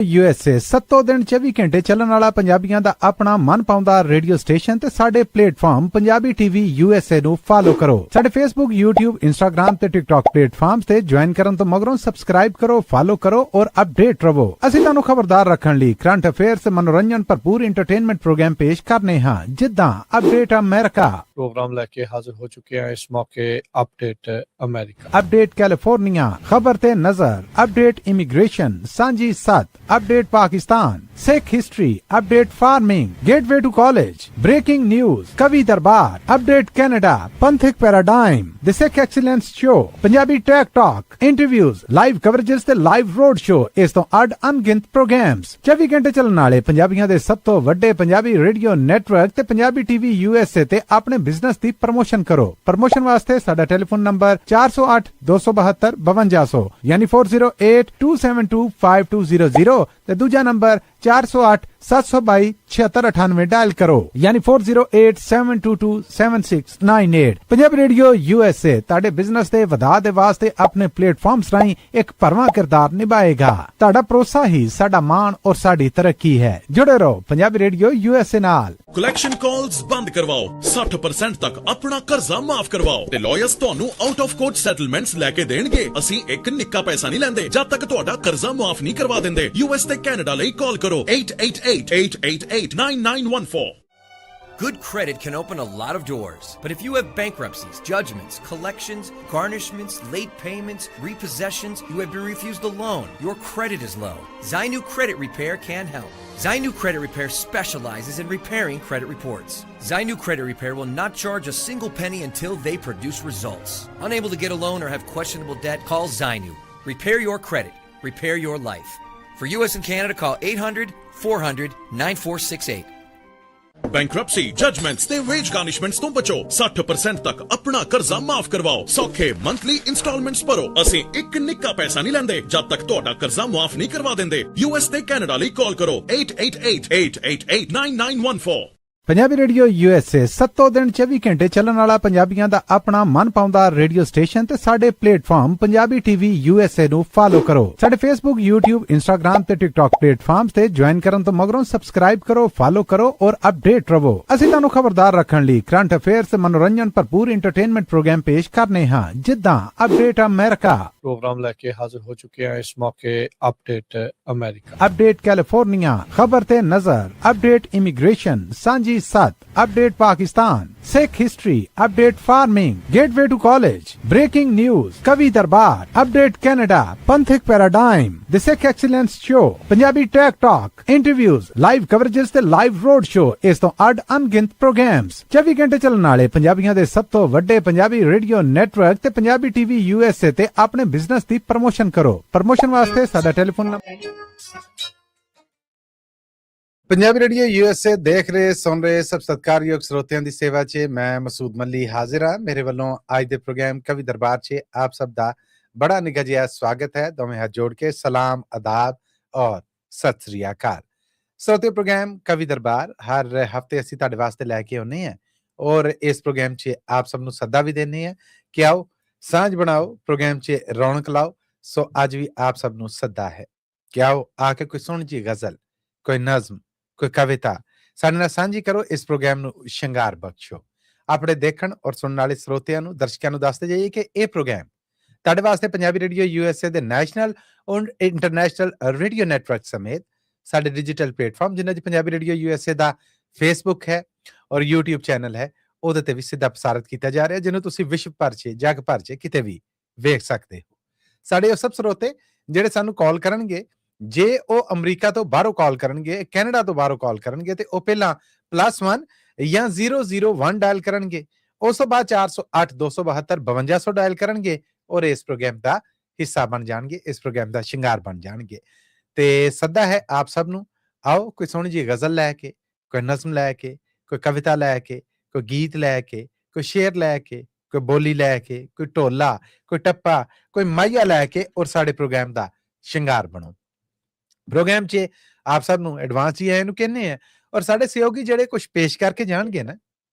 USA 7 ਦਿਨ 24 ਘੰਟੇ ਚੱਲਣ ਵਾਲਾ ਪੰਜਾਬੀਆਂ ਦਾ ਆਪਣਾ ਮਨਪਾਉਂਦਾ ਰੇਡੀਓ ਸਟੇਸ਼ਨ ਤੇ ਸਾਡੇ ਪਲੇਟਫਾਰਮ ਪੰਜਾਬੀ ਟੀਵੀ USA ਨੂੰ ਫਾਲੋ ਕਰੋ। ਸਾਡੇ Facebook, YouTube, Instagram ਤੇ TikTok ਪਲੇਟਫਾਰਮਸ ਤੇ ਜੁਆਇਨ ਕਰਨ ਤੋਂ ਮਗਰੋਂ ਸਬਸਕ੍ਰਾਈਬ ਕਰੋ, ਫਾਲੋ ਕਰੋ ਔਰ ਅਪਡੇਟ ਰਹੋ। ਅਸੀਂ ਤੁਹਾਨੂੰ ਖਬਰਦਾਰ ਰੱਖਣ ਲਈ ਕਰੰਟ ਅਫੇਅਰਸ ਤੇ ਮਨੋਰੰਜਨ ਭਰਪੂਰ ਐਂਟਰਟੇਨਮੈਂਟ ਪ੍ਰੋਗਰਾਮ ਪੇਸ਼ ਕਰਨੇ ਹਾਂ, ਜਿੱਦਾਂ ਅਪਡੇਟ ਅਮਰੀਕਾ प्रोग्राम लेके हाजिर हो चुके हैं इस मौके अपडेट अमेरिका, अपडेट कैलिफोर्निया, खबर ते नजर, अपडेट इमिग्रेशन, सांझी सत, update Pakistan, Sikh history, update farming, gateway to college, breaking news, कवि दरबार, update Canada, Panthic paradigm, the Sikh excellence show, Punjabi tech talk, interviews, live coverages ते लाइव रोड शो, इस तो अड अनगिनत प्रोग्राम्स 24 घंटे ਚੱਲਣ ਵਾਲੇ ਪੰਜਾਬੀਆਂ ਦੇ ਸਭ ਤੋਂ ਵੱਡੇ ਪੰਜਾਬੀ ਰੇਡੀਓ ਨੈਟਵਰਕ ਤੇ ਪੰਜਾਬੀ ਟੀਵੀ USA ਤੇ ਆਪਣੇ ਬਿਜ਼ਨਸ ਦੀ ਪ੍ਰਮੋਸ਼ਨ ਕਰੋ। ਪ੍ਰਮੋਸ਼ਨ ਵਾਸਤੇ ਸਾਡਾ ਟੈਲੀਫੋਨ ਨੰਬਰ 408 272 5200 ਯਾਨੀ 4082725200 ਤੇ ਦੂਜਾ ਨੰਬਰ 408 722 7698 ਡਾਇਲ ਕਰੋ ਯਾਨੀ 4087227698। ਪੰਜਾਬੀ ਰੇਡੀਓ USA ਤੁਹਾਡੇ ਬਿਜ਼ਨਸ ਦੇ ਵਧਾ ਦੇ ਵਾਸਤੇ ਆਪਣੇ ਪਲੇਟਫਾਰਮਸ ਰਾਹੀਂ ਇੱਕ ਭਰਵਾਂ ਕਿਰਦਾਰ ਨਿਭਾਏਗਾ। ਤੁਹਾਡਾ ਭਰੋਸਾ ਹੀ ਸਾਡਾ ਮਾਣ ਔਰ ਸਾਡੀ ਤਰੱਕੀ ਹੈ। ਜੁੜੇ ਰਹੋ ਪੰਜਾਬੀ ਰੇਡੀਓ USA ਨਾਲ। ਕਲੈਕਸ਼ਨ ਕਾਲਸ ਬੰਦ ਕਰਵਾਓ, 60% ਤੱਕ ਆਪਣਾ ਕਰਜ਼ਾ ਮਾਫ ਕਰਵਾਓ ਤੇ ਲਾਇਰਸ ਤੁਹਾਨੂੰ ਆਊਟ ਆਫ ਕੋਰਟ ਸੈਟਲਮੈਂਟਸ ਲੈ ਕੇ ਦੇਣਗੇ। ਅਸੀਂ ਇੱਕ ਨਿੱਕਾ ਪੈਸਾ ਨਹੀਂ ਲੈਂਦੇ ਜਦ ਤੱਕ ਤੁਹਾਡਾ ਕਰਜ਼ਾ ਮਾਫ ਨਹੀਂ ਕਰਵਾ ਦਿੰਦੇ। US ਤੇ ਕੈਨੇਡਾ ਲਈ ਕਾਲ ਕਰੋ 888-888-9914। Good credit can open a lot of doors, but if you have bankruptcies, judgments, collections, garnishments, late payments, repossessions, you have been refused a loan, your credit is low, Zainu Credit Repair can help. Zainu Credit Repair specializes in repairing credit reports. Zainu Credit Repair will not charge a single penny until they produce results. Unable to get a loan or have questionable debt? Call Zainu. Repair your credit. Repair your life. For US and Canada, call 800-400-9468. Bankruptcy, judgements ਤੇ veg ਗਾਰਨਿਸ਼ਮੈਂਟਸ ਤੋਂ ਬਚੋ। 60% ਤੱਕ ਆਪਣਾ ਕਰਜ਼ਾ ਮਾਫ ਕਰਵਾਓ। ਸੌਖੇ monthly instalments ਭਰੋ। ਅਸੀਂ ਇੱਕ ਨਿੱਕਾ ਪੈਸਾ ਨਹੀਂ ਲੈਂਦੇ ਜਦ ਤੱਕ ਤੁਹਾਡਾ ਕਰਜ਼ਾ ਮਾਫ ਨਹੀਂ ਕਰਵਾ ਦਿੰਦੇ। US ਤੇ ਕੈਨੇਡਾ ਲਈ ਕਾਲ ਕਰੋ 888-888-9914। ਪੰਜਾਬੀ ਰੇਡੀਓ USA 7 ਦਿਨ 24 ਘੰਟੇ ਚੱਲਣ ਵਾਲਾ ਪੰਜਾਬੀਆਂ ਦਾ ਆਪਣਾ ਮਨਪਾਉਂਦਾ ਰੇਡੀਓ ਸਟੇਸ਼ਨ ਤੇ ਸਾਡੇ ਪਲੇਟਫਾਰਮ ਪੰਜਾਬੀ ਟੀਵੀ USA ਨੂੰ ਫਾਲੋ ਕਰੋ। ਸਾਡੇ Facebook, YouTube, Instagram ਤੇ TikTok ਪਲੇਟਫਾਰਮਸ ਤੇ ਜੁਆਇਨ ਕਰਨ ਤੋਂ ਮਗਰੋਂ ਸਬਸਕ੍ਰਾਈਬ ਕਰੋ, ਫਾਲੋ ਕਰੋ ਔਰ ਅਪਡੇਟ ਰਹੋ। ਅਸੀਂ ਤੁਹਾਨੂੰ ਖਬਰਦਾਰ ਰੱਖਣ ਲਈ ਕਰੰਟ ਅਫੇਅਰਸ ਤੇ ਮਨੋਰੰਜਨ ਭਰਪੂਰ ਐਂਟਰਟੇਨਮੈਂਟ ਪ੍ਰੋਗਰਾਮ ਪੇਸ਼ ਕਰਨੇ ਹਾਂ, ਜਿੱਦਾਂ ਅਪਡੇਟ ਅਮਰੀਕਾ, प्रोग्राम लेके हाजिर हो चुके हैं इस मौके अपडेट अमेरिका, अपडेट कैलिफोर्निया, खबर ते नजर, अपडेट इमिग्रेशन, सांझी सत, update Pakistan, Sikh history, update farming, gateway to college, breaking news, कवि दरबार, update Canada, Panthic paradigm, the Sikh excellence show, Punjabi tech talk, interviews, live coverages ते लाइव रोड शो, इस तो अड अनगिनत प्रोग्राम्स 24 घंटे ਚੱਲਣ ਵਾਲੇ ਪੰਜਾਬੀਆਂ ਦੇ ਸਭ ਤੋਂ ਵੱਡੇ ਪੰਜਾਬੀ ਰੇਡੀਓ ਨੈਟਵਰਕ ਤੇ ਪੰਜਾਬੀ ਟੀਵੀ USA ਤੇ ਆਪਣੇ ਬਿਜ਼ਨਸ ਦੀ ਪ੍ਰਮੋਸ਼ਨ ਕਰੋ। ਪ੍ਰਮੋਸ਼ਨ ਵਾਸਤੇ ਸਾਡਾ telephone number Punjabi radio USA ਦੇਖ ਰਹੇ ਸੁਣ ਰਹੇ ਸਭ ਸਤਿਕਾਰਯੋਗ ਸਰੋਤਿਆਂ ਦੀ ਸੇਵਾ 'ਚ ਮੈਂ ਮਸੂਦ ਮੱਲੀ ਹਾਜ਼ਰ ਹਾਂ। ਮੇਰੇ ਵੱਲੋਂ ਅੱਜ ਦੇ ਪ੍ਰੋਗਰਾਮ ਕਵੀ ਦਰਬਾਰ 'ਚ ਆਪ ਸਭ ਦਾ ਬੜਾ ਨਿੱਘਾ ਜਿਹਾ ਸਵਾਗਤ ਹੈ। ਦੋਵੇਂ ਹੱਥ ਜੋੜ ਕੇ ਸਲਾਮ, ਆਦਾਬ ਔਰ ਸਤਿ ਸ੍ਰੀ ਅਕਾਲ। ਸਰੋਤੇ ਪ੍ਰੋਗਰਾਮ ਕਵੀ ਦਰਬਾਰ ਹਰ ਹਫਤੇ ਅਸੀਂ ਤੁਹਾਡੇ ਵਾਸਤੇ ਲੈ ਕੇ ਆਉਂਦੇ ਹਾਂ ਔਰ ਇਸ ਪ੍ਰੋਗਰਾਮ 'ਚ ਆਪ ਸਭ ਨੂੰ ਸੱਦਾ ਵੀ ਦਿੰਦੇ ਹਾਂ ਕਿ ਆਓ ਸਾਂਝ ਬਣਾਓ, ਪ੍ਰੋਗਰਾਮ 'ਚ ਰੌਣਕ ਲਾਓ। ਸੋ ਅੱਜ ਵੀ ਆਪ ਸਭ ਨੂੰ ਸੱਦਾ ਹੈ ਕਿ ਆਓ ਆ ਕੇ ਕੋਈ ਸੋਹਣੀ ਜਿਹੀ ਗਜ਼ਲ, ਕੋਈ ਨਜ਼ਮ, ਕੋਈ ਕਵਿਤਾ ਸਾਡੇ ਨਾਲ ਸਾਂਝੀ ਕਰੋ। ਇਸ ਪ੍ਰੋਗਰਾਮ ਨੂੰ ਸ਼ਿੰਗਾਰ ਬਖਸ਼ੋ। ਆਪਣੇ ਦੇਖਣ ਔਰ ਸੁਣਨ ਵਾਲੇ ਸਰੋਤਿਆਂ ਨੂੰ, ਦਰਸ਼ਕਾਂ ਨੂੰ ਦੱਸਦੇ ਜਾਈਏ ਕਿ ਇਹ ਪ੍ਰੋਗਰਾਮ ਤੁਹਾਡੇ ਵਾਸਤੇ ਪੰਜਾਬੀ ਰੇਡੀਓ USA ਦੇ ਨੈਸ਼ਨਲ ਔਰ ਇੰਟਰਨੈਸ਼ਨਲ ਰੇਡੀਓ ਨੈਟਵਰਕ ਸਮੇਤ ਸਾਡੇ ਡਿਜੀਟਲ ਪਲੇਟਫਾਰਮ ਜਿਨ੍ਹਾਂ 'ਚ ਪੰਜਾਬੀ ਰੇਡੀਓ USA ਦਾ Facebook ਹੈ ਔਰ YouTube ਚੈਨਲ ਹੈ, ਉਹਦੇ ਤੇ ਵੀ ਸਿੱਧਾ ਪ੍ਰਸਾਰਿਤ ਕੀਤਾ ਜਾ ਰਿਹਾ, ਜਿਹਨੂੰ ਤੁਸੀਂ ਵਿਸ਼ਵ ਭਰ 'ਚ, ਜਗ ਭਰ 'ਚ ਕਿਤੇ ਵੀ ਵੇਖ ਸਕਦੇ ਹੋ। ਸਾਡੇ ਉਹ ਸਭ ਸਰੋਤੇ ਜਿਹੜੇ ਸਾਨੂੰ ਕਾਲ ਕਰਨਗੇ, ਜੇ ਉਹ ਅਮਰੀਕਾ ਤੋਂ ਬਾਹਰੋਂ ਕਾਲ ਕਰਨਗੇ, ਕੈਨੇਡਾ ਤੋਂ ਬਾਹਰੋਂ ਕਾਲ ਕਰਨਗੇ ਤੇ ਉਹ ਪਹਿਲਾਂ +1 ਜਾਂ 001 ਡਾਇਲ ਕਰਨਗੇ। ਉਸ ਤੋਂ ਬਾਅਦ 408 272 5200 ਡਾਇਲ ਕਰਨਗੇ ਔਰ ਇਸ ਪ੍ਰੋਗਰਾਮ ਦਾ ਹਿੱਸਾ ਬਣ ਜਾਣਗੇ, ਇਸ ਪ੍ਰੋਗਰਾਮ ਦਾ ਸ਼ਿੰਗਾਰ ਬਣ ਜਾਣਗੇ। ਤੇ ਸੱਦਾ ਹੈ ਆਪ ਸਭ ਨੂੰ, ਆਓ ਕੋਈ ਸੋਹਣੀ ਜਿਹੀ ਗਜ਼ਲ ਲੈ ਕੇ, ਕੋਈ ਨਜ਼ਮ ਲੈ ਕੇ, ਕੋਈ ਕਵਿਤਾ ਲੈ ਕੇ, ਕੋਈ ਗੀਤ ਲੈ ਕੇ, ਕੋਈ ਸ਼ੇਰ ਲੈ ਕੇ, ਕੋਈ ਬੋਲੀ ਲੈ ਕੇ, ਕੋਈ ਢੋਲਾ, ਕੋਈ ਟੱਪਾ, ਕੋਈ ਮਾਈਆ ਲੈ ਕੇ ਔਰ ਸਾਡੇ ਪ੍ਰੋਗਰਾਮ ਦਾ ਸ਼ਿੰਗਾਰ ਬਣੋ। ਪ੍ਰੋਗਰਾਮ 'ਚ ਆਪ ਸਭ ਨੂੰ ਐਡਵਾਂਸ ਜੀ ਇਹਨੂੰ ਕਹਿੰਦੇ ਆ ਔਰ ਸਾਡੇ ਸਹਿਯੋਗੀ ਜਿਹੜੇ ਕੁਝ ਪੇਸ਼ ਕਰਕੇ ਜਾਣਗੇ ਨਾ,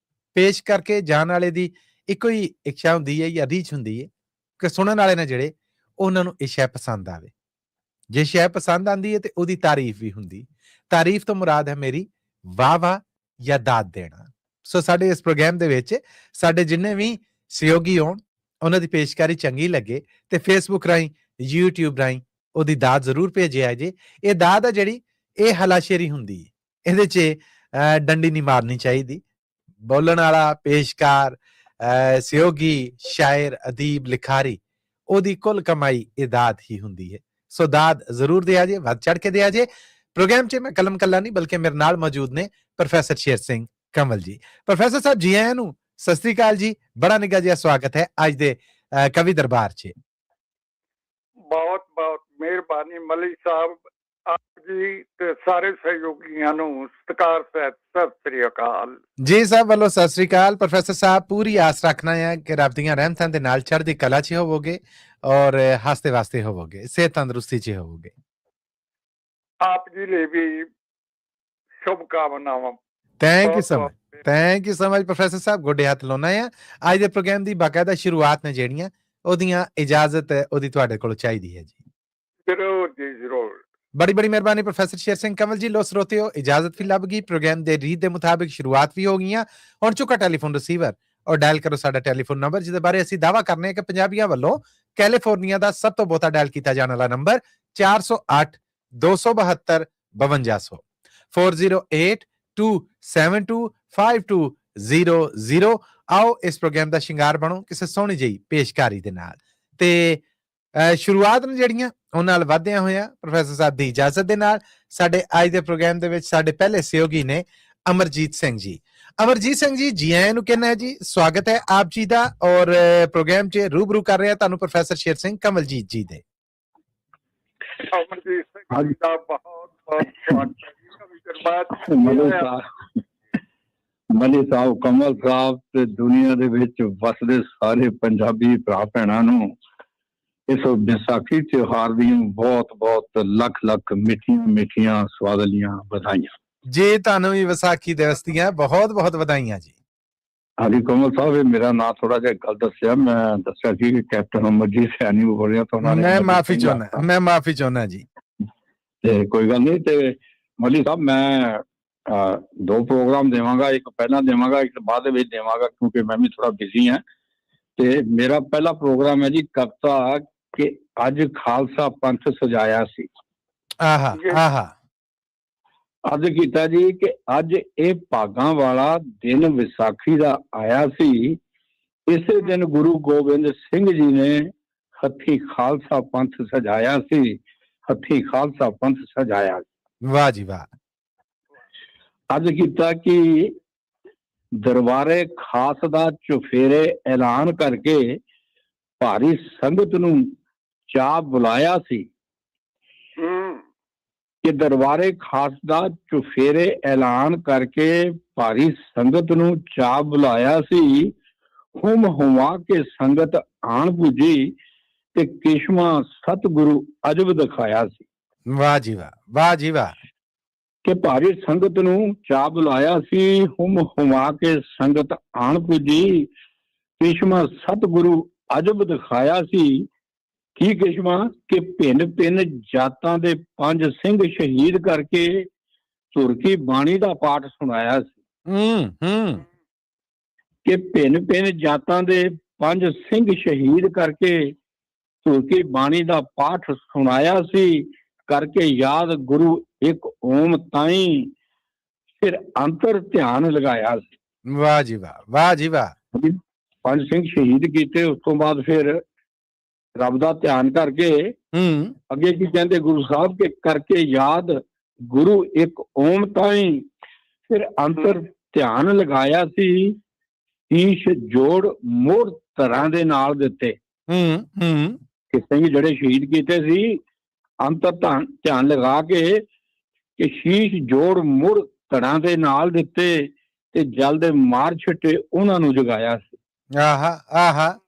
ਪੇਸ਼ ਕਰਕੇ ਜਾਣ ਵਾਲੇ ਦੀ ਇੱਕੋ ਹੀ ਇੱਛਾ ਹੁੰਦੀ ਹੈ ਜਾਂ ਰੀਝ ਹੁੰਦੀ ਹੈ ਕਿ ਸੁਣਨ ਵਾਲੇ ਨੇ ਜਿਹੜੇ ਉਹਨਾਂ ਨੂੰ ਇਹ ਸ਼ੈ ਪਸੰਦ ਆਵੇ। ਜੇ ਸ਼ੈ ਪਸੰਦ ਆਉਂਦੀ ਹੈ ਤੇ ਉਹਦੀ ਤਾਰੀਫ ਵੀ ਹੁੰਦੀ। ਤਾਰੀਫ ਤੋਂ ਮੁਰਾਦ ਹੈ ਮੇਰੀ ਵਾਹ ਵਾਹ ਜਾਂ ਦਾਦ ਦੇਣਾ। ਸੋ ਸਾਡੇ ਇਸ ਪ੍ਰੋਗਰਾਮ ਦੇ ਵਿੱਚ ਸਾਡੇ ਜਿੰਨੇ ਵੀ ਸਹਿਯੋਗੀ ਹੋਣ, ਉਹਨਾਂ ਦੀ ਪੇਸ਼ਕਾਰੀ ਚੰਗੀ ਲੱਗੇ ਤੇ ਫੇਸਬੁੱਕ ਰਾਹੀਂ, YouTube ਰਾਹੀਂ ਉਹਦੀ ਦਾਦ ਜ਼ਰੂਰ ਭੇਜਿਆ ਜੇ। ਇਹ ਦਾਦ ਆ ਜਿਹੜੀ, ਇਹ ਹਲਾਸ਼ੇਰੀ ਹੁੰਦੀ ਹੈ, ਇਹਦੇ 'ਚ ਡੰਡੀ ਨਹੀਂ ਮਾਰਨੀ ਚਾਹੀਦੀ। ਬੋਲਣ ਵਾਲਾ, ਪੇਸ਼ਕਾਰ, ਸਹਿਯੋਗੀ, ਸ਼ਾਇਰ, ਅਦੀਬ, ਲਿਖਾਰੀ, ਉਹਦੀ ਕੁੱਲ ਕਮਾਈ ਇਹ ਦਾਦ ਹੀ ਹੁੰਦੀ ਹੈ। ਸੋ ਦਾਦ ਜ਼ਰੂਰ ਦਿਆ ਜੇ, ਵੱਧ ਚੜ ਕੇ ਦਿਆ ਜੇ। ਪ੍ਰੋਗਰਾਮ 'ਚ ਮੈਂ ਕਲਮ ਕੱਲਾ ਨਹੀਂ ਬਲਕਿ ਮੇਰੇ ਨਾਲ ਮੌਜੂਦ ਨੇ ਪ੍ਰੋਫੈਸਰ ਸ਼ੇਰ ਸਿੰਘ ਕੰਵਲ ਜੀ। ਪ੍ਰੋਫੈਸਰ ਸਾਹਿਬ ਜੀ ਆਇਆਂ ਨੂੰ, ਸਤਿ ਸ੍ਰੀ ਅਕਾਲ ਜੀ। ਬੜਾ ਨਿੱਘਾ ਜਿਹਾ ਸਵਾਗਤ ਹੈ ਅੱਜ ਦੇ ਕਵੀ ਦਰਬਾਰ 'ਚ। ਬਹੁਤ ਬਹੁਤ ਮਿਹਰਬਾਨੀ ਮੱਲੀ ਸਾਹਿਬ, ਆਪ ਜੀ ਤੇ ਸਾਰੇ ਸਹਿਯੋਗੀਆਂ ਨੂੰ ਸਤਿਕਾਰ ਸਹਿਤ ਸਤਿ ਸ੍ਰੀ ਅਕਾਲ ਜੀ। ਸਭ ਵੱਲੋਂ ਸਤਿ ਸ੍ਰੀ ਅਕਾਲ। ਪ੍ਰੋਫੈਸਰ ਸਾਹਿਬ, ਪੂਰੀ ਆਸ ਰੱਖਣਾ ਹੈ ਕਿ ਰੱਬ ਦੀਆਂ ਰਹਿਮਤਾਂ ਦੇ ਨਾਲ ਚੜ੍ਹਦੀ ਕਲਾ 'ਚ ਹੋਵੋਗੇ ਔਰ ਹੱਸਦੇ ਵਾਸਤੇ ਹੋਵੋਗੇ, ਸਿਹਤ ਤੰਦਰੁਸਤੀ 'ਚ ਹੋਵੋਗੇ। ਆਪ ਜੀ ਲਈ ਵੀ ਸ਼ੁਭ ਕਾਮਨਾਵਾਂ। Thank you so much, thank you so much professor ਸਾਹਿਬ। ਗੋਡੇ ਹੱਥ ਲਾਉਣਾ ਆ। ਅੱਜ ਦੇ ਪ੍ਰੋਗਰਾਮ ਦੀ ਬਾਕਾਇਦਾ ਸ਼ੁਰੂਆਤ ਨੇ ਜਿਹੜੀਆਂ, ਉਹਦੀਆਂ ਇਜਾਜ਼ਤ ਉਹਦੀ ਤੁਹਾਡੇ ਕੋਲ ਚਾਹੀਦੀ ਹੈ ਜੀ। ਜ਼ਰੂਰ ਜੀ ਜ਼ਰੂਰ। ਬੜੀ ਬੜੀ ਮਿਹਰਬਾਨੀ ਪ੍ਰੋਫੈਸਰ ਸ਼ੇਰ ਸਿੰਘ ਕੰਵਲ ਜੀ। ਲੋ ਸਰੋਤਿਓ, ਇਜਾਜ਼ਤ ਵੀ ਲੱਭ ਗਈ, ਪ੍ਰੋਗਰਾਮ ਦੇ ਰੀਤ ਦੇ ਮੁਤਾਬਿਕ ਸ਼ੁਰੂਆਤ ਵੀ ਹੋ ਗਈਆਂ। ਹੁਣ ਚੁੱਕਾ ਟੈਲੀਫੋਨ ਰਿਸੀਵਰ ਔਰ ਡਾਇਲ ਕਰੋ ਸਾਡਾ ਟੈਲੀਫੋਨ ਨੰਬਰ, ਜਿਹਦੇ ਬਾਰੇ ਅਸੀਂ ਦਾਅਵਾ ਕਰਨੇ ਕਿ ਪੰਜਾਬੀਆਂ ਵੱਲੋਂ ਕੈਲੀਫੋਰਨੀਆ ਦਾ ਸਭ ਤੋਂ ਬਹੁਤਾ ਡਾਇਲ ਕੀਤਾ ਜਾਣ ਵਾਲਾ ਨੰਬਰ 408 272 5200 408-272-5200। ਆਓ ਇਸ ਪ੍ਰੋਗਰਾਮ ਦਾ ਸ਼ਿੰਗਾਰ ਬਣੋ ਕਿਸੇ ਸੋਹਣੀ ਜਿਹੀ ਪੇਸ਼ਕਾਰੀ ਦੇ ਨਾਲ। ਤੇ ਸ਼ੁਰੂਆਤ ਨੇ ਜਿਹੜੀਆਂ ਉਹਨਾਂ ਨਾਲ ਵਧਦਿਆਂ ਹੋਇਆ ਪ੍ਰੋਫੈਸਰ ਸਾਹਿਬ ਦੀ ਇਜਾਜ਼ਤ ਦੇ ਨਾਲ, ਸਾਡੇ ਅੱਜ ਦੇ ਪ੍ਰੋਗਰਾਮ ਦੇ ਵਿੱਚ ਸਾਡੇ ਪਹਿਲੇ ਸਹਿਯੋਗੀ ਨੇ ਅਮਰਜੀਤ ਸਿੰਘ ਜੀ। ਅਮਰਜੀਤ ਸਿੰਘ ਜੀ, ਜੀ ਆਇਆਂ ਨੂੰ ਕਹਿੰਦਾ ਜੀ, ਸਵਾਗਤ ਹੈ ਆਪ ਜੀ ਦਾ। ਔਰ ਪ੍ਰੋਗਰਾਮ 'ਚ ਰੂਬਰੂ ਕਰ ਰਿਹਾ ਤੁਹਾਨੂੰ ਪ੍ਰੋਫੈਸਰ ਸ਼ੇਰ ਸਿੰਘ ਕੰਵਲਜੀਤ ਜੀ ਦੇ। ਅਮਰਜੀਤ ਸਿੰਘ ਜੀ ਦਾ ਬਹੁਤ ਬਹੁਤ ਸਵਾਗਤ ਹੈ। ਮੱਲੀ ਸਾਹਿਬ, ਕੰਵਲ ਸਾਹਿਬ ਤੇ ਦੁਨੀਆ ਦੇ ਵਿੱਚ ਵਸਦੇ ਸਾਰੇ ਪੰਜਾਬੀ ਭਰਾ ਭੈਣਾਂ ਨੂੰ ਇਸ ਵਿਸਾਖੀ ਤਿਉਹਾਰ ਦੀਆਂ ਬਹੁਤ ਬਹੁਤ ਲੱਖ ਲੱਖ ਮਿੱਠੀਆਂ ਮਿੱਠੀਆਂ ਸਵਾਦਲੀਆਂ ਵਧਾਈਆਂ ਜੀ। ਤੁਹਾਨੂੰ ਵੀ ਵਿਸਾਖੀ ਦਿਵਸ ਦੀਆਂ ਬਹੁਤ ਬਹੁਤ ਵਧਾਈਆਂ ਜੀ। ਹਾਂਜੀ ਕੰਵਲ ਸਾਹਿਬ, ਇਹ ਮੇਰਾ ਨਾਂ ਥੋੜਾ ਜਿਹਾ ਗੱਲ ਦੱਸਿਆ, ਮੈਂ ਦੱਸਿਆ ਸੀ ਕਿ ਕੈਪਟਨ ਅਮਰਜੀਤ ਸੈਣੀ ਬੋਲ ਰਿਹਾ ਤਾਂ ਮੈਂ ਮਾਫੀ ਚਾਹੁੰਦਾ ਜੀ। ਤੇ ਕੋਈ ਗੱਲ ਨਹੀਂ। ਤੇ ਮੱਲੀ ਸਾਹਿਬ, ਮੈਂ 2 ਪ੍ਰੋਗਰਾਮ ਦੇਵਾਂਗਾ, ਇੱਕ ਪਹਿਲਾਂ ਦੇਵਾਂਗਾ, ਇੱਕ ਬਾਅਦ ਦੇ ਵਿੱਚ ਦੇਵਾਂਗਾ, ਕਿਉਂਕਿ ਮੈਂ ਵੀ ਥੋੜਾ ਬਿਜ਼ੀ ਹਾਂ। ਤੇ ਮੇਰਾ ਪਹਿਲਾ ਪ੍ਰੋਗਰਾਮ ਹੈ ਜੀ ਕਵਿਤਾ ਕਿ ਅੱਜ ਖਾਲਸਾ ਪੰਥ ਸਜਾਇਆ ਸੀ। ਆਹਾ ਆਹਾ। ਅੱਜ ਕੀਤਾ ਜੀ ਕਿ ਅੱਜ ਇਹ ਭਾਗਾਂ ਵਾਲਾ ਦਿਨ ਵਿਸਾਖੀ ਦਾ ਆਇਆ ਸੀ। ਇਸੇ ਦਿਨ ਗੁਰੂ ਗੋਬਿੰਦ ਸਿੰਘ ਜੀ ਨੇ ਹੱਥੀਂ ਖਾਲਸਾ ਪੰਥ ਸਜਾਇਆ ਸੀ, ਹੱਥੀਂ ਖਾਲਸਾ ਪੰਥ ਸਜਾਇਆ। ਵਾਹ ਜੀ ਵਾਹ। ਅੱਜ ਕੀਤਾ ਕਿ ਦਰਬਾਰੇ ਖਾਸ ਦਾ ਚੁਫੇਰੇ ਐਲਾਨ ਕਰਕੇ ਭਾਰੀ ਸੰਗਤ ਨੂੰ ਚਾਅ ਬੁਲਾਇਆ ਸੀ। ਕਿ ਦਰਬਾਰੇ ਖਾਸ ਦਾ ਚੁਫੇਰੇ ਐਲਾਨ ਕਰਕੇ ਭਾਰੀ ਸੰਗਤ ਨੂੰ ਚਾਅ ਬੁਲਾਇਆ ਸੀ। ਹੁਮ ਹੁਮਾ ਕੇ ਸੰਗਤ ਆਣ ਪੁੱਜੀ ਤੇ ਕਿਸ਼ਮਾ ਸਤਿਗੁਰੂ ਅਜਬ ਦਿਖਾਇਆ ਸੀ। ਵਾਹ ਜੀ ਵਾਹ, ਵਾਹ ਜੀ ਵਾਹ। ਕਿ ਭਾਰੀ ਸੰਗਤ ਨੂੰ ਚਾਅ ਬੁਲਾਇਆ ਸੀ, ਹੁਮ ਹੁਮਾ ਕੇ ਸੰਗਤ ਆਣ ਪੁੱਜੀ, ਕਿਸ਼ਮਾ ਸਤਿਗੁਰੂ ਅਜਬ ਦਿਖਾਇਆ ਸੀ। ਕੀ ਕਿਸ਼ਮਾ? ਕਿ ਭਿੰਨ ਭਿੰਨ ਜਾਤਾਂ ਦੇ 5 ਸਿੰਘ ਸ਼ਹੀਦ ਕਰਕੇ ਤੁਰਕੀ ਬਾਣੀ ਦਾ ਪਾਠ ਸੁਣਾਇਆ ਸੀ। ਕਿ ਭਿੰਨ ਭਿੰਨ ਜਾਤਾਂ ਦੇ 5 ਸਿੰਘ ਸ਼ਹੀਦ ਕਰਕੇ ਤੁਰਕੀ ਬਾਣੀ ਦਾ ਪਾਠ ਸੁਣਾਇਆ ਸੀ। ਕਰਕੇ ਯਾਦ ਗੁਰੂ ਇੱਕ ਓਮ ਤਾਈ ਫਿਰ ਅੰਤਰ ਧਿਆਨ ਲਗਾਇਆ ਸੀ। ਵਾਹ ਜੀ ਵਾਹ, ਵਾਹ ਜੀ ਵਾਹ। 5 ਸਿੰਘ ਸ਼ਹੀਦ ਕੀਤੇ, ਉਸ ਤੋਂ ਬਾਅਦ ਫਿਰ ਰੱਬ ਦਾ ਧਿਆਨ ਕਰਕੇ ਅੱਗੇ ਕੀ ਕਹਿੰਦੇ ਗੁਰੂ ਸਾਹਿਬ ਕੇ ਕਰਕੇ ਯਾਦ ਗੁਰੂ ਇੱਕ ਓਮ ਤਾਈ ਫਿਰ ਅੰਤਰ ਧਿਆਨ ਲਗਾਇਆ ਸੀ। ਈਸ਼ ਜੋੜ ਮੋੜ ਧਰਾਂ ਦੇ ਨਾਲ ਦਿੱਤੇ। ਕਿ ਸਿੰਘ ਜਿਹੜੇ ਸ਼ਹੀਦ ਕੀਤੇ ਸੀ, ਅੰਤਰ ਧਿਆਨ ਲਗਾ ਕੇ ਕਿ ਸ਼ੀਸ਼ ਜੋੜ ਮੁੜ ਧੜਾਂ ਦੇ ਨਾਲ ਦਿੱਤੇ ਤੇ ਜਲ ਦੇ ਮਾਰ ਛਿੱਟੇ ਉਹਨਾਂ ਨੂੰ ਜਗਾਇਆ ਸੀ। ਆਹਾ ਆਹਾ।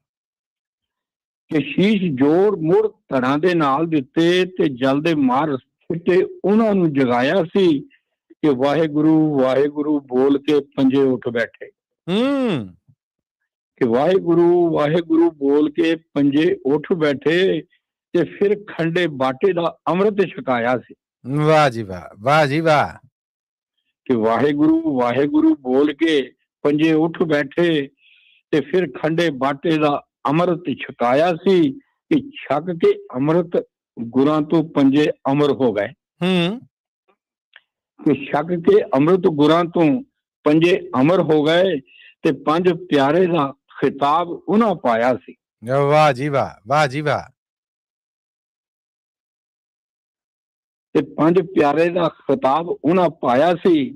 ਕਿ ਸ਼ੀਸ਼ ਜੋੜ ਮੁੜ ਧੜਾਂ ਦੇ ਨਾਲ ਦਿੱਤੇ ਤੇ ਜਲ ਦੇ ਮਾਰ ਛਿੱਟੇ ਉਹਨਾਂ ਨੂੰ ਜਗਾਇਆ ਸੀ। ਕਿ ਵਾਹਿਗੁਰੂ ਵਾਹਿਗੁਰੂ ਬੋਲ ਕੇ ਪੰਜੇ ਉੱਠ ਬੈਠੇ। ਕਿ ਵਾਹਿਗੁਰੂ ਵਾਹਿਗੁਰੂ ਬੋਲ ਕੇ ਪੰਜੇ ਉੱਠ ਬੈਠੇ ਤੇ ਫਿਰ ਖੰਡੇ ਬਾਟੇ ਦਾ ਅੰਮ੍ਰਿਤ ਛਕਾਇਆ ਸੀ। ਵਾਹ ਜੀ ਵਾਹ, ਵਾਹ ਜੀ ਵਾਹ। ਕਿ ਵਾਹਿਗੁਰੂ ਵਾਹਿਗੁਰੂ ਬੋਲ ਕੇ ਪੰਜੇ ਉੱਠ ਬੈਠੇ ਤੇ ਫਿਰ ਖੰਡੇ ਬਾਟੇ ਦਾ ਅੰਮ੍ਰਿਤ ਛਕਾਇਆ ਸੀ ਕਿ ਛਕ ਕੇ ਅੰਮ੍ਰਿਤ ਗੁਰਾਂ ਤੋਂ ਪੰਜੇ ਅਮਰ ਹੋ ਗਏ। ਕਿ ਛਕ ਕੇ ਅੰਮ੍ਰਿਤ ਗੁਰਾਂ ਤੋਂ ਪੰਜੇ ਅਮਰ ਹੋ ਗਏ ਤੇ ਪੰਜ ਪਿਆਰੇ ਦਾ ਖਿਤਾਬ ਉਹਨਾਂ ਪਾਇਆ ਸੀ। ਵਾਹ ਜੀ ਵਾਹ, ਵਾਹ ਜੀ ਵਾਹ। ਤੇ ਪੰਜ ਪਿਆਰੇ ਦਾ ਖਿਤਾਬ ਉਹਨਾਂ ਪਾਇਆ ਸੀ।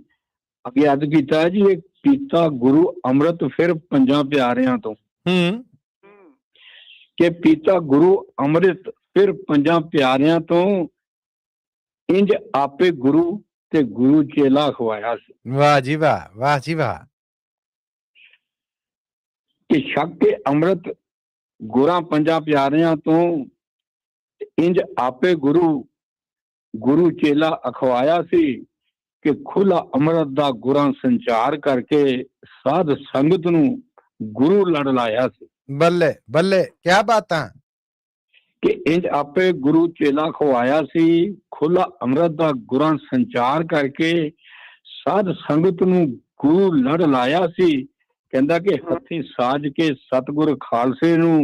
ਅੱਗੇ ਅਰਜ਼ ਕੀਤਾ ਜੀ, ਇਹ ਪੀਤਾ ਗੁਰੂ ਅੰਮ੍ਰਿਤ ਫਿਰ ਪੰਜਾਂ ਪਿਆਰਿਆਂ ਤੋਂ। ਕਿ ਪੀਤਾ ਗੁਰੂ ਅੰਮ੍ਰਿਤ ਫਿਰ ਪੰਜਾਂ ਪਿਆਰਿਆਂ ਤੋਂ, ਇੰਜ ਆਪੇ ਗੁਰੂ ਤੇ ਗੁਰੂ ਚੇਲਾ ਖਵਾਇਆ ਸੀ। ਵਾਹ ਜੀ ਵਾਹ, ਵਾਹ ਜੀ ਵਾਹ। ਕਿ ਛਕ ਕੇ ਅੰਮ੍ਰਿਤ ਗੁਰਾਂ ਪੰਜਾਂ ਪਿਆਰਿਆਂ ਤੋਂ, ਇੰਜ ਆਪੇ ਗੁਰੂ ਚੇਲਾ ਅਖਵਾਇਆ ਸੀ ਕਿ ਖੁੱਲਾ ਅੰਮ੍ਰਿਤ ਦਾ ਗੁਰਾਂ ਸੰਚਾਰ ਕਰਕੇ ਸਾਧ ਸੰਗਤ ਨੂੰ ਗੁਰੂ ਲੜ ਲਾਇਆ ਸੀ। ਬੱਲੇ ਬੱਲੇ, ਕਿਆ ਬਾਤਾਂ। ਕਿ ਇੰਜ ਆਪੇ ਗੁਰੂ ਚੇਲਾ ਖਵਾਇਆ ਸੀ, ਖੁੱਲਾ ਅੰਮ੍ਰਿਤ ਦਾ ਗੁਰਾਂ ਸੰਚਾਰ ਕਰਕੇ ਸਾਧ ਸੰਗਤ ਨੂੰ ਗੁਰੂ ਲੜ ਲਾਇਆ ਸੀ। ਕਹਿੰਦਾ ਕਿ ਹੱਥੀਂ ਸਾਜ ਕੇ ਸਤਿਗੁਰ ਖਾਲਸੇ ਨੂੰ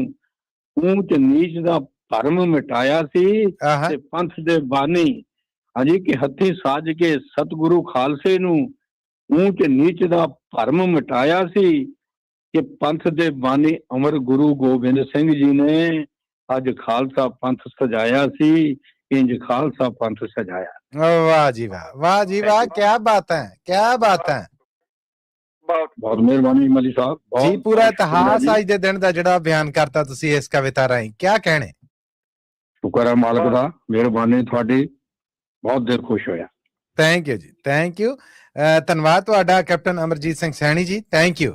ਊਚ ਨੀਚ ਦਾ ਭਰਮ ਮਿਟਾਇਆ ਸੀ। ਤੇ ਪੰਥ ਦੇ ਬਾਨੀ, ਹਾਂਜੀ, ਕਿ ਹੱਥੀਂ ਸਾਜ ਕੇ ਸਤਿਗੁਰੂ ਖਾਲਸੇ ਨੂੰ ਊਚ ਨੀਚ ਦਾ ਭਰਮ ਮਿਟਾਇਆ ਸੀ। ਕਿ ਪੰਥ ਦੇ ਬਾਨੀ ਅਮਰ ਗੁਰੂ ਗੋਬਿੰਦ ਸਿੰਘ ਜੀ ਨੇ ਅੱਜ ਖਾਲਸਾ ਪੰਥ ਸਜਾਇਆ ਸੀ। ਇੰਜ ਖਾਲਸਾ ਪੰਥ ਸਜਾਇਆ। ਵਾਹ ਜੀ ਵਾਹ, ਵਾਹ ਜੀ ਵਾਹ, ਕਿਆ ਬਾਤ ਹੈ, ਕਿਆ ਬਾਤ ਹੈ। ਬਹੁਤ ਮਿਹਰਬਾਨੀ ਮਲੀ ਸਾਹਿਬ ਜੀ। ਪੂਰਾ ਇਤਿਹਾਸ ਅੱਜ ਦੇ ਦਿਨ ਦਾ ਜਿਹੜਾ ਬਿਆਨ ਕਰਤਾ ਤੁਸੀਂ ਇਸ ਕਵਿਤਾ ਰਾਹੀਂ, ਕਿਆ ਕਹਿਣੇ। ਸ਼ੁਕਰ ਹੈ ਮਾਲਕ ਦਾ, ਮਿਹਰਬਾਨੀ ਤੁਹਾਡੀ, ਬਹੁਤ ਦਿਲ ਖੁਸ਼ ਹੋਇਆ। ਥੈਂਕ ਯੂ ਜੀ, ਥੈਂਕ ਯੂ। ਧੰਨਵਾਦ ਤੁਹਾਡਾ ਕੈਪਟਨ ਅਮਰਜੀਤ ਸਿੰਘ ਸੈਣੀ ਜੀ, ਥੈਂਕ ਯੂ।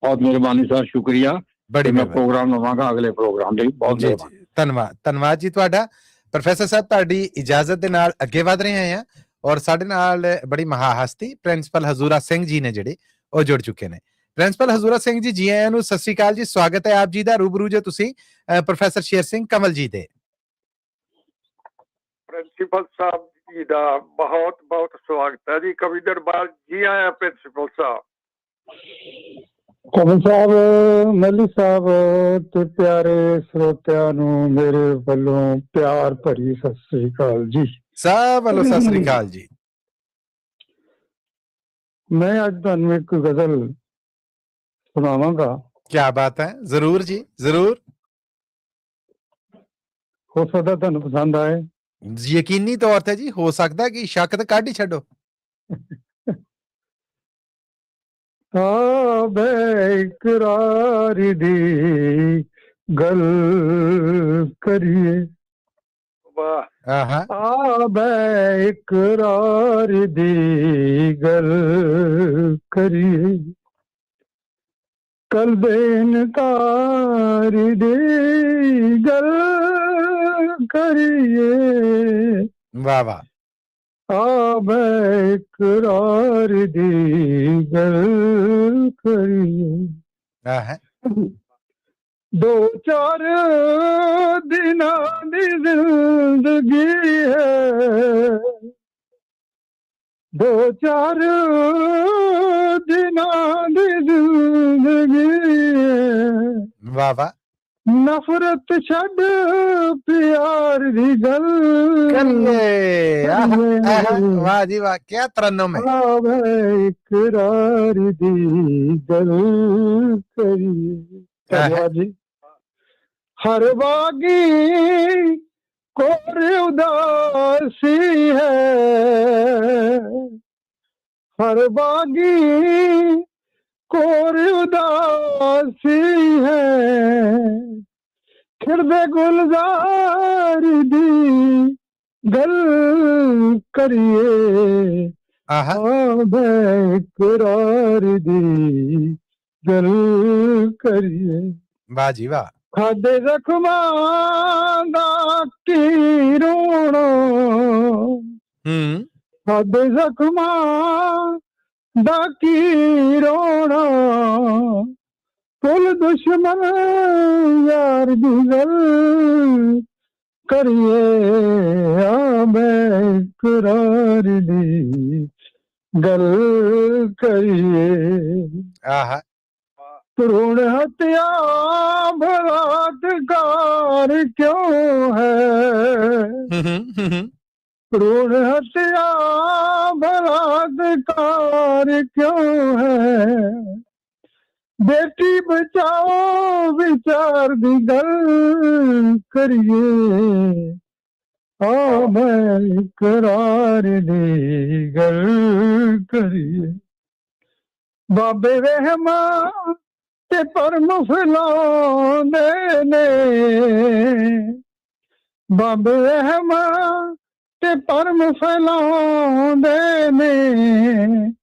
ਬਹੁਤ ਮਿਹਰਬਾਨੀ ਸਰ, ਸ਼ੁਕਰੀਆ। ਬੜੀ ਮੈਂ ਪ੍ਰੋਗਰਾਮ ਲਵਾਂਗਾ ਅਗਲੇ ਪ੍ਰੋਗਰਾਮ ਲਈ। ਬਹੁਤ ਜੀ ਜੀ, ਧੰਨਵਾਦ, ਧੰਨਵਾਦ ਜੀ ਤੁਹਾਡਾ। ਪ੍ਰੋਫੈਸਰ ਸਾਹਿਬ, ਤੁਹਾਡੀ ਇਜਾਜ਼ਤ ਦੇ ਨਾਲ ਅੱਗੇ ਵਧ ਰਹੇ ਹਾਂ ਔਰ ਸਾਡੇ ਨਾਲ ਬੜੀ ਮਹਾਹਸਤੀ ਪ੍ਰਿੰਸੀਪਲ ਹਜ਼ੂਰਾ ਸਿੰਘ ਜੀ ਨੇ ਜਿਹੜੇ ਉਹ ਜੁੜ ਚੁੱਕੇ ਨੇ। ਪ੍ਰਿੰਸੀਪਲ ਹਜ਼ੂਰਾ ਸਿੰਘ ਜੀ, ਜੀ ਆਇਆਂ ਨੂੰ, ਸਤਿ ਸ੍ਰੀ ਅਕਾਲ ਜੀ, ਸਵਾਗਤ ਹੈ ਆਪ ਜੀ ਦਾ। ਰੂਬਰੂ ਜੋ ਤੁਸੀਂ ਪ੍ਰੋਫੈਸਰ ਸ਼ੇਰ ਸਿੰਘ ਕੰਵਲ ਜੀ ਦੇ। ਪ੍ਰਿੰਸੀਪਲ ਸਾਹਿਬ ਜੀ ਦਾ ਬਹੁਤ ਬਹੁਤ ਸਵਾਗਤ ਹੈ ਜੀ। ਕਵੀ ਦਰਬਾਰ, ਜੀ ਆਇਆ ਪ੍ਰਿੰਸੀਪਲ ਸਾਹਿਬ। ਕਵੀ ਸਾਹਿਬ, ਮੱਲੀ ਸਾਹਿਬ ਤੇ ਪਿਆਰੇ ਸਰੋਤਿਆਂ ਨੂੰ ਮੇਰੇ ਵੱਲੋਂ ਪਿਆਰ ਭਰੀ ਸਤਿ ਸ੍ਰੀ ਅਕਾਲ ਜੀ। ਸਭ ਵੱਲੋਂ ਸਤਿ ਸ੍ਰੀ ਅਕਾਲ ਜੀ। ਮੈਂ ਅੱਜ ਤੁਹਾਨੂੰ ਇੱਕ ਗਜ਼ਲ ਸੁਣਾਵਾਂਗਾ। ਕਿਆ ਬਾਤ ਹੈ, ਜ਼ਰੂਰ ਜੀ, ਜ਼ਰੂਰ। ਹੋ ਸਕਦਾ ਤੁਹਾਨੂੰ ਪਸੰਦ ਆਏ। ਯਕੀਨੀ ਤੌਰ ਤੇ ਜੀ, ਹੋ ਸਕਦਾ ਕਿ ਸ਼ੱਕ ਤਾਂ ਕੱਢ ਹੀ ਛੱਡੋ। ਇਕਰਾਰ ਦੀ ਗੱਲ ਕਰੀਏ, ਇਕਰਾਰ ਦੀ ਗੱਲ ਕਰੀਏ, ਕਲ ਦੇ ਇਨਕਾਰ ਦੀ ਗੱਲ ਕਰੀਏ। ਵਾਹ ਵਾਹ। ਇਕਰਾਰ ਦੀ ਗੱਲ ਕਰੀਏ। ਦੋ ਚਾਰ ਦਿਨਾਂ ਦੀ ਜ਼ਿੰਦਗੀ ਹੈ, ਦੋ ਚਾਰ ਦਿਨਾਂ ਦੀ ਜ਼ਿੰਦਗੀ ਹੈ। ਵਾਹ ਵਾਹ। ਨਫ਼ਰਤ ਛੱਡ ਪਿਆਰ ਦੀ ਗੱਲ ਕਰੀਏ। ਵਾਹ ਜੀ ਵਾਹ, ਕਿਆ ਤਰਨਮ ਹੈ। ਇਕਰਾਰ ਦੀ ਗੱਲ ਕਰੀਏ। ਧੰਨਵਾਦ ਜੀ। ਹਰ ਬਾਗੀ ਕੋਰ ਉਦਾਸੀ ਹੈ, ਹਰ ਬਾਗੀ ਕੋਰ ਉਦਾਸੀ ਹੈ। ਖਿੜਦੇ ਗੁਲਜ਼ਾਰ ਦੀ ਗੱਲ ਕਰੀਏ, ਇਕਰਾਰ ਦੀ ਗੱਲ ਕਰੀਏ। ਵਾਹ ਜੀ ਵਾਹ। ਖਾਦੇ ਜ਼ਖਮਾਂ ਦਾ ਕੀ ਰੋਣਾ, ਖਾਦੇ ਜ਼ਖਮਾਂ ਦਾ ਕੀ ਰੋਣਾ, ਕੁਲ ਦੁਸ਼ਮਨ ਯਾਰ ਦੀ ਗੱਲ ਕਰੀਏ ਆ ਮੈਂ ਇਕਰਾਰ ਦੀ ਗੱਲ ਕਰੀਏ ਆਹਾ ਭਰੂਣ ਹੱਤਿਆ ਬਲਾਤਕਾਰ ਕਿਉਂ ਹੈ ਭਰੂਣ ਹੱਤਿਆ ਬਲਾਤਕਾਰ ਕਿਉਂ ਹੈ ਬੇਟੀ ਬਚਾਓ ਵਿਚਾਰ ਦੀ ਗੱਲ ਕਰੀਏ ਆ ਮੈਂ ਇਕਰਾਰ ਦੀ ਗੱਲ ਕਰੀਏ ਬਾਬੇ ਵਹਿਮਾ ਤੇ ਭਰਮ ਫੈਲਾਉਂਦੇ ਨੇ ਬਾਬੇ ਵਹਿਮਾ ਤੇ ਭਰਮ ਫੈਲਾਉਂਦੇ ਨੇ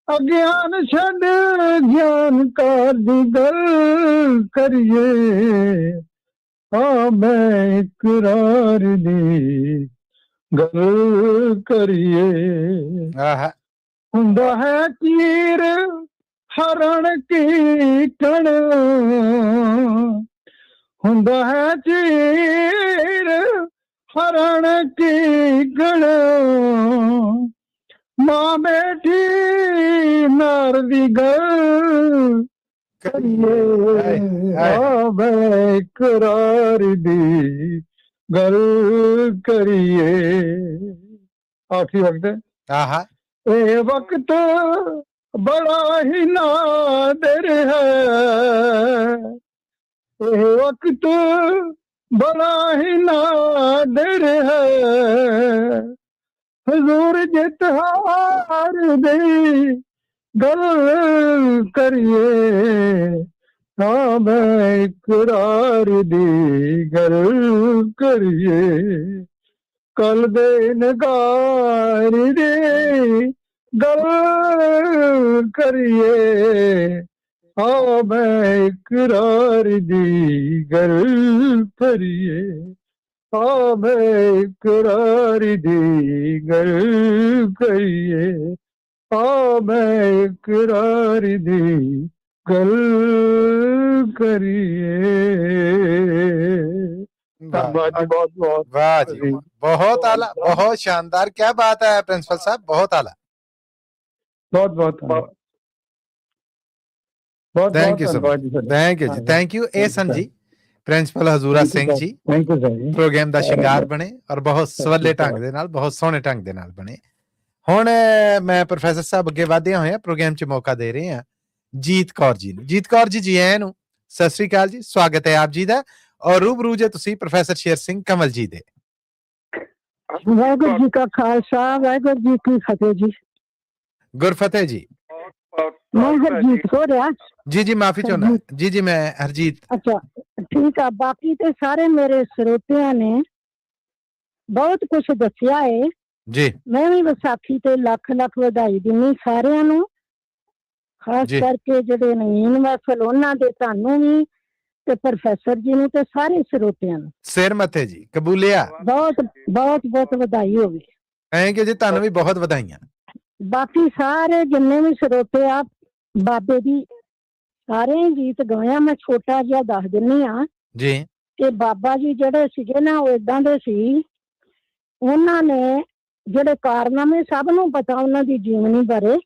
ਅਗਿਆਨ ਛੱਡ ਗਿਆਨਕਾਰ ਦੀ ਗੱਲ ਕਰੀਏ ਆ ਮੈਂ ਇਕਰਾਰ ਦੀ ਗੱਲ ਕਰੀਏ ਆਹਾ ਹੁੰਦਾ ਹੈ ਚੀਰ ਹਰਣ ਕੀ ਕਣ ਹੁੰਦਾ ਹੈ ਚੀਰ ਹਰਣ ਕੀ ਕਣ ਮਾਂ ਬੇਟੀ ਨਰ ਦੀ ਗੱਲ ਕਰੀਏ ਆ ਮੈਂ ਇਕਰਾਰ ਦੀ ਗੱਲ ਕਰੀਏ ਆਖਰੀ ਵਕਤ ਆਹਾ ਇਹ ਵਕਤ ਬੜਾ ਹੀ ਨਾਦਰ ਹੈ ਇਹ ਵਕਤ ਬੜਾ ਹੀ ਨਾਦਰ ਹੈ ਹਜ਼ੂਰ ਜਿਤ ਹਾਰ ਦੀ ਗੱਲ ਕਰੀਏ ਆ ਮੈਂ ਇਕਰਾਰ ਦੀ ਗੱਲ ਕਰੀਏ ਕਲ ਦੇ ਨਗਾਰ ਦੀ ਗੱਲ ਕਰੀਏ ਆ ਮੈਂ ਇਕਰਾਰ ਦੀ ਗੱਲ ਕਰੀਏ ਆ ਮੈਂ ਇਕਰਾਰ ਦੀ ਗੱਲ ਕਰੀਏ ਆ ਮੈਂ ਇਕਰਾਰ ਦੀ ਗੱਲ ਕਰੀਏ ਧੰਨਵਾਦ ਜੀ ਬਹੁਤ ਬਹੁਤ वाह जी बहुत आला बहुत शानदार क्या बात है प्रिंसिपल साहब बहुत आला बहुत बहुत धन्यवाद बहुत थैंक यू सो धन्यवाद मच थैंक यू जी थैंक यू ए सन जी principal Hazura Singh ji thank you sir program ਦਾ ਸ਼ਿੰਗਾਰ ਬਣੇ ਔਰ ਬਹੁਤ ਸਵੱਲੇ ਢੰਗ ਦੇ ਨਾਲ ਬਹੁਤ ਸੋਹਣੇ ਢੰਗ ਦੇ ਨਾਲ ਬਣੇ ਹੁਣ ਮੈਂ ਪ੍ਰੋਫੈਸਰ ਸਾਹਿਬ ਅੱਗੇ ਵਧਿਆ ਹੋਇਆ ਪ੍ਰੋਗਰਾਮ 'ਚ ਮੌਕਾ ਦੇ ਰਹੇ ਹਾਂ ਜੀਤ ਕੌਰ ਜੀ ਨੂੰ ਜੀਤ ਕੌਰ ਜੀ ਆਇਆਂ ਨੂੰ ਸਤਿ ਸ੍ਰੀ ਅਕਾਲ ਜੀ ਸਵਾਗਤ ਹੈ ਆਪ ਜੀ ਦਾ ਔਰ ਰੂਬਰੂ ਜੇ ਤੁਸੀਂ ਪ੍ਰੋਫੈਸਰ ਸ਼ੇਰ ਸਿੰਘ ਕੰਵਲ ਜੀ ਦੇ ਵਾਹਿਗੁਰੂ ਜੀ ਕਾ ਖਾਲਸਾ ਵਾਹਿਗੁਰੂ ਜੀ ਕੀ ਫਤਿਹ ਜੀ ਗੁਰਫਤਿਹ ਜੀ ਮੈਂ ਹਰਜੀਤ ਕੌਰ ਰਿਹਾ ਜੀ ਜੀ ਮਾਫੀ ਚਾਹੁੰਦਾ ਜੀ ਜੀ ਮੈਂ ਹਰਜੀਤ ਅੱਛਾ ਠੀਕ ਆ ਬਾਕੀ ਤੇ ਸਾਰੇ ਮੇਰੇ ਸਰੋਤਿਆਂ ਨੇ ਬਹੁਤ ਕੁਝ ਦੱਸਿਆ ਏ ਜੀ ਮੈਂ ਵੀ ਵਿਸਾਖੀ ਤੇ ਲੱਖ ਲੱਖ ਵਧਾਈ ਦਿੰਨੀ ਸਾਰਿਆਂ ਨੂੰ ਖਾਸ ਕਰਕੇ ਜਿਹੜੇ ਨਵੀਨ ਮਹਿਫਲ ਉਹਨਾਂ ਦੇ ਤੁਹਾਨੂੰ ਵੀ ਤੇ ਪ੍ਰੋਫੈਸਰ ਜੀ ਨੂੰ ਤੇ ਸਾਰੇ ਸਰੋਤਿਆਂ ਨੂੰ ਸਿਰ ਮੱਥੇ ਜੀ ਕਬੂਲਿਆ ਬਹੁਤ ਬਹੁਤ ਬਹੁਤ ਵਧਾਈ ਹੋਵੇ ਥੈਂਕ ਯੂ ਜੀ ਤੁਹਾਨੂੰ ਵੀ ਬਹੁਤ ਵਧਾਈਆਂ ਬਾਕੀ ਸਾਰੇ ਜਿੰਨੇ ਵੀ ਸਰੋਤੇ ਆ ਬਾਬੇ ਦੀ ਸਾਰੇ ਗੀਤ ਗਾਇਆ ਮੈਂ ਛੋਟਾ ਜਿਹਾ ਦੱਸ ਦਿੰਨੀ ਆ ਜੀ ਕਿ ਬਾਬਾ ਜੀ ਜਿਹੜੇ ਸੀਗੇ ਨਾ ਉਹ ਏਦਾਂ ਦੇ ਸੀ ਉਹਨਾਂ ਨੇ ਜਿਹੜੇ ਕਾਰਨਾਮੇ ਸਭ ਨੂੰ ਪਤਾ ਉਹਨਾਂ ਦੀ ਜੀਵਨੀ ਬਾਰੇ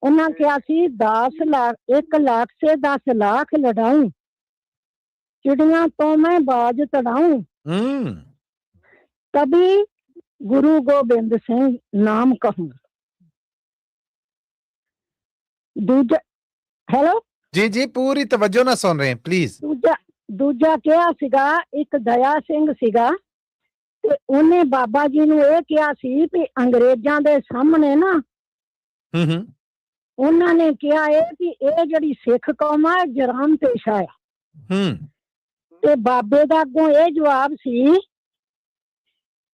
ਉਹਨਾਂ ਕਿਹਾ ਸੀ 10 ਲੱਖ 1 ਲੱਖ ਸੇ 10 लाख लड़ाऊं चिड़िया तो मैं बाज तड़ाऊं तभी गुरु गोबिंद सिंह नाम कहूं दूजा हेलो जी जी पूरी तवज्जो ना सुन रहे हैं प्लीज दूजा क्या सीगा एक दया सिंह सीगा ਤੇ ਉਹਨੇ ਬਾਬਾ ਜੀ ਨੂੰ ਇਹ ਕਿਹਾ ਸੀ ਵੀ ਅੰਗਰੇਜ਼ਾਂ ਦੇ ਸਾਹਮਣੇ ਨਾ ਉਹਨਾਂ ਨੇ ਕਿਹਾ ਇਹ ਕਿ ਇਹ ਜਿਹੜੀ ਸਿੱਖ ਕੌਮ ਆ ਜਰਾਮ ਪੇਸ਼ ਆਇਆ ਤੇ ਬਾਬੇ ਦਾ ਅੱਗੋਂ ਇਹ ਜਵਾਬ ਸੀ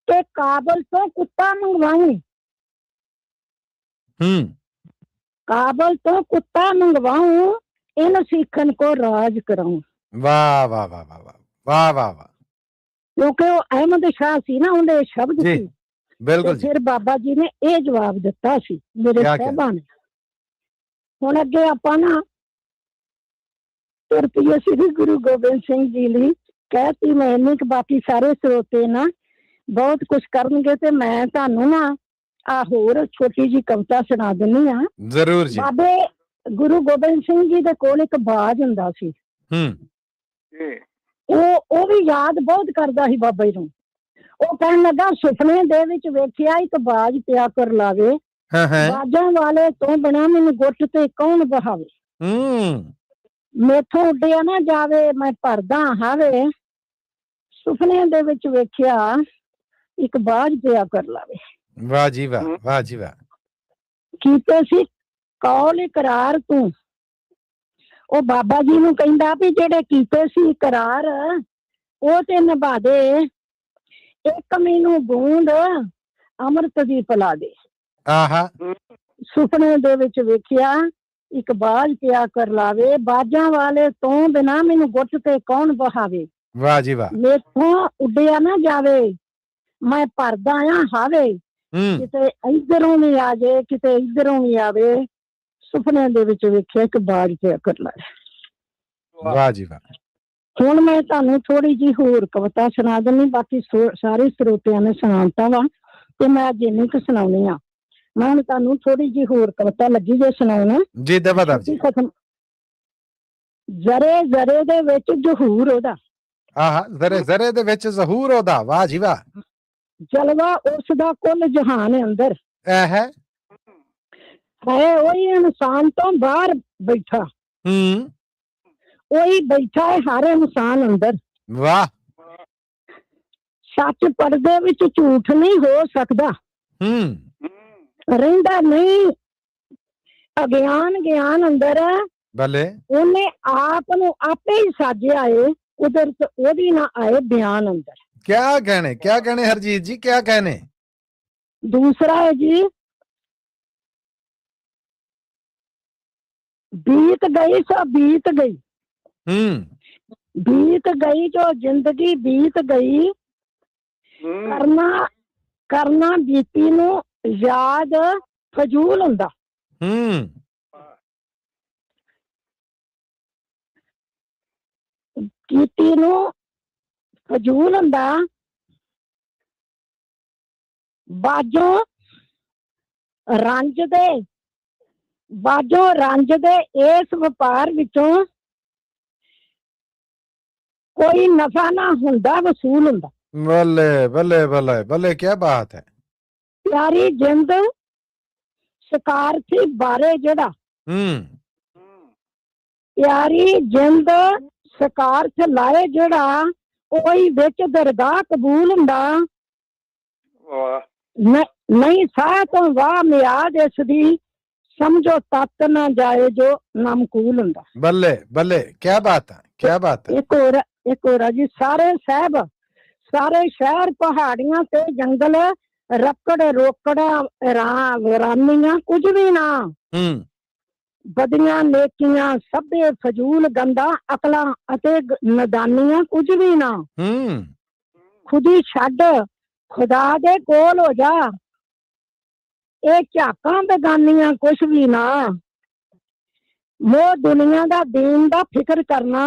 ਕਿ ਕਾਬਲ ਤੋਂ ਕੁੱਤਾ ਮੰਗਵਾਉਂ काबल तो कुत्ता मंगवाऊं इन सिखन को राज कराऊं वाह वाह वाह वाह वाह वाह वाह क्योंकि वो अहमद शाह सी ना उनके शब्द जी, सी बिल्कुल फिर बाबा जी ने ये जवाब दिता सी मेरे साहबा ने हुण अगे आपां ना ਤੁਰ ਪਈਏ ਸ੍ਰੀ ਗੁਰੂ ਗੋਬਿੰਦ ਸਿੰਘ ਜੀ ਲਈ। ਕਹਿਤੀ ਮੈਂ ਇੰਨੀ ਕੁ, ਬਾਕੀ ਸਾਰੇ ਸਰੋਤੇ ਨਾ ਬਹੁਤ ਕੁਛ ਕਰਨਗੇ ਤੇ ਮੈਂ ਤੁਹਾਨੂੰ ਨਾ ਆ ਹੋਰ ਛੋਟੀ ਜੀ ਕਵਿਤਾ ਸੁਣਾ ਦਿੰਨੀ ਆ। ਜ਼ਰੂਰ ਜੀ। ਬਾਬੇ ਗੁਰੂ ਗੋਬਿੰਦ ਸਿੰਘ ਜੀ ਦੇ ਕੋਲ ਇੱਕ ਬਾਜ ਹੁੰਦਾ ਸੀ। ਉਹ ਵੀ ਯਾਦ ਬਹੁਤ ਕਰਦਾ ਸੀ ਬਾਬਾ ਜੀ ਨੂੰ। ਉਹ ਕਹਿਣ ਲੱਗਾ, ਸੁਪਨੇ ਦੇ ਵਿੱਚ ਵੇਖਿਆ ਇੱਕ ਬਾਜ ਪਿਆ ਕਰ ਲਾਵੇ, ਬਾਜਾਂ ਵਾਲੇ ਤੋਂ ਬਿਨਾਂ ਮੈਨੂੰ ਗੁੱਟ ਤੇ ਕੌਣ ਬਹਾਵੇ। ਮੈਥੋਂ ਉੱਡਿਆ ਨਾ ਜਾਵੇ, ਮੈਂ ਭਰਦਾ ਹਾਵੇ, ਸੁਪਨੇ ਦੇ ਵਿੱਚ ਵੇਖਿਆ ਇੱਕ ਬਾਜ ਪਿਆ ਕਰ ਲਾਵੇ। ਵਾਹ ਜੀ ਵਾਹ, ਵਾਹ ਜੀ ਵਾਹ। ਕੀਤੇ ਸੀ ਕੌਲ ਇਕਰਾਰ ਤੂੰ। ਉਹ ਬਾਬਾ ਜੀ ਨੂੰ ਕਹਿੰਦਾ ਵੀ ਜਿਹੜੇ ਕੀਤੇ ਸੀ ਇਕਰਾਰ ਉਹ ਤੇ ਨਿਭਾ ਦੇ, ਇੱਕ ਮੈਨੂੰ ਬੂੰਦ ਅੰਮ੍ਰਿਤ ਦੀ ਪਿਲਾ ਦੇ। ਸੁਪਨੇ ਦੇ ਵਿੱਚ ਵੇਖਿਆ ਇੱਕ ਬਾਜ ਪਿਆ ਕਰ ਲਾਵੇ, ਬਾਜਾਂ ਵਾਲੇ ਤੋਂ ਬਿਨਾਂ ਮੈਨੂੰ ਗੁੱਟ ਤੇ ਕੌਣ ਬਹਾਵੇ। ਵਾਹ ਜੀ ਵਾਹ। ਮੈਥੋਂ ਉੱਡਿਆ ਨਾ ਜਾਵੇ, ਮੈਂ ਭਰਦਾ ਆ ਹਾਵੇ, ਕਿਤੇ ਇੱਧਰੋਂ ਵੀ ਆ ਜਾਏ, ਕਿਤੇ ਇੱਧਰੋਂ ਵੀ ਆਵੇ, ਸੁਪਨੇ ਦੇ ਵਿੱਚ ਵੇਖਿਆ ਇੱਕ ਬਾਜ ਪਿਆ ਕਰ ਲਾਵੇ। ਵਾਹ ਜੀ ਵਾਹ। ਹੁਣ ਮੈਂ ਤੁਹਾਨੂੰ ਥੋੜੀ ਜਿਹੀ ਹੋਰ ਕਵਿਤਾ ਸੁਣਾ ਦਿੰਦੀ, ਬਾਕੀ ਸਾਰੇ ਸਰੋਤਿਆਂ ਨੇ ਸੁਣਾਤਾ ਵਾ ਤੇ ਮੈਂ ਅੱਜ ਇੰਨੀ ਕੁ ਸੁਣਾਉਣੀ ਆ। ਮੈਂ ਹੁਣ ਤੁਹਾਨੂੰ ਥੋੜੀ ਜਿਹੀ ਹੋਰ ਕਵਿਤਾ ਲੱਗੀ ਜੇ ਸੁਣਾਉਣਾ ਜੀ। ਖਤਮ। ਜ਼ਰੇ ਜ਼ਰੇ ਦੇ ਵਿੱਚ ਜ਼ਹੂਰ ਉਹਦਾ, ਜ਼ਰੇ ਜ਼ਰੇ ਦੇ ਵਿੱਚ ਜ਼ਹੂਰ ਉਹਦਾ। ਵਾਹ ਜੀ ਵਾਹ। ਜਲਵਾ ਉਸ ਦਾ ਕੁੱਲ ਜਹਾਨ ਅੰਦਰ ਹੈ ਉਹੀ ਇਨਸਾਨ ਤੋਂ ਬਾਹਰ ਬੈਠਾ, ਉਹੀ ਬੈਠਾ ਹੈ ਹਰ ਇਨਸਾਨ ਅੰਦਰ। ਵਾਹ। ਸੱਚ ਪਰਦੇ ਵਿੱਚ ਝੂਠ ਨਹੀਂ ਹੋ ਸਕਦਾ, ਰਹਿੰਦਾ ਨਹੀਂ ਅਗਿਆਨ ਗਿਆਨ ਅੰਦਰ। ਭਲੇ ਉਹਨੇ ਆਪ ਨੂੰ ਆਪੇ ਹੀ ਸਾਜਿਆ ਏ, ਕੁਦਰਤ ਉਹਦੀ ਨਾ ਆਏ ਬਿਆਨ ਅੰਦਰ। ਕਿਆ ਕਹਿਣੇ ਹਰਜੀਤ ਜੀ, ਕਿਆ ਕਹਿਣੇ। ਦੂਸਰਾ ਹੈ ਜੀ, बीत गई सो बीत गई, बीत गई जो जिंदगी बीत गई, करना बीती नू याद फजूल हुंदा। कीती नू फजूल हुंदा, बाजों रंज दे इस व्यापार विचों कोई नफा ना हुंदा वसूल हुंदा। बल्ले बल्ले बल्ले बल्ले, क्या बात है। प्यारी जिंद शिकार थी बारे जड़ा, प्यारी जिंद शिकार थ लाए जड़ा, ओही विच दरगाह कबूल हुंदा। नहीं साह तो वाह मियाद इसदी, समझो तत ना जाए जो नामकूल हुंदा। बल्ले बल्ले, क्या बात है, क्या बात है। एक और जी, सारे शहर पहाड़ियां ते जंगल, रकड़ रोकड़ा वीरानियां कुछ भी ना, बदियां नेकियां सभे फजूल गंदा, अकलां अते नदानियां कुछ भी ना। खुदी छड्ड खुदा दे कोल हो जा, ਇਹ ਝਾਕਾਂ ਬੇਗਾਨੀਆਂ ਕੁਛ ਵੀ ਨਾ। ਮੋਹ ਦੁਨੀਆ ਦਾ ਦੀਨ ਦਾ ਫਿਕਰ ਕਰਨਾ,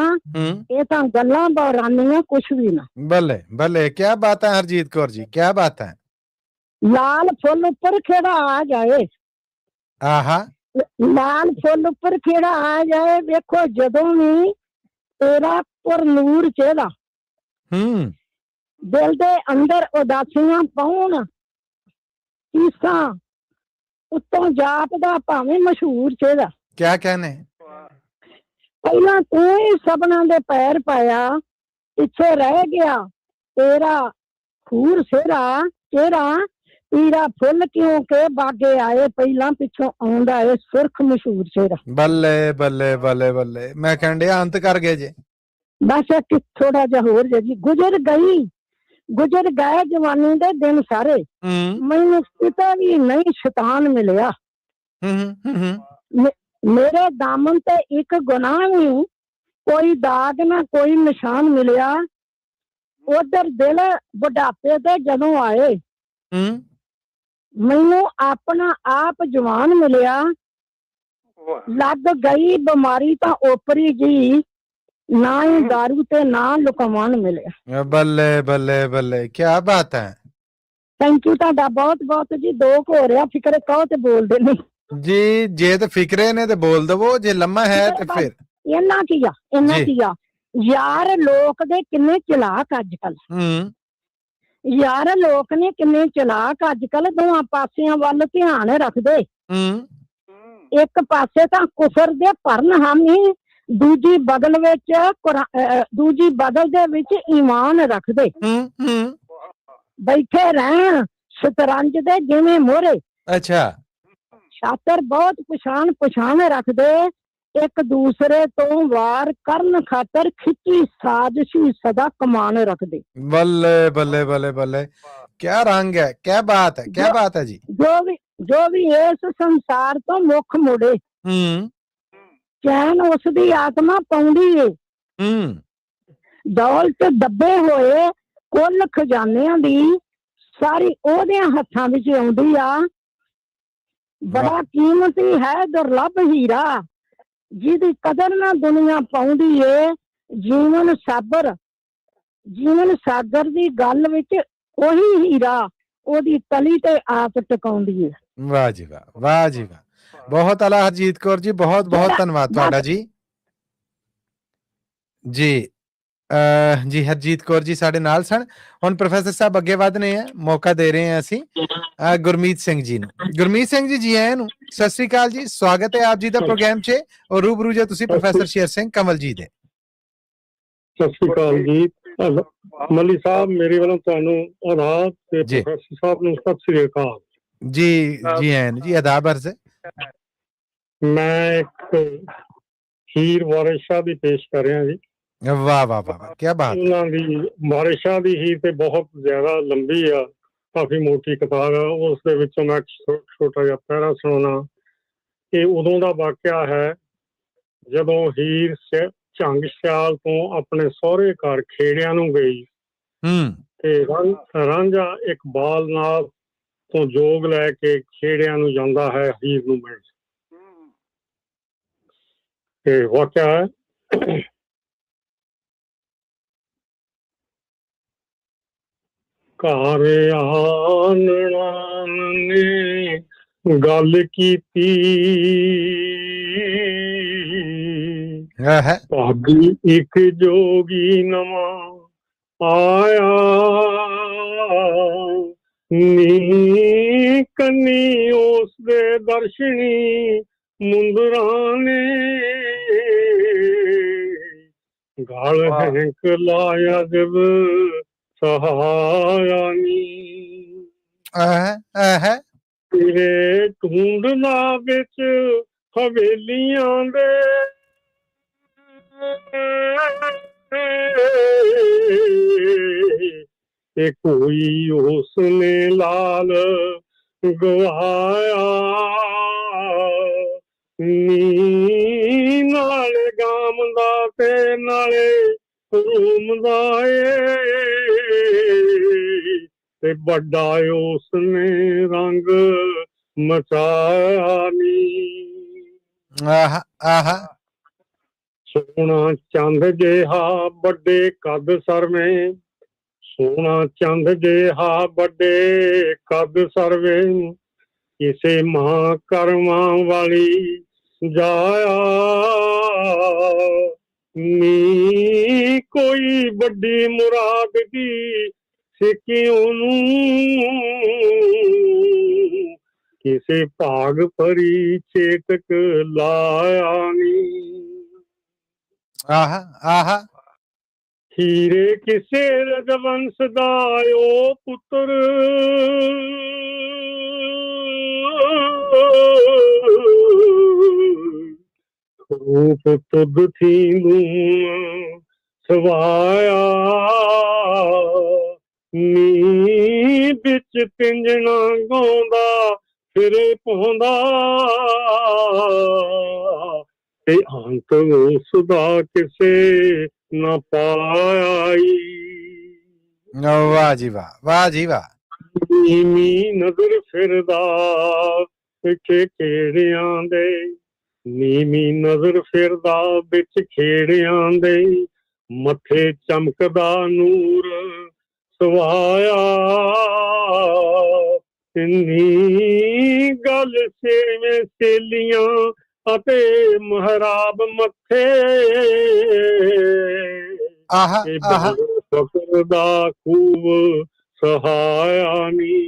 ਇਹ ਤਾਂ ਗੱਲਾਂ ਬਰਾਨੀਆਂ ਕੁਛ ਵੀ ਨਾ। ਬੱਲੇ ਬੱਲੇ, क्या बात है हरजीत कौर जी, क्या बात है। ਲਾਲ ਫੁੱਲ ਉੱਪਰ ਖੇੜਾ ਆ ਜਾਏ, ਲਾਲ ਫੁੱਲ ਉੱਪਰ ਖੇੜਾ ਆ ਜਾਏ, ਵੇਖੋ ਜਦੋਂ ਵੀ ਤੇਰਾ ਪੁਰ ਨੂਰ ਚਿਹਰਾ, ਦਿਲ ਦੇ ਅੰਦਰ ਉਦਾਸੀਆਂ ਪਾਉਣ, ਈਸਾਂ ਉੱਤੋਂ ਜਾਪਦਾ ਭਾਵੇਂ ਮਸ਼ਹੂਰ ਚਿਹਰਾ। क्या कहने। ਪਹਿਲਾਂ ਤੂੰ ਹੀ ਸਭਨਾਂ ਦੇ ਪੈਰ ਪਾਇਆ, ਪਿੱਛੇ ਰਹਿ ਗਿਆ ਤੇਰਾ ਖੂਰ ਸਿਹਰਾ ਚਿਹਰਾ, ਪੀਰਾ ਫੁੱਲ ਕਿਉਂਕਿ ਬਾਗੇ ਆਏ, ਪਹਿਲਾਂ ਪਿੱਛੋਂ ਆਉਂਦਾ ਏ ਸੁਰਖ ਮਸ਼ਹੂਰ ਚਿਹਰਾ। ਬੱਲੇ ਬੱਲੇ ਬੱਲੇ ਬੱਲੇ, ਮੈਂ ਕਹਿੰਦੇ ਅੰਤ ਕਰ ਗਏ ਜੇ। ਬਸ ਥੋੜਾ ਜਿਹਾ ਹੋਰ ਜੀ। गुजर गए जवानी दे दिन सारे, मैनू किते भी नहीं शैतान मिलिया। मेरे दामन ते एक गुनाह भी, कोई दाग ना कोई निशान मिलिया। उधर दिल बुढ़ापे दे जदों आए, मैनू अपना आप जवान मिलिया। लग गई बीमारी तां ओपरी जी, ना ही दारू ते ना लुकमान मिले। बल्ले बल्ले बल्ले, क्या बात है थैंक यू तुहाडा बहुत बहुत जी। दो हो रहा फिक्र कहो ते बोल दे नहीं जी। जे ते फिक्रे ने ते बोल दवो, जे लम्मा है ते फिर इन्ना की आ यार लोक दे किन्ने चलाक अजकल। यार लोक ने किन्ने चलाक अजकल, दोवां पासियां वल ध्यान रखदे। एक पासे तां कुफर दे भरन हामी, दूजी बदल विच दूजी बदल दे विच ईमान रखदे। बैठे रहन शतरंज दे जिवें मोहरे। अच्छा, छात्र बहुत पछाण रखदे, एक दूसरे तो वार करन खातर खिची साजिशी सदा कमान रखदे। बल्ले बल्ले बल्ले बल्ले, क्या रंग है, क्या बात है, क्या बात है जी। जो भी इस संसार तो मुख मुड़े, चैन उसदी आत्मा पाउंदी है। दौलत दबे होए कुल खजानियां दी सारी ओहदे हत्थां विच आउंदी आ। बड़ा कीमती है दुर्लभ हीरा, जिहदी कदर ना दुनिया पाउंदी है। जीवन सागर दी गल विच ओही हीरा ओहदी तली ते आप टिकाउंदी है। वाह जी वाह, वाह जी वाह। बहुत आला हरजीत कौर जी, बहुत बहुत धन्यवाद तुहाडा जी। जी जी हरजीत कौर जी साडे नाल सन। हुण प्रोफैसर साहब अगे वधने आ, मौका दे रहे हैं असीं गुरमीत सिंह जी नूं। गुरमीत सिंह जी, जी आਇਆਂ ਨੂੰ ਸਤਿ ਸ੍ਰੀ ਅਕਾਲ ਜੀ, ਸਵਾਗਤ ਹੈ ਆਪ ਜੀ ਦਾ ਪ੍ਰੋਗਰਾਮ 'ਚ ਔਰ ਰੂਬਰੂ ਜੇ ਤੁਸੀਂ ਪ੍ਰੋਫੈਸਰ ਸ਼ੇਰ ਸਿੰਘ ਕੰਵਲ ਜੀ ਦੇ। ਸਤਿ ਸ੍ਰੀ ਅਕਾਲ ਜੀ ਮੱਲੀ ਸਾਹਿਬ, ਮੇਰੇ ਵੱਲੋਂ ਤੁਹਾਨੂੰ ਆਦਾਬ ਤੇ ਪ੍ਰੋਫੈਸਰ ਸਾਹਿਬ ਨੂੰ ਸਤਿ ਸ੍ਰੀ ਅਕਾਲ ਜੀ। ਜੀ ਆਇਆਂ ਨੂੰ ਜੀ, ਆਦਾਬ ਅਰਜ਼ ਹੈ। ਮੈਂ ਇੱਕ ਹੀਰ ਵਾਰਿਸ ਸ਼ਾਹ ਦੀ ਪੇਸ਼ ਕਰ ਰਿਹਾ ਜੀ। ਵਾਹ ਵਾਹ ਵਾਹ, ਕੀ ਬਾਤ। ਉਹਨਾਂ ਦੀ ਵਾਰਿਸ ਸ਼ਾਹ ਦੀ ਹੀਰ ਤੇ ਬਹੁਤ ਜ਼ਿਆਦਾ ਲੰਬੀ ਆ, ਕਾਫੀ ਮੋਟੀ ਕਿਤਾਬ ਆ। ਉਸ ਦੇ ਵਿੱਚੋਂ ਮੈਂ ਛੋਟਾ ਜਿਹਾ ਪਹਿਰਾ ਸੁਣਾਉਣਾ। ਇਹ ਉਦੋਂ ਦਾ ਵਾਕਿਆ ਹੈ ਜਦੋਂ ਹੀਰ ਝੰਗ ਸਿਆਲ ਤੋਂ ਆਪਣੇ ਸਹੁਰੇ ਘਰ ਖੇੜਿਆਂ ਨੂੰ ਗਈ ਤੇ ਰਾਂਝਾ ਇਕਬਾਲ ਨਾਲ ਤੋਂ ਜੋਗ ਲੈ ਕੇ ਖੇੜਿਆਂ ਨੂੰ ਜਾਂਦਾ ਹੈ ਹੀਰ ਨੂੰ ਮਿਲਣ। ਤੇ ਵਾਕਿਆ ਹੈ ਘਰ ਆਨਣਾ ਨੇ ਗੱਲ ਕੀਤੀ, ਭਾਬੀ ਇੱਕ ਜੋਗੀ ਨਵਾਂ ਆਇਆ, ਨੀ ਕੰਨੀ ਉਸ ਦੇ ਦਰਸ਼ਨੀ ਮੁੰਦਰਾਂ ਨੇ, ਗਲ ਹੈਂਕ ਲਾਇਆ ਜਬ ਸਹਾਇਆ ਨੀ, ਤੇਰੇ ਢੂੰਡਣਾ ਵਿੱਚ ਹਵੇਲੀਆਂ ਦੇ ਤੇ ਕੋਈ ਉਸਨੇ ਲਾਲ ਗਵਾਇਆ, ਨੀ ਨਾਲੇ ਗਾਮ ਦਾ ਤੇ ਨਾਲੇ ਰੂਮ ਦਾ ਏ, ਤੇ ਵੱਡਾ ਉਸਨੇ ਰੰਗ ਮਚਾਇਆ ਨੀ। ਸੋਹਣਾ ਚੰਦ ਜਿਹਾ ਵੱਡੇ ਕੱਦ ਸਰਵੇਂ, ਸੋਹਣਾ ਚੰਦ ਜਿਹਾ ਵੱਡੇ ਕੱਦ ਸਰਵੇਂ, ਕਿਸੇ ਮਾਂ ਕਰਮਾਂ ਵਾਲੀ ਜਾਇਆ, ਨੀ ਕੋਈ ਵੱਡੀ ਮੁਰਾਦ ਦੀ ਸਿੱਕੀ ਉਹਨੂੰ, ਕਿਸੇ ਭਾਗ ਭਰੀ ਚੇਤਕ ਲਾਇਆ ਨੀ। ਹੀਰੇ ਕਿਸੇ ਰਜਵੰਸ਼ ਦਾ ਓ ਪੁੱਤਰ, ਰੂਪ ਤੁਧ ਥੀਂਦੂ ਸਵਾਇਆ, ਨੀ ਵਿੱਚ ਪਿੰਜਣਾ ਗਾਉਂਦਾ ਫਿਰੇ ਪਾਉਂਦਾ, ਤੇ ਅੰਤ ਉਸਦਾ ਕਿਸੇ ਨਾ ਪਾਇਆ। ਵਾਹ ਜੀ ਵਾਹ, ਵਾਹ ਜੀ ਵਾਹ। ਨੀਵੀਂ ਨਜ਼ਰ ਫਿਰਦਾ ਪਿੱਛੇ ਖੇੜਿਆਂ ਦੇ, ਨੀਵੀਂ ਨਜ਼ਰ ਫਿਰਦਾ ਵਿੱਚ ਖੇੜਿਆਂ ਦੇ, ਮੱਥੇ ਚਮਕਦਾ ਨੂਰ ਸਵਾਇਆ। ਇੰਨੀ ਗੱਲ ਸੇਵੇਂ ਸੇਲੀਆਂ ਅਤੇ ਮਹਿਰਾਬ ਮੱਥੇ, ਫਕਰ ਦਾ ਖੂਬ ਸਹਾਇਆ ਨੀ।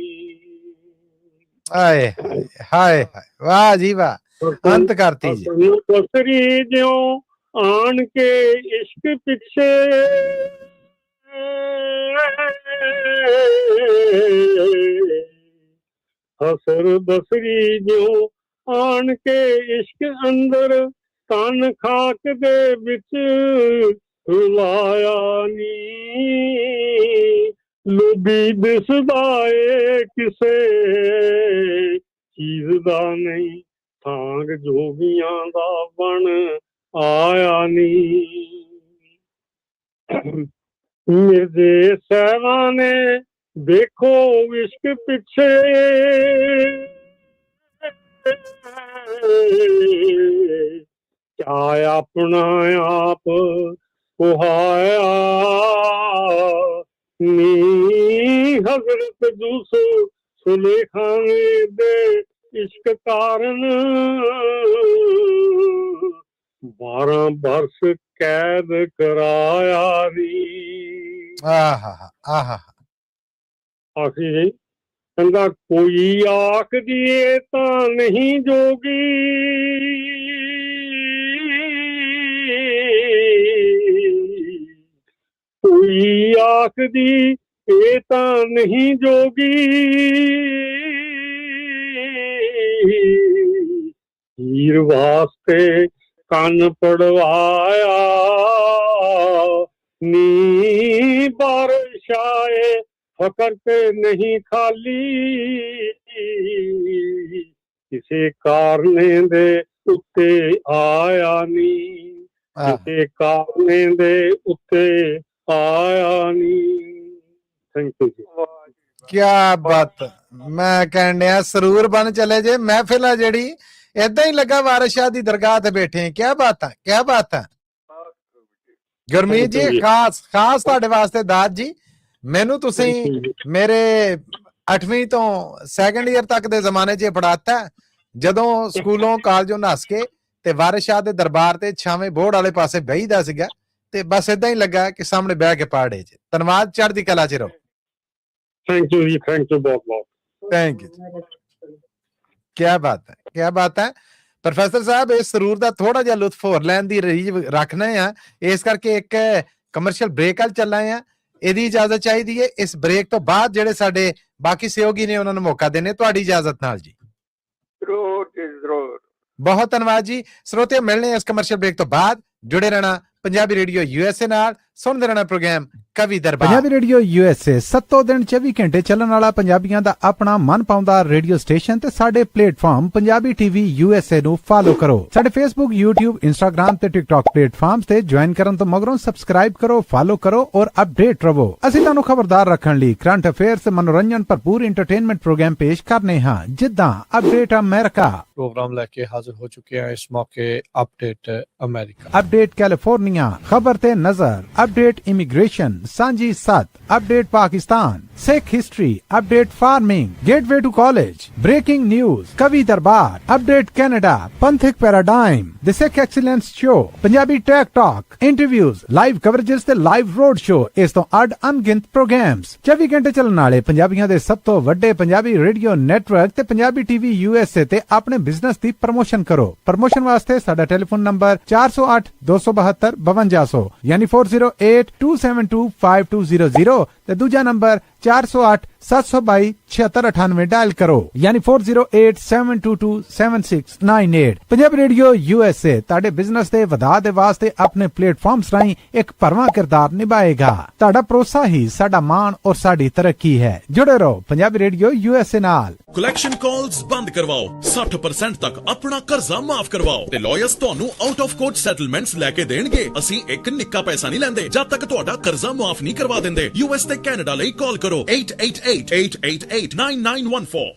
ਹਾਏ ਹਾਏ ਵਾਹ ਜੀ ਵਾਹ, ਅੰਤ ਕਰਤੀ ਜੀ। ਬਸਰੀ ਜਿਉਂ ਆਣ ਕੇ ਇਸ਼ਕ ਪਿੱਛੇ, ਹਸਰ ਬਸਰੀ ਜਿਉਂ ਆਣ ਕੇ ਇਸ਼ਕ ਅੰਦਰ, ਤਨ ਖਾਕ ਦੇ ਵਿੱਚ ਰੁਲਾਇਆ ਨੀ। ਲੋਭੀ ਦਿਸਦਾ ਏ ਕਿਸੇ ਚੀਜ਼ ਦਾ ਨਹੀਂ, ਥਾਂਗ ਜੋਗੀਆਂ ਦਾ ਬਣ ਆਇਆ ਨੀ। ਮਿਰਜ਼ੇ ਸਾਹਿਬਾਂ ਨੇ ਦੇਖੋ ਇਸ਼ਕ ਪਿੱਛੇ, ਕਿਆ ਆਪਣਾ ਆਪ ਕੁਹਾਇਆ ਨੀ। ਹਜ਼ਰਤ ਯੂਸੁਫ ਸੁਲੇਖਾ ਦੇ ਇਸ਼ਕ ਕਾਰਨ 12 ਬਰਸ ਕੈਦ ਕਰਾਇਆ ਨੀ। ਆਖੀ ਕਹਿੰਦਾ ਕੋਈ ਆਖਦੀ ਏ ਤਾਂ ਨਹੀਂ ਜੋਗੀ, ਕੋਈ ਆਖਦੀ ਇਹ ਤਾਂ ਨਹੀਂ ਜੋਗੀ। ਹੀਰ ਵਾਸਤੇ ਕੰਨ ਪੜਵਾਇਆ ਨੀ। ਬਾਰਿਸ਼ਾਏ ਫਕਰ ਤੇ ਨਹੀਂ ਖਾਲੀ, ਕਿਸੇ ਕਾਰਨੇ ਦੇ ਉੱਤੇ ਆਇਆ ਨੀ। ਕਿਸੇ ਕਾਰਨੇ ਦੇ ਉੱਤੇ ਆਇਆ ਨੀ। ਥੈਂਕ ਯੂ ਜੀ। ਕਿਆ ਬਾਤ, ਮੈਂ ਕਹਿਣ ਡਿਆ ਸਰੂਰ ਬਣ ਚਲੇ ਜੇ। ਮਹਿਫਿਲ ਆ ਜਿਹੜੀ ਏਦਾਂ ਹੀ ਲੱਗਾ ਵਾਰਿਸ ਸ਼ਾਹ ਦੀ ਦਰਗਾਹ ਤੇ ਬੈਠੇ। ਕਿਆ ਬਾਤ ਹੈ, ਕਿਆ ਬਾਤ ਹੈ। ਗੁਰਮੀਤ ਜੀ ਖਾਸ ਤੁਹਾਡੇ ਵਾਸਤੇ ਦਾਤ ਜੀ। ਮੈਨੂੰ ਤੁਸੀਂ ਮੇਰੇ 8ਵੀਂ ਤੋਂ 2nd ਈਅਰ ਤੱਕ ਦੇ ਜ਼ਮਾਨੇ 'ਚ ਪੜਾਤਾ, ਜਦੋਂ ਸਕੂਲੋਂ ਕਾਲਜੋਂ ਨੱਸ ਕੇ ਤੇ ਵਾਰਿਸ ਸ਼ਾਹ ਦੇ ਦਰਬਾਰ ਤੇ ਛਾਵੇਂ ਬੋਰਡ ਵਾਲੇ ਪਾਸੇ ਬਹੀਦਾ ਸੀਗਾ, ਤੇ ਬਸ ਏਦਾਂ ਹੀ ਲੱਗਾ ਕਿ ਸਾਹਮਣੇ ਬਹਿ ਕੇ ਪੜ੍ਹੇ ਚ। ਧੰਨਵਾਦ, ਚੜ੍ਹਦੀ ਕਲਾ ਚ ਰਹੋ। ਥੈਂਕ ਯੂ ਜੀ, ਥੈਂਕ ਯੂ ਬਹੁਤ ਬਹੁਤ। Thank you. ਕਿਆ ਬਾਤ ਹੈ, ਕਿਆ ਬਾਤ ਹੈ। ਪ੍ਰੋਫੈਸਰ ਸਾਹਿਬ, ਇਸ ਸਰੂਰ ਦਾ ਥੋੜਾ ਜਿਹਾ ਲੁਤਫ ਹੋਰ ਲੈਣ ਦੀ ਰੀਝ ਰੱਖਣਾ ਆ, ਇਸ ਕਰਕੇ ਇੱਕ ਕਮਰਸ਼ੀਅਲ ਬ੍ਰੇਕ ਵੱਲ ਚੱਲਣਾ ਆ। ਇਹਦੀ ਇਜਾਜ਼ਤ ਚਾਹੀਦੀ ਹੈ। ਇਸ ਬ੍ਰੇਕ ਤੋਂ ਬਾਅਦ ਜਿਹੜੇ ਸਾਡੇ ਬਾਕੀ ਸਹਿਯੋਗੀ ਨੇ ਉਹਨਾਂ ਨੂੰ ਮੌਕਾ ਦੇਣੇ, ਤੁਹਾਡੀ ਇਜਾਜ਼ਤ ਨਾਲ ਜੀ। ਜ਼ਰੂਰ ਜੀ ਜ਼ਰੂਰ। ਬਹੁਤ ਧੰਨਵਾਦ ਜੀ। ਸਰੋਤੇ ਮਿਲਣੇ ਇਸ ਕਮਰਸ਼ੀਅਲ ਬ੍ਰੇਕ ਤੋਂ ਬਾਅਦ। ਜੁੜੇ ਰਹਿਣਾ ਪੰਜਾਬੀ ਰੇਡੀਓ USA ਨਾਲ, ਸੁਣਦੇ ਰਹਿਣਾ ਪ੍ਰੋਗਰਾਮ ਕਵੀ ਦਰਬਾਰ। ਪੰਜਾਬੀ ਰੇਡੀਓ USA 7 ਦਿਨ 24 ਘੰਟੇ ਚੱਲਣ ਵਾਲਾ ਪੰਜਾਬੀਆਂ ਦਾ ਆਪਣਾ ਮਨ ਪਾਉਂਦਾ ਰੇਡੀਓ ਸਟੇਸ਼ਨ ਤੇ ਸਾਡੇ ਪਲੇਟਫਾਰਮ ਪੰਜਾਬੀ TV USA ਨੂੰ ਫਾਲੋ ਕਰੋ। ਸਾਡੇ Facebook, YouTube, Instagram ਤੇ TikTok ਪਲੇਟਫਾਰਮਸ ਤੇ ਜੁਆਇਨ ਕਰਨ ਤੋਂ ਮਗਰੋਂ ਸਬਸਕ੍ਰਾਈਬ ਕਰੋ, ਫਾਲੋ ਕਰੋ ਔਰ ਅਪਡੇਟ ਰਹੋ। ਅਸੀਂ ਤੁਹਾਨੂੰ ਖਬਰਦਾਰ ਰੱਖਣ ਲਈ ਕਰੰਟ ਅਫੇਅਰਸ ਤੇ ਮਨੋਰੰਜਨ ਭਰਪੂਰ ਐਂਟਰਟੇਨਮੈਂਟ ਪ੍ਰੋਗਰਾਮ ਪੇਸ਼ ਕਰਨੇ ਹਾਂ, ਜਿੱਦਾਂ ਅਪਡੇਟ ਅਮਰੀਕਾ प्रोग्राम लेके हाजिर हो चुके हैं इस मौके। अपडेट अमेरिका, अपडेट कैलिफोर्निया, खबर ते नजर, अपडेट इमिग्रेशन, सांझी सत, update Pakistan, Sikh history, update farming, gateway to college, breaking news, कवि दरबार, update Canada, Panthic paradigm, the Sikh excellence show, Punjabi tech talk, interviews, live coverages ते लाइव रोड शो। इस तो अड अनगिनत प्रोग्राम्स 24 घंटे चलने वाले पंजाबियों के सब तो वड्डे पंजाबी रेडियो नेटवर्क ते पंजाबी TV USA ते अपने बिजनेस की प्रमोशन करो। प्रमोशन वास्ते साडा टेलीफोन नंबर 408 272 5200 यानी 4082725200 ते दूजा नंबर 408 722 7698 डायल करो यानी 408 722 7698। पंजाबी रेडियो USA ताड़े बिजनेस दे वधा दे वास्ते अपने प्लेटफॉर्म्स राहीं एक भरवां किरदार निभाएगा। ताड़ा भरोसा ही साडा मान और साडी तरक्की है। जुड़े रहो पंजाबी रेडियो USA नाल। कलैक्शन कॉल्स बंद करवाओ, 60% तक अपना कर्जा माफ करवाओ ते लॉयर्स ਤੁਹਾਨੂੰ आउट ऑफ कोर्ट सेटलमेंट्स लेके देणगे। ਅਸੀਂ ਇੱਕ ਨਿੱਕਾ ਪੈਸਾ ਨਹੀਂ ਲੈਂਦੇ ਜਦ ਤੱਕ ਤੁਹਾਡਾ ਕਰਜ਼ਾ ਮਾਫ ਨਹੀਂ ਕਰਵਾ ਦਿੰਦੇ। US ਤੇ ਕੈਨੇਡਾ ਲਈ ਕਾਲ ਕਰੋ 888-888-9914।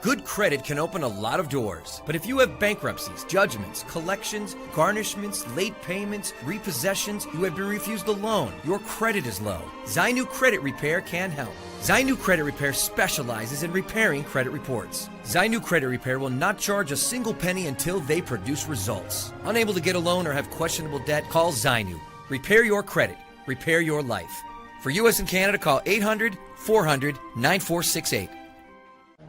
Good credit can open a lot of doors, but if you have bankruptcies, judgments, collections, garnishments, late payments, repossessions, you have been refused a loan, your credit is low, Zainu Credit Repair can help. Zainu Credit Repair specializes in repairing credit reports. Zainu Credit Repair will not charge a single penny until they produce results. Unable to get a loan or have questionable debt, call Zainu. Repair your credit. Repair your life. For U.S. and Canada, call 800-400-9468.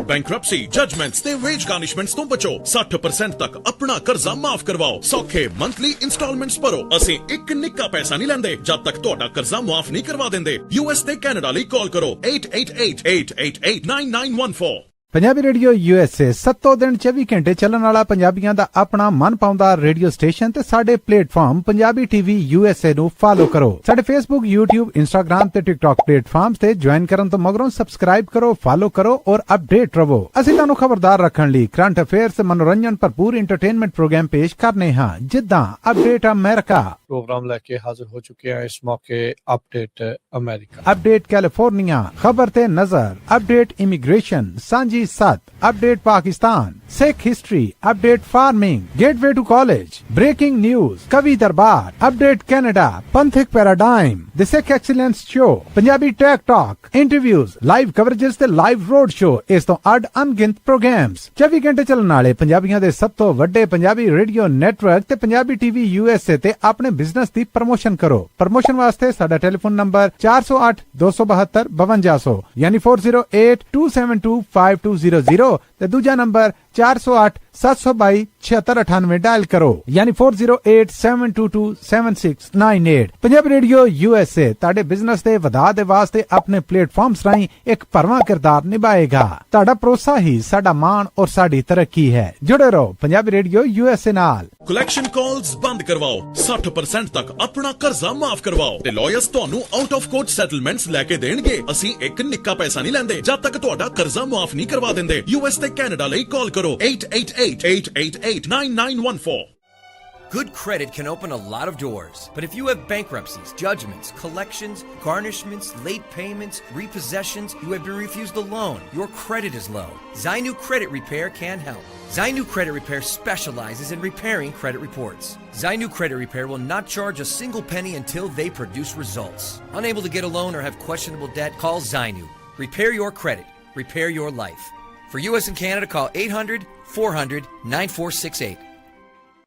Bankruptcy judgements ਤੇ veg ਗਾਰਨਿਸ਼ਮੈਂਟਸ ਤੋਂ ਬਚੋ 60% ਤੱਕ ਆਪਣਾ ਕਰਜ਼ਾ ਮਾਫ ਕਰਵਾਓ ਸੌਖੇ monthly instalments ਭਰੋ ਅਸੀਂ ਇੱਕ ਨਿੱਕਾ ਪੈਸਾ ਨਹੀਂ ਲੈਂਦੇ ਜਦ ਤੱਕ ਤੁਹਾਡਾ ਕਰਜ਼ਾ ਮਾਫ ਨਹੀਂ ਕਰਵਾ ਦਿੰਦੇ ਯੂਐਸ ਤੇ ਕੈਨੇਡਾ ਲਈ ਕਾਲ ਕਰੋ 8888889914 ਪੰਜਾਬੀ ਰੇਡੀਓ USA 7 ਦਿਨ 24 ਘੰਟੇ ਚੱਲਣ ਵਾਲਾ ਪੰਜਾਬੀਆਂ ਦਾ ਆਪਣਾ ਮਨਪਾਉਂਦਾ ਰੇਡੀਓ ਸਟੇਸ਼ਨ ਤੇ ਸਾਡੇ ਪਲੇਟਫਾਰਮ ਪੰਜਾਬੀ TV USA ਨੂੰ ਫਾਲੋ ਕਰੋ ਸਾਡੇ Facebook YouTube Instagram ਤੇ TikTok ਪਲੇਟਫਾਰਮਸ ਤੇ ਜੁਆਇਨ ਕਰਨ ਤੋਂ ਮਗਰੋਂ ਸਬਸਕ੍ਰਾਈਬ ਕਰੋ ਫਾਲੋ ਕਰੋ ਔਰ ਅਪਡੇਟ ਰਹੋ ਅਸੀਂ ਤੁਹਾਨੂੰ ਖਬਰਦਾਰ ਰੱਖਣ ਲਈ ਕਰੰਟ ਅਫੇਅਰਸ ਤੇ ਮਨੋਰੰਜਨ ਭਰਪੂਰ ਐਂਟਰਟੇਨਮੈਂਟ ਪ੍ਰੋਗਰਾਮ ਪੇਸ਼ ਕਰਨੇ ਹਾਂ ਜਿੱਦਾਂ ਅਪਡੇਟ ਅਮਰੀਕਾ प्रोग्राम लेके हाजिर हो चुके हैं इस मौके अपडेट अमेरिका अपडेट कैलिफोर्निया खबर ते नजर अपडेट इमिग्रेशन सांझी सत update Pakistan Sikh history update farming gateway to college breaking news कवि दरबार update Canada Panthic paradigm the Sikh excellence show Punjabi tech talk interviews live coverages ते लाइव रोड शो इस तो अड अनगिनत प्रोग्राम्स 24 घंटे चलने वाले पंजाबियों दे सब तो वड्डे पंजाबी रेडियो नेटवर्क ते पंजाबी TV USA ते अपने बिजनेस दी प्रमोशन करो प्रमोशन वास्ते साडा टेलीफोन नंबर 408 272 5200 यानी 4082725200 ते दूजा नंबर 408 722 7698 डायल करो यानी 4087227698 पंजाबी रेडियो USA ताड़े बिजनेस दे वधा दे वास्ते अपने प्लेटफॉर्म्स राहीं एक भरवां किरदार निभाएगा ताड़ा भरोसा ही साडा मान और साडी तरक्की है जुड़े रहो पंजाबी रेडियो USA नाल ਕਲੈਕਸ਼ਨ ਕਾਲਸ ਬੰਦ ਕਰਵਾਓ 60% ਤੱਕ ਆਪਣਾ ਕਰਜ਼ਾ ਮਾਫ ਕਰਵਾਓ ਤੇ ਲਾਇਰਸ ਤੁਹਾਨੂੰ ਆਊਟ ਆਫ ਕੋਰਟ ਸੈਟਲਮੈਂਟਸ ਲੈ ਕੇ ਦੇਣਗੇ ਅਸੀਂ ਇੱਕ ਨਿੱਕਾ ਪੈਸਾ ਨਹੀਂ ਲੈਂਦੇ ਜਦ ਤੱਕ ਤੁਹਾਡਾ ਕਰਜ਼ਾ ਮਾਫ ਨਹੀਂ ਕਰਵਾ ਦਿੰਦੇ ਯੂਐਸ ਤੇ ਕੈਨੇਡਾ ਲਈ ਕਾਲ ਕਰੋ 8888889914 Good credit can open a lot of doors, but if you have bankruptcies, judgments, collections, garnishments, late payments, repossessions, you have been refused a loan, your credit is low, Zainu Credit Repair can help. Zainu Credit Repair specializes in repairing credit reports. Zainu Credit Repair will not charge a single penny until they produce results. Unable to get a loan or have questionable debt, call Zainu. Repair your credit. Repair your life. For U.S. and Canada, call 800-400-9468.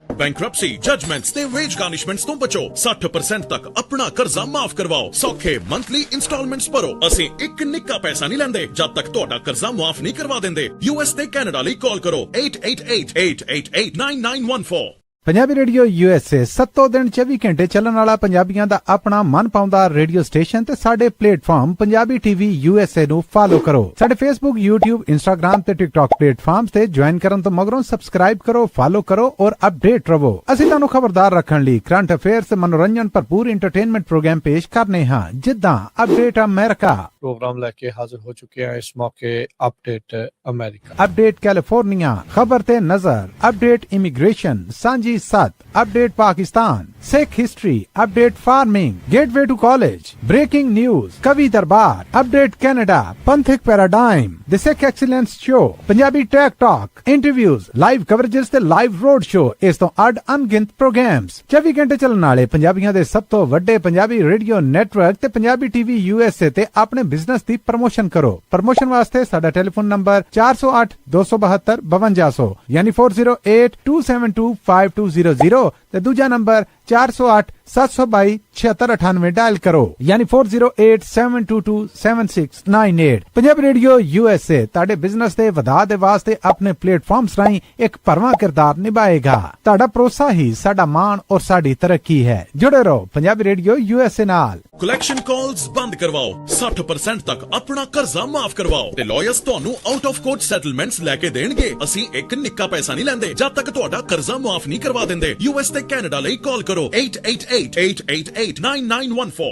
Bankruptcy judgements ਤੇ veg ਗਾਰਨਿਸ਼ਮੈਂਟਸ ਤੋਂ ਬਚੋ 60% ਤੱਕ ਆਪਣਾ ਕਰਜ਼ਾ ਮਾਫ ਕਰਵਾਓ ਸੌਖੇ monthly instalments ਭਰੋ ਅਸੀਂ ਇੱਕ ਨਿੱਕਾ ਪੈਸਾ ਨਹੀਂ ਲੈਂਦੇ ਜਦ ਤੱਕ ਤੁਹਾਡਾ ਕਰਜ਼ਾ ਮਾਫ ਨਹੀਂ ਕਰਵਾ ਦਿੰਦੇ ਯੂਐਸ ਤੇ ਕੈਨੇਡਾ ਲਈ ਕਾਲ ਕਰੋ 8888889914 ਪੰਜਾਬੀ ਰੇਡੀਓ USA 7 ਦਿਨ 24 ਘੰਟੇ ਚੱਲਣ ਵਾਲਾ ਪੰਜਾਬੀਆਂ ਦਾ ਆਪਣਾ ਮਨਪਾਉਂਦਾ ਰੇਡੀਓ ਸਟੇਸ਼ਨ ਤੇ ਸਾਡੇ ਪਲੇਟਫਾਰਮ ਪੰਜਾਬੀ TV USA ਨੂੰ ਫਾਲੋ ਕਰੋ ਸਾਡੇ Facebook YouTube Instagram ਤੇ TikTok ਪਲੇਟਫਾਰਮਸ ਤੇ ਜੁਆਇਨ ਕਰਨ ਤੋਂ ਮਗਰੋਂ ਸਬਸਕ੍ਰਾਈਬ ਕਰੋ ਫਾਲੋ ਕਰੋ ਔਰ ਅਪਡੇਟ ਰਹੋ ਅਸੀਂ ਤੁਹਾਨੂੰ ਖਬਰਦਾਰ ਰੱਖਣ ਲਈ ਕਰੰਟ ਅਫੇਅਰਸ ਤੇ ਮਨੋਰੰਜਨ ਭਰਪੂਰ ਐਂਟਰਟੇਨਮੈਂਟ ਪ੍ਰੋਗਰਾਮ ਪੇਸ਼ ਕਰਨੇ ਹਾਂ ਜਿੱਦਾਂ ਅਪਡੇਟ ਅਮਰੀਕਾ प्रोग्राम लेके हाजिर हो चुके हैं इस मौके अपडेट अमेरिका अपडेट कैलिफोर्निया खबर ते नजर अपडेट इमिग्रेशन सांझी सत update Pakistan Sikh history update farming gateway to college breaking news कवि दरबार update Canada Panthic paradigm the Sikh excellence show Punjabi tech talk interviews live coverages ते लाइव रोड शो इस तो अड अनगिनत प्रोग्राम्स 24 घंटे चलने वाले पंजाबियों दे सब तो वड्डे पंजाबी रेडियो नेटवर्क ते पंजाबी TV USA ते अपने बिजनेस दी प्रमोशन करो प्रमोशन वास्ते साडा टेलीफोन नंबर 408 272 5200 यानी 4087225200 ते दूजा नंबर 408 722 7698 डायल करो यानी 4087227698 पंजाबी रेडियो USA ताड़े बिजनेस दे वधा दे वास्ते अपने प्लेटफॉर्म्स राहीं एक भरवां किरदार निभाएगा ताड़ा भरोसा ही साडा मान और साडी तरक्की है जुड़े रहो पंजाबी रेडियो USA नाल ਕਲੈਕਸ਼ਨ ਕਾਲਸ ਬੰਦ ਕਰਵਾਓ 60% ਤੱਕ ਆਪਣਾ ਕਰਜ਼ਾ ਮਾਫ ਕਰਵਾਓ ਤੇ ਲਾਇਰਸ ਤੁਹਾਨੂੰ ਆਊਟ ਆਫ ਕੋਰਟ ਸੈਟਲਮੈਂਟਸ ਲੈ ਕੇ ਦੇਣਗੇ ਅਸੀਂ ਇੱਕ ਨਿੱਕਾ ਪੈਸਾ ਨਹੀਂ ਲੈਂਦੇ ਜਦ ਤੱਕ ਤੁਹਾਡਾ ਕਰਜ਼ਾ ਮਾਫ ਨਹੀਂ ਕਰਵਾ ਦਿੰਦੇ ਯੂਐਸ ਤੇ ਕੈਨੇਡਾ ਲਈ ਕਾਲ ਕਰੋ 8888889914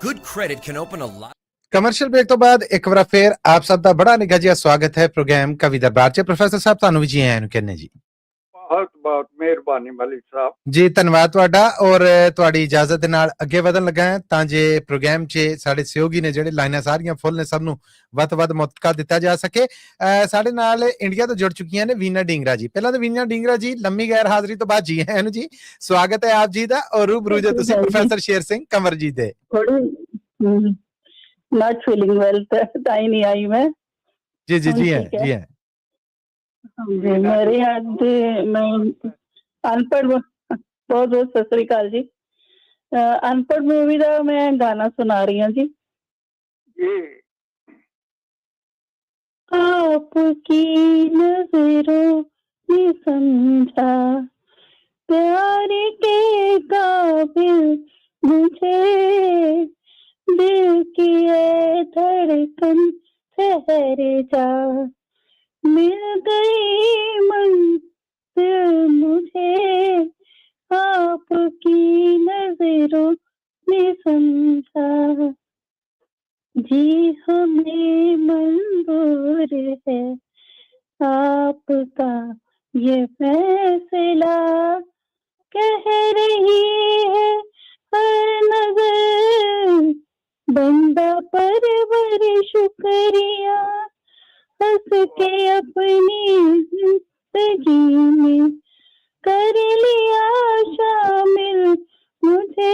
Good credit can open a lot. Commercial break ਤੋਂ ਬਾਅਦ ਇੱਕ ਵਾਰ ਫੇਰ ਆਪ ਸਭ ਦਾ ਬੜਾ ਨਿੱਘਾ ਜਿਹਾ ਸਵਾਗਤ ਹੈ ਪ੍ਰੋਗਰਾਮ ਕਵੀ ਦਰਬਾਰ 'ਚ ਪ੍ਰੋਫੈਸਰ ਸਾਹਿਬ ਤੁਹਾਨੂੰ ਵੀ ਜੀ ਆਇਆਂ ਨੂੰ ਕਹਿੰਦੇ ਜੀ बहुत बहुत मेहरबानी मलिक साहब ਜੀ ਧੰਨਵਾਦ ਤੁਹਾਡਾ ਔਰ ਤੁਹਾਡੀ ਇਜਾਜ਼ਤ ਦੇ ਨਾਲ ਅੱਗੇ ਵਧਣ ਲੱਗਾ ਹਾਂ ਤਾਂ ਜੇ ਪ੍ਰੋਗਰਾਮ 'ਚ ਸਾਡੇ ਸਹਿਯੋਗੀ ਨੇ ਜਿਹੜੇ ਲਾਈਨਾਂ ਸਾਰੀਆਂ ਫੁੱਲ ਨੇ ਸਭ ਨੂੰ ਵੱਧ ਤੋਂ ਵੱਧ ਮੌਕਾ ਦਿੱਤਾ ਜਾ ਸਕੇ ਸਾਡੇ ਨਾਲ ਇੰਡੀਆ ਤੋਂ ਜੁੜ ਚੁੱਕੀਆਂ ਨੇ ਵੀਨਾ ਢਿੰਗਰਾ ਜੀ ਪਹਿਲਾਂ ਤਾਂ ਵੀਨਾ ਢਿੰਗਰਾ ਜੀ ਲੰਮੀ ਗੈਰ ਹਾਜ਼ਰੀ ਤੋਂ ਬਾਅਦ ਜੀ ਆਇਆਂ ਨੂੰ ਜੀ ਸਵਾਗਤ ਹੈ ਆਪ ਜੀ ਦਾ ਔਰ ਰੂਬਰੂ ਜੋ ਤੁਸੀਂ ਪ੍ਰੋਫੈਸਰ ਸ਼ੇਰ ਸਿੰਘ ਕੰਵਰ ਜੀ ਦੇ not feeling well ਤਾਂ ਹੀ ਨਹੀਂ ਆਈ ਮੈਂ ਜੀ ਜੀ ਜੀ ਹੈ ਜੀ ਹੈ जी मेरे यहाँ मैं अनपढ़ बहुत बहुत सत श्री अकाल जी अनपढ़ मूवी का मैं गाना सुना रही हूँ जी आपकी नजरों ने समझा प्यार के काबिल मुझे दिल की धड़कन ठहर जा मिल गई मंजिल मुझे आपकी नजरों ने समझा जी हमें मंजूर है आपका ये फैसला कह रही है हर नजर बंदा परवर शुक्रिया हंस के अपनी जिंदगी में कर लिया शामिल मुझे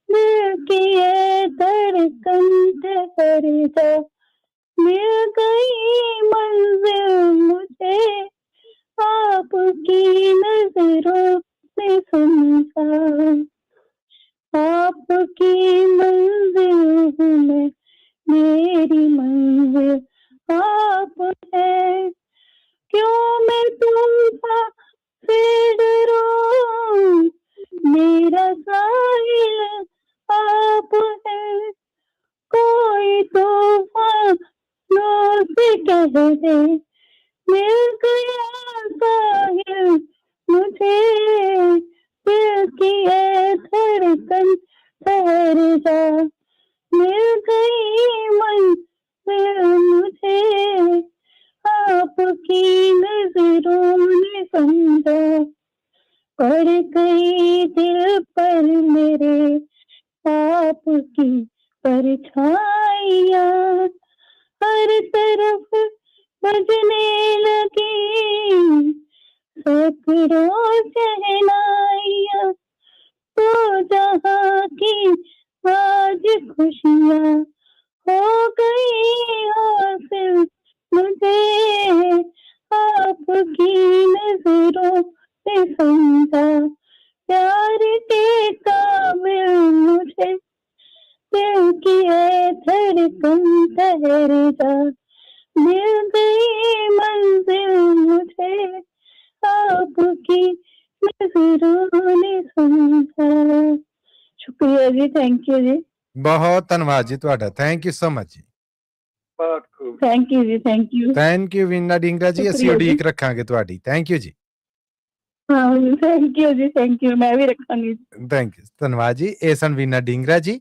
दिल की ये धड़कन ठहर जा मिल गई मंजिल मुझे आपकी नजरों से समझा आपकी मंजिल में मेरी मंजिल आप है क्यों मैं तुमसा से डरूं मेरा साहिल आप है कोई तूफान से कह दे मिल गया साहिल मुझे दिल की है धड़कन ठहर जा मिल गई मन मुझे आपकी नजरों ने समझा पड़ गई दिल पर मेरे आपकी परछाइयाँ हर तरफ बजने लगी सैकड़ों शहनाइयाँ तो जहाँ की आज खुशियाँ हो गई हासिल मुझे आपकी नजरों से समझा प्यार के काबिल मुझे दिल की है धड़कन ठहर जा मिल गई मंजिल मुझे आपकी नजरों ने समझा शुक्रिया जी थैंक यू जी ਬਹੁਤ ਧੰਨਵਾਦ ਜੀ ਤੁਹਾਡਾ ਥੈਂਕ ਯੂ ਸੋ ਮਚ ਜੀ बहुत खूब थैंक यू जी ਥੈਂਕ ਯੂ ਵੀਨਾ ਢਿੰਗਰਾ ਜੀ ਅਸੀਂ ਉਡੀਕ ਰੱਖਾਂਗੇ ਤੁਹਾਡੀ ਥੈਂਕ ਯੂ ਜੀ हाँ थैंक यू जी थैंक यू मैं भी रखांगी ਥੈਂਕ ਯੂ ਧੰਨਵਾਦ ਜੀ ਇਹ ਸਨ ਵੀਨਾ ਢਿੰਗਰਾ ਜੀ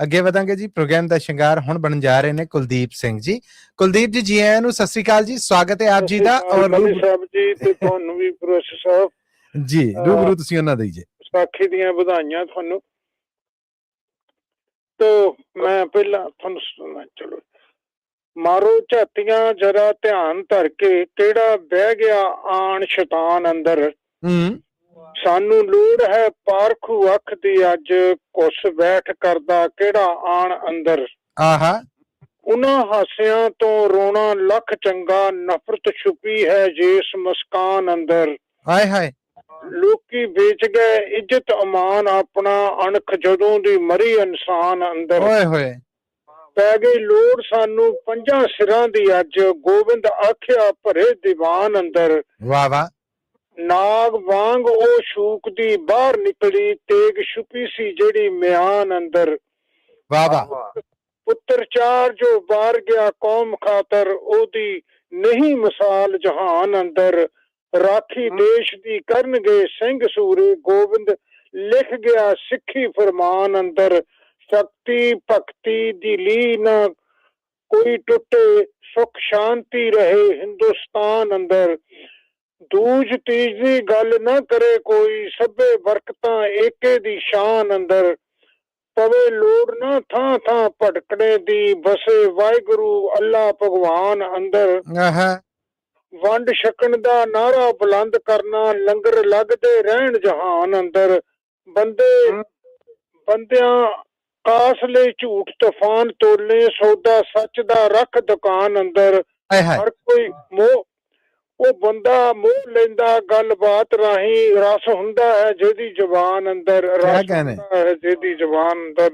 ਅੱਗੇ ਵਧਾਂਗੇ ਜੀ ਪ੍ਰੋਗਰਾਮ ਦਾ ਸ਼ਿੰਗਾਰ ਹੁਣ ਬਣਨ ਜਾ ਰਹੇ ਨੇ ਕੁਲਦੀਪ ਸਿੰਘ ਜੀ ਕੁਲਦੀਪ ਜੀ ਜੀ ਆਇਆਂ ਨੂੰ ਸਤਿ ਸ੍ਰੀ ਅਕਾਲ ਜੀ ਸਵਾਗਤ ਹੈ ਆਪ ਜੀ ਦਾ ਔਰ ਸਾਹਿਬ ਜੀ ਤੇ ਤੁਹਾਨੂੰ ਵੀ ਪ੍ਰੋਫੈਸਰ ਸਾਹਿਬ ਜੀ ਰੂਬਰੂ ਤੁਸੀਂ ਉਹਨਾਂ ਦਾ ਜੀ ਵਿਸਾਖੀ ਦੀਆਂ ਵਧਾਈਆਂ ਤੁਹਾਨੂੰ तो मैं पहला ਤੁਹਾਨੂੰ ਸੁਣਾਉਣਾ ਚਲੋ ਮਾਰੋ ਝਾਤੀਆਂ ਜਰਾ ਧਿਆਨ ਧਰ ਕੇ ਕਿਹੜਾ ਬਹਿ ਗਿਆ ਆਣ ਸ਼ੈਤਾਨ ਅੰਦਰ ਸਾਨੂੰ ਲੋੜ ਹੈ ਪਾਰਖੂ ਅੱਖ ਦੀ ਅੱਜ ਕੁਸ ਬੈਠ ਕਰਦਾ ਕਿਹੜਾ ਆਣ ਅੰਦਰ ਆਹਾ ਉਹਨਾਂ ਹਾਸਿਆਂ ਤੋਂ ਰੋਣਾ ਲੱਖ ਚੰਗਾ ਨਫ਼ਰਤ ਛੁਪੀ ਹੈ ਜਿਸ ਮੁਸਕਾਨ ਅੰਦਰ ਹਾਏ ਹਾਏ ਲੋਕੀ ਵੇਚ ਗਏ ਇੱਜ਼ਤ ਅਮਾਨ ਆਪਣਾ ਅਣਖ ਜਦੋਂ ਦੀ ਮਰੀ ਇਨਸਾਨ ਅੰਦਰ ਓਏ ਹੋਏ ਪੈ ਗਈ ਲੋੜ ਸਾਨੂੰ ਪੰਜਾਂ ਸਿਰਾਂ ਦੀ ਅੱਜ ਗੋਬਿੰਦ ਆਖਿਆ ਭਰੇ ਦੀਵਾਨ ਅੰਦਰ ਵਾਹ ਵਾਹ ਨਾਗ ਵਾਂਗ ਉਹ ਸ਼ੂਕ ਦੀ ਬਾਹਰ ਨਿਕਲੀ ਤੇਗ ਛੁਪੀ ਸੀ ਜਿਹੜੀ ਮਿਆਨ ਅੰਦਰ ਵਾਹ ਵਾਹ ਪੁੱਤਰ ਚਾਰ ਜੋ ਬਾਹਰ ਗਿਆ ਕੌਮ ਖਾਤਰ ਉਹਦੀ ਨਹੀਂ ਮਿਸਾਲ ਜਹਾਨ ਅੰਦਰ ਰਾਖੀ ਦੇਸ਼ ਦੀ ਕਰਨਗੇ ਸਿੰਘ ਸੂਰੇ ਗੋਬਿੰਦ ਲਿਖ ਗਿਆ ਸਿੱਖੀ ਫਰਮਾਨ ਅੰਦਰ ਸ਼ਕਤੀ ਭਗਤੀ ਦੀ ਲੀ ਨਾ ਕੋਈ ਟੁੱਟੇ ਸੁਖ ਸ਼ਾਂਤੀ ਰਹੇ ਹਿੰਦੁਸਤਾਨ ਅੰਦਰ ਦੂਜ ਤੀਜ ਦੀ ਗੱਲ ਨਾ ਕਰੇ ਕੋਈ, ਸਭੇ ਬਰਕਤਾਂ ਏਕੇ ਦੀ ਸ਼ਾਨ ਅੰਦਰ। ਪਵੇ ਲੋੜ ਨਾ ਥਾਂ ਥਾਂ ਭਟਕਣੇ ਦੀ, ਬਸੇ ਵਾਹਿਗੁਰੂ ਅੱਲਾ ਭਗਵਾਨ ਅੰਦਰ। ਵੰਡ ਛਕਣ ਦਾ ਨਾਰਾ ਬੁਲੰਦ ਕਰਨਾ, ਲੰਗਰ ਲੱਗਦੇ ਰਹਿਣ ਜਹਾਨ ਅੰਦਰ। ਬੰਦਿਆਂ ਕਾਸ ਲਈ ਝੂਠ ਤੂਫਾਨ ਤੋਲੇ, ਸੌਦਾ ਸੱਚ ਦਾ ਰੱਖ ਦੁਕਾਨ ਅੰਦਰ। ਹਰ ਕੋਈ ਮੋਹ ਉਹ ਬੰਦਾ ਮੋਹ ਲੈਂਦਾ ਗੱਲਬਾਤ ਰਾਹੀਂ, ਰਸ ਹੁੰਦਾ ਹੈ ਜਿਹਦੀ ਜ਼ੁਬਾਨ ਅੰਦਰ, ਰਸ ਹੁੰਦਾ ਹੈ ਜਿਹਦੀ ਜ਼ੁਬਾਨ ਅੰਦਰ।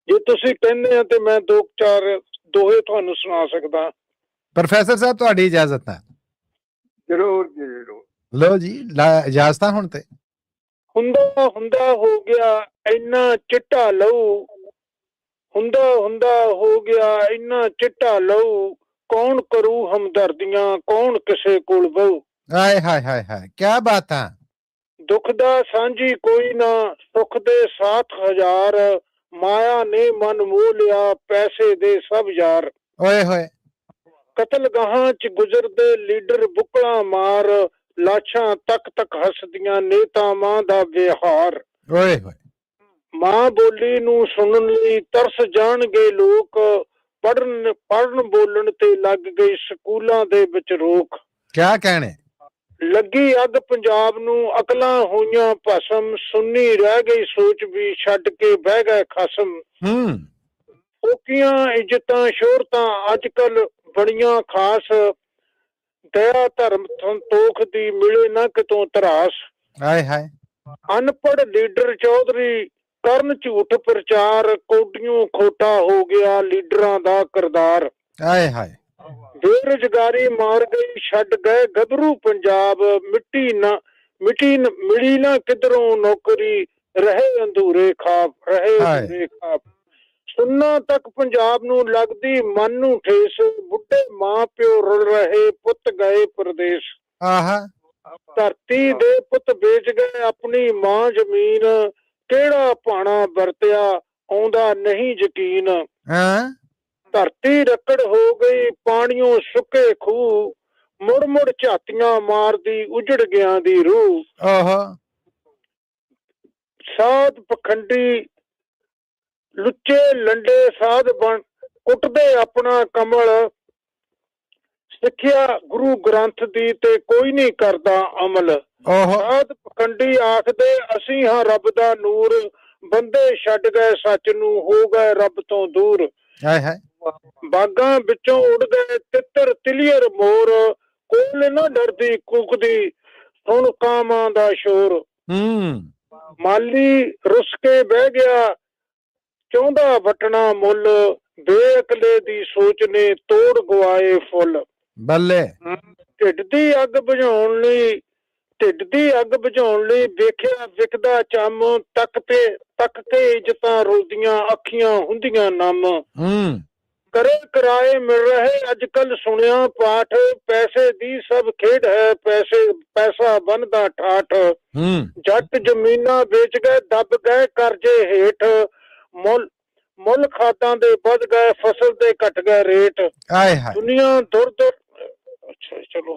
ਜੇ ਤੁਸੀਂ ਕਹਿੰਦੇ ਆ ਤੇ ਮੈਂ ਦੋ ਚਾਰ ਦੋਹੇ ਤੁਹਾਨੂੰ ਸੁਣਾ ਸਕਦਾ। ਪ੍ਰੋਫੈਸਰ ਸਾਹਿਬ ਤੁਹਾਡੀ ਇਜਾਜ਼ਤ ਹੈ? ਜ਼ਰੂਰ ਜੀ ਜ਼ਰੂਰ। ਲੋ ਜੀ ਇਜਾਜ਼ਤ ਹੁਣ ਤੇ। ਹੁੰਦਾ ਹੁੰਦਾ ਹੋ ਗਿਆ ਇੰਨਾ ਚਿੱਟਾ ਲਹੂ, ਹੁੰਦਾ ਹੁੰਦਾ ਹੋ ਗਿਆ ਇੰਨਾ ਚਿੱਟਾ ਲਹੂ, ਕੌਣ ਕਰੂ ਹਮਦਰਦੀਆਂ ਕੌਣ ਕਿਸੇ ਕੋਲ ਬਹੂ। ਹਾਏ ਹਾਏ ਹਾਏ ਹਾਏ, ਕਿਆ ਬਾਤ ਹੈ। ਦੁੱਖ ਦਾ ਸਾਂਝੀ ਕੋਈ ਨਾ, ਸੁੱਖ ਦੇ ਸਾਥ ਹਜ਼ਾਰ, ਮਾਇਆ ਨੇ ਮਨ ਮੋਹ ਲਿਆ ਪੈਸੇ ਦੇ ਸਭ ਯਾਰ। ਓਏ ਹੋਏ। ਕਤਲ ਗਾਹਾਂ ਚ ਗੁਜ਼ਰਦੇ ਲੀਡਰ ਬੁੱਕਲਾਂ ਮਾਰ, ਲਾਸ਼ਾਂ ਤੱਕ ਤੱਕ ਹੱਸਦੀਆਂ ਨੇਤਾਵਾਂ ਦਾ ਵਿਹਾਰ। ਓਏ ਹੋਏ। ਮਾਂ ਬੋਲੀ ਨੂੰ ਸੁਣਨ ਲਈ ਤਰਸ ਜਾਣਗੇ ਲੋਕ, ਪੜਨ ਬੋਲਣ ਤੇ ਲੱਗ ਗਈ ਸਕੂਲਾਂ ਦੇ ਵਿੱਚ ਰੋਕ। ਕਿਆ ਕਹਿਣੇ। ਲੱਗੀ ਅੱਗ ਪੰਜਾਬ ਨੂੰ ਅਕਲਾਂ ਹੋਈਆਂ ਭਸਮ, ਸੁੰਨੀ ਰਹਿ ਗਈ ਸੋਚ ਵੀ ਛੱਡ ਕੇ ਬਹਿ ਗਏ ਖਸਮ। ਫੋਕੀਆਂ ਇੱਜ਼ਤਾਂ ਸ਼ੋਹਰਤਾਂ ਅੱਜ ਕੱਲ ਬਣੀਆਂ ਖਾਸ, ਦਇਆ ਧਰਮ ਸੰਤੋਖ ਦੀ ਮਿਲੇ ਨਾ ਕਿਤੋਂ ਤਰਾਸ। ਹਾਏ ਹਾਏ। ਅਨਪੜ੍ਹ ਲੀਡਰ ਚੌਧਰੀ ਕਰਨ ਝੂਠ ਪ੍ਰਚਾਰ, ਕੋਡੀਆਂ ਖੋਟਾ ਹੋ ਗਿਆ ਲੀਡਰਾਂ ਦਾ ਕਿਰਦਾਰ। ਹਾਏ ਹਾਏ। ਬੇਰੁਜ਼ਗਾਰੀ ਮਾਰ ਗਈ ਛੱਡ ਗਏ ਗੱਭਰੂ ਪੰਜਾਬ, ਮਿਲੀ ਨਾ ਕਿਧਰੋਂ ਨੌਕਰੀ, ਰਹੇ ਅੰਧੂਰੇ ਖਾਬ, ਰਹੇ ਅੰਧੂਰੇ ਖਾਬ। ਸੁਣਨਾ ਤੱਕ ਪੰਜਾਬ ਨੂੰ ਲੱਗਦੀ ਮਨ ਨੂੰ ਠੇਸ, ਬੁੱਢੇ ਮਾਂ ਪਿਓ ਰੁਲ ਰਹੇ ਪੁੱਤ ਗਏ ਪ੍ਰਦੇਸ਼। ਧਰਤੀ ਦੇ ਪੁੱਤ ਵੇਚ ਗਏ ਆਪਣੀ ਮਾਂ ਜ਼ਮੀਨ, ਕਿਹੜਾ ਭਾਣਾ ਵਰਤਿਆ ਆਉਂਦਾ ਨਹੀਂ ਯਕੀਨ। ਧਰਤੀ ਰੱਕੜ ਹੋ ਗਈ ਪਾਣੀਓਂ ਸੁੱਕੇ ਖੂਹ, ਮੁੜ ਮੁੜ ਝਾਤੀਆਂ ਮਾਰਦੀ ਉਜੜ ਗਿਆ ਦੀ ਰੂਹ। ਸਾਧ ਪਖੰਡੀ ਲੁੱਚੇ ਲੰਡੇ ਸਾਧ ਬਣ ਕੁੱਟਦੇ ਆਪਣਾ ਕਮਲ, ਸਿੱਖਿਆ ਗੁਰੂ ਗ੍ਰੰਥ ਦੀ ਤੇ ਕੋਈ ਨਹੀਂ ਕਰਦਾ ਅਮਲ। ਸਾਧ ਪਖੰਡੀ ਆਖਦੇ ਅਸੀਂ ਹਾਂ ਰੱਬ ਦਾ ਨੂਰ, ਬੰਦੇ ਛੱਡ ਗਏ ਸੱਚ ਨੂੰ ਹੋ ਗਏ ਰੱਬ ਤੋਂ ਦੂਰ। ਬਾਗਾਂ ਵਿੱਚੋਂ ਉੱਡ ਗਏ ਤਿੱਤਰ ਤਿਲੀਅਰ ਮੋਰ, ਕੋਲ ਨਾ ਡਰਦੀ ਕੁਕਦੀ ਸੁਣ ਕਾਮਾਂ ਦਾ ਸ਼ੋਰ। ਮਾਲੀ ਰੁੱਸ ਕੇ ਬਹਿ ਗਿਆ ਚਾਹੁੰਦਾ ਵਟਣਾ ਮੁੱਲ, ਬੇਅਕਲੇ ਦੀ ਸੋਚ ਨੇ ਤੋੜ ਗਵਾਏ ਫੁੱਲ। ਬੱਲੇ। ਢਿੱਡ ਦੀ ਅੱਗ ਬੁਝਾਉਣ ਲਈ ਵੇਖਿਆ ਵਿਕਦਾ ਚੰਮ, ਤੱਕ ਕੇ ਇੱਜ਼ਤਾਂ ਰੁਲਦੀਆਂ ਅੱਖੀਆਂ ਹੁੰਦੀਆਂ ਨਮ। ਕਰੇ ਕਿਰਾਏ ਮਿਲ ਰਹੇ ਅੱਜ ਕੱਲ ਸੁਣਿਆ ਪਾਠ, ਪੈਸੇ ਦੀ ਸਭ ਖੇਡ ਹੈ ਪੈਸਾ ਬਣਦਾ ਠਾਠ। ਜੱਟ ਜ਼ਮੀਨਾਂ ਵੇਚ ਗਏ ਦੱਬ ਗਏ ਕਰਜ਼ੇ ਹੇਠ, ਮੁੱਲ ਖਾਦਾਂ ਦੇ ਵੱਧ ਗਏ ਫਸਲ ਦੇ ਘਟ ਗਏ ਰੇਟ। ਦੁਨੀਆ ਦੁਰ ਅੱਛਾ ਚਲੋ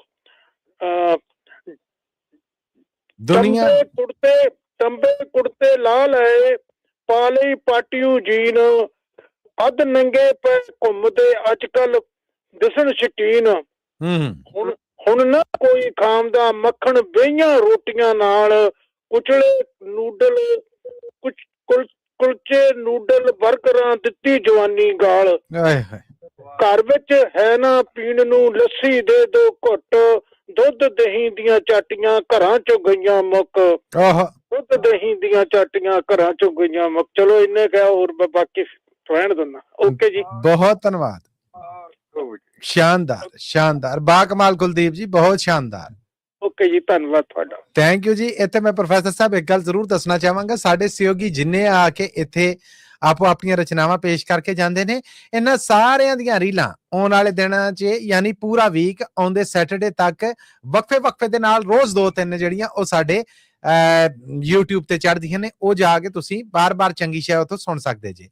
ਤੰਬੇ ਕੁੜਤੇ ਲਾ ਲਏ ਪਾ ਲਈ ਪਾਟੀਓ ਜੀਨ, ਅੱਧ ਨੰਗੇ ਪੈ ਘੁੰਮਦੇ ਅੱਜ ਕੱਲ ਦਿਸਣ ਸ਼ਕੀਨ। ਹੁਣ ਨਾ ਕੋਈ ਖਾਂਦਾ ਮੱਖਣ ਬੇਹੀਆਂ ਰੋਟੀਆਂ ਨਾਲ, ਕੁਲਚੇ ਨੂਡਲ ਬਰਗਰਾਂ ਦਿੱਤੀ ਜਵਾਨੀ ਗਾਲ। ਘਰ ਵਿੱਚ ਹੈ ਨਾ ਪੀਣ ਨੂੰ ਲੱਸੀ ਦੇ ਦੋ ਘੁੱਟ, ਦੁੱਧ ਦਹੀਂ ਦੀਆਂ ਚਾਟੀਆਂ ਘਰਾਂ ਚੋਂ ਗਈਆਂ ਮੁੱਕ। ਦੁੱਧ ਦਹੀਂ ਦੀਆਂ ਚਾਟੀਆਂ ਘਰਾਂ ਚੋਂ ਗਈਆਂ ਮੁੱਕ। ਚਲੋ ਇੰਨੇ ਕਿਹਾ, ਹੋਰ ਬਾਕੀ ਰਹਿਣ ਦਿੰਦਾ। ਓਕੇ ਜੀ, ਬਹੁਤ ਧੰਨਵਾਦ। ਸ਼ਾਨਦਾਰ ਸ਼ਾਨਦਾਰ, ਬਾ ਕਮਾਲ ਕੁਲਦੀਪ ਜੀ, ਬਹੁਤ ਸ਼ਾਨਦਾਰ। ਓਕੇ ਜੀ, ਧੰਨਵਾਦ ਤੁਹਾਡਾ। ਥੈਂਕ ਯੂ ਜੀ। ਇੱਥੇ ਮੈਂ ਪ੍ਰੋਫੈਸਰ ਸਾਹਿਬ ਇੱਕ ਗੱਲ ਜ਼ਰੂਰ ਦੱਸਣਾ ਚਾਹਾਂਗਾ, ਸਾਡੇ ਸਹਿਯੋਗੀ ਜਿੰਨੇ ਆ ਕੇ ਇੱਥੇ ਆਪੋ ਆਪਣੀਆਂ ਰਚਨਾਵਾਂ ਪੇਸ਼ ਕਰਕੇ ਜਾਂਦੇ ਨੇ, ਇਹਨਾਂ ਸਾਰਿਆਂ ਦੀਆਂ ਰੀਲਾਂ ਆਉਣ ਵਾਲੇ ਦਿਨਾਂ 'ਚ ਯਾਨੀ ਪੂਰਾ ਵੀਕ ਆਉਂਦੇ ਸੈਟਰਡੇ ਤੱਕ ਵਕਫੇ ਦੇ ਨਾਲ ਰੋਜ਼ 2-3 ਜਿਹੜੀਆਂ ਉਹ ਸਾਡੇ YouTube ਤੇ ਚੜ੍ਹਦੀਆਂ ਨੇ, ਉਹ ਜਾ ਕੇ ਤੁਸੀਂ ਬਾਰ-ਬਾਰ ਚੰਗੀ ਸ਼ੈ ਉੱਥੋਂ ਸੁਣ ਸਕਦੇ ਜੇ।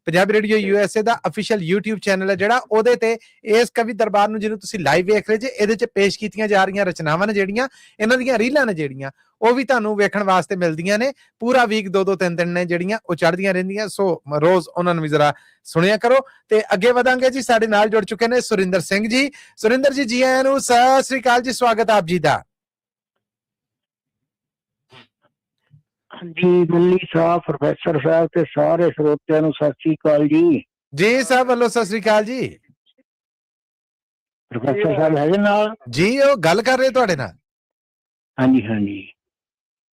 ਪੰਜਾਬੀ ਰੇਡੀਓ USA ਦਾ ਅਫੀਸ਼ੀਅਲ YouTube ਚੈਨਲ ਹੈ ਜਿਹੜਾ, ਉਹਦੇ ਤੇ ਇਸ ਕਵੀ ਦਰਬਾਰ ਨੂੰ ਜਿਹਨੂੰ ਤੁਸੀਂ ਲਾਈਵ ਵੇਖ ਰਹੇ ਜੇ, ਇਹਦੇ 'ਚ ਪੇਸ਼ ਕੀਤੀਆਂ ਜਾ ਰਹੀਆਂ ਰਚਨਾਵਾਂ ਨੇ ਜਿਹੜੀਆਂ, ਇਹਨਾਂ ਦੀਆਂ ਰੀਲਾਂ ਨੇ ਜਿਹੜੀਆਂ, ਉਹ ਵੀ ਤੁਹਾਨੂੰ ਵੇਖਣ ਵਾਸਤੇ ਮਿਲਦੀਆਂ ਨੇ। ਪੂਰਾ ਵੀਕ 2-2 3 ਨੇ ਜਿਹੜੀਆਂ ਉਹ ਚੜ੍ਹਦੀਆਂ ਰਹਿੰਦੀਆਂ, ਸੋ ਰੋਜ਼ ਉਹਨਾਂ ਨੂੰ ਵੀ ਜ਼ਰਾ ਸੁਣਿਆ ਕਰੋ। ਤੇ ਅੱਗੇ ਵਧਾਂਗੇ ਜੀ, ਸਾਡੇ ਨਾਲ ਜੁੜ ਚੁੱਕੇ ਨੇ ਸੁਰਿੰਦਰ ਸਿੰਘ ਜੀ। ਸੁਰਿੰਦਰ ਜੀ, ਜੀ ਆਇਆਂ ਨੂੰ, ਸਤਿ ਸ੍ਰੀ ਅਕਾਲ ਜੀ, ਸਵਾਗਤ ਆਪ ਜੀ ਦਾ। ਜੀ ਮੱਲੀ ਸਾਹਿਬ, ਪ੍ਰੋਫੈਸਰ ਸਾਹਿਬ ਤੇ ਸਾਰੇ ਸਰੋਤਿਆਂ ਨੂੰ ਸਤਿ ਸ੍ਰੀ ਅਕਾਲ ਜੀ। ਜੀ ਸਾਹਿਬ ਵੱਲੋਂ ਸਤਿ ਸ੍ਰੀ ਅਕਾਲ ਜੀ। ਪ੍ਰੋਫੈਸਰ ਸਾਹਿਬ ਹੈਗੇ ਨਾਲ ਜੀ, ਉਹ ਗੱਲ ਕਰ ਰਹੇ ਤੁਹਾਡੇ ਨਾਲ। ਹਾਂਜੀ ਹਾਂਜੀ।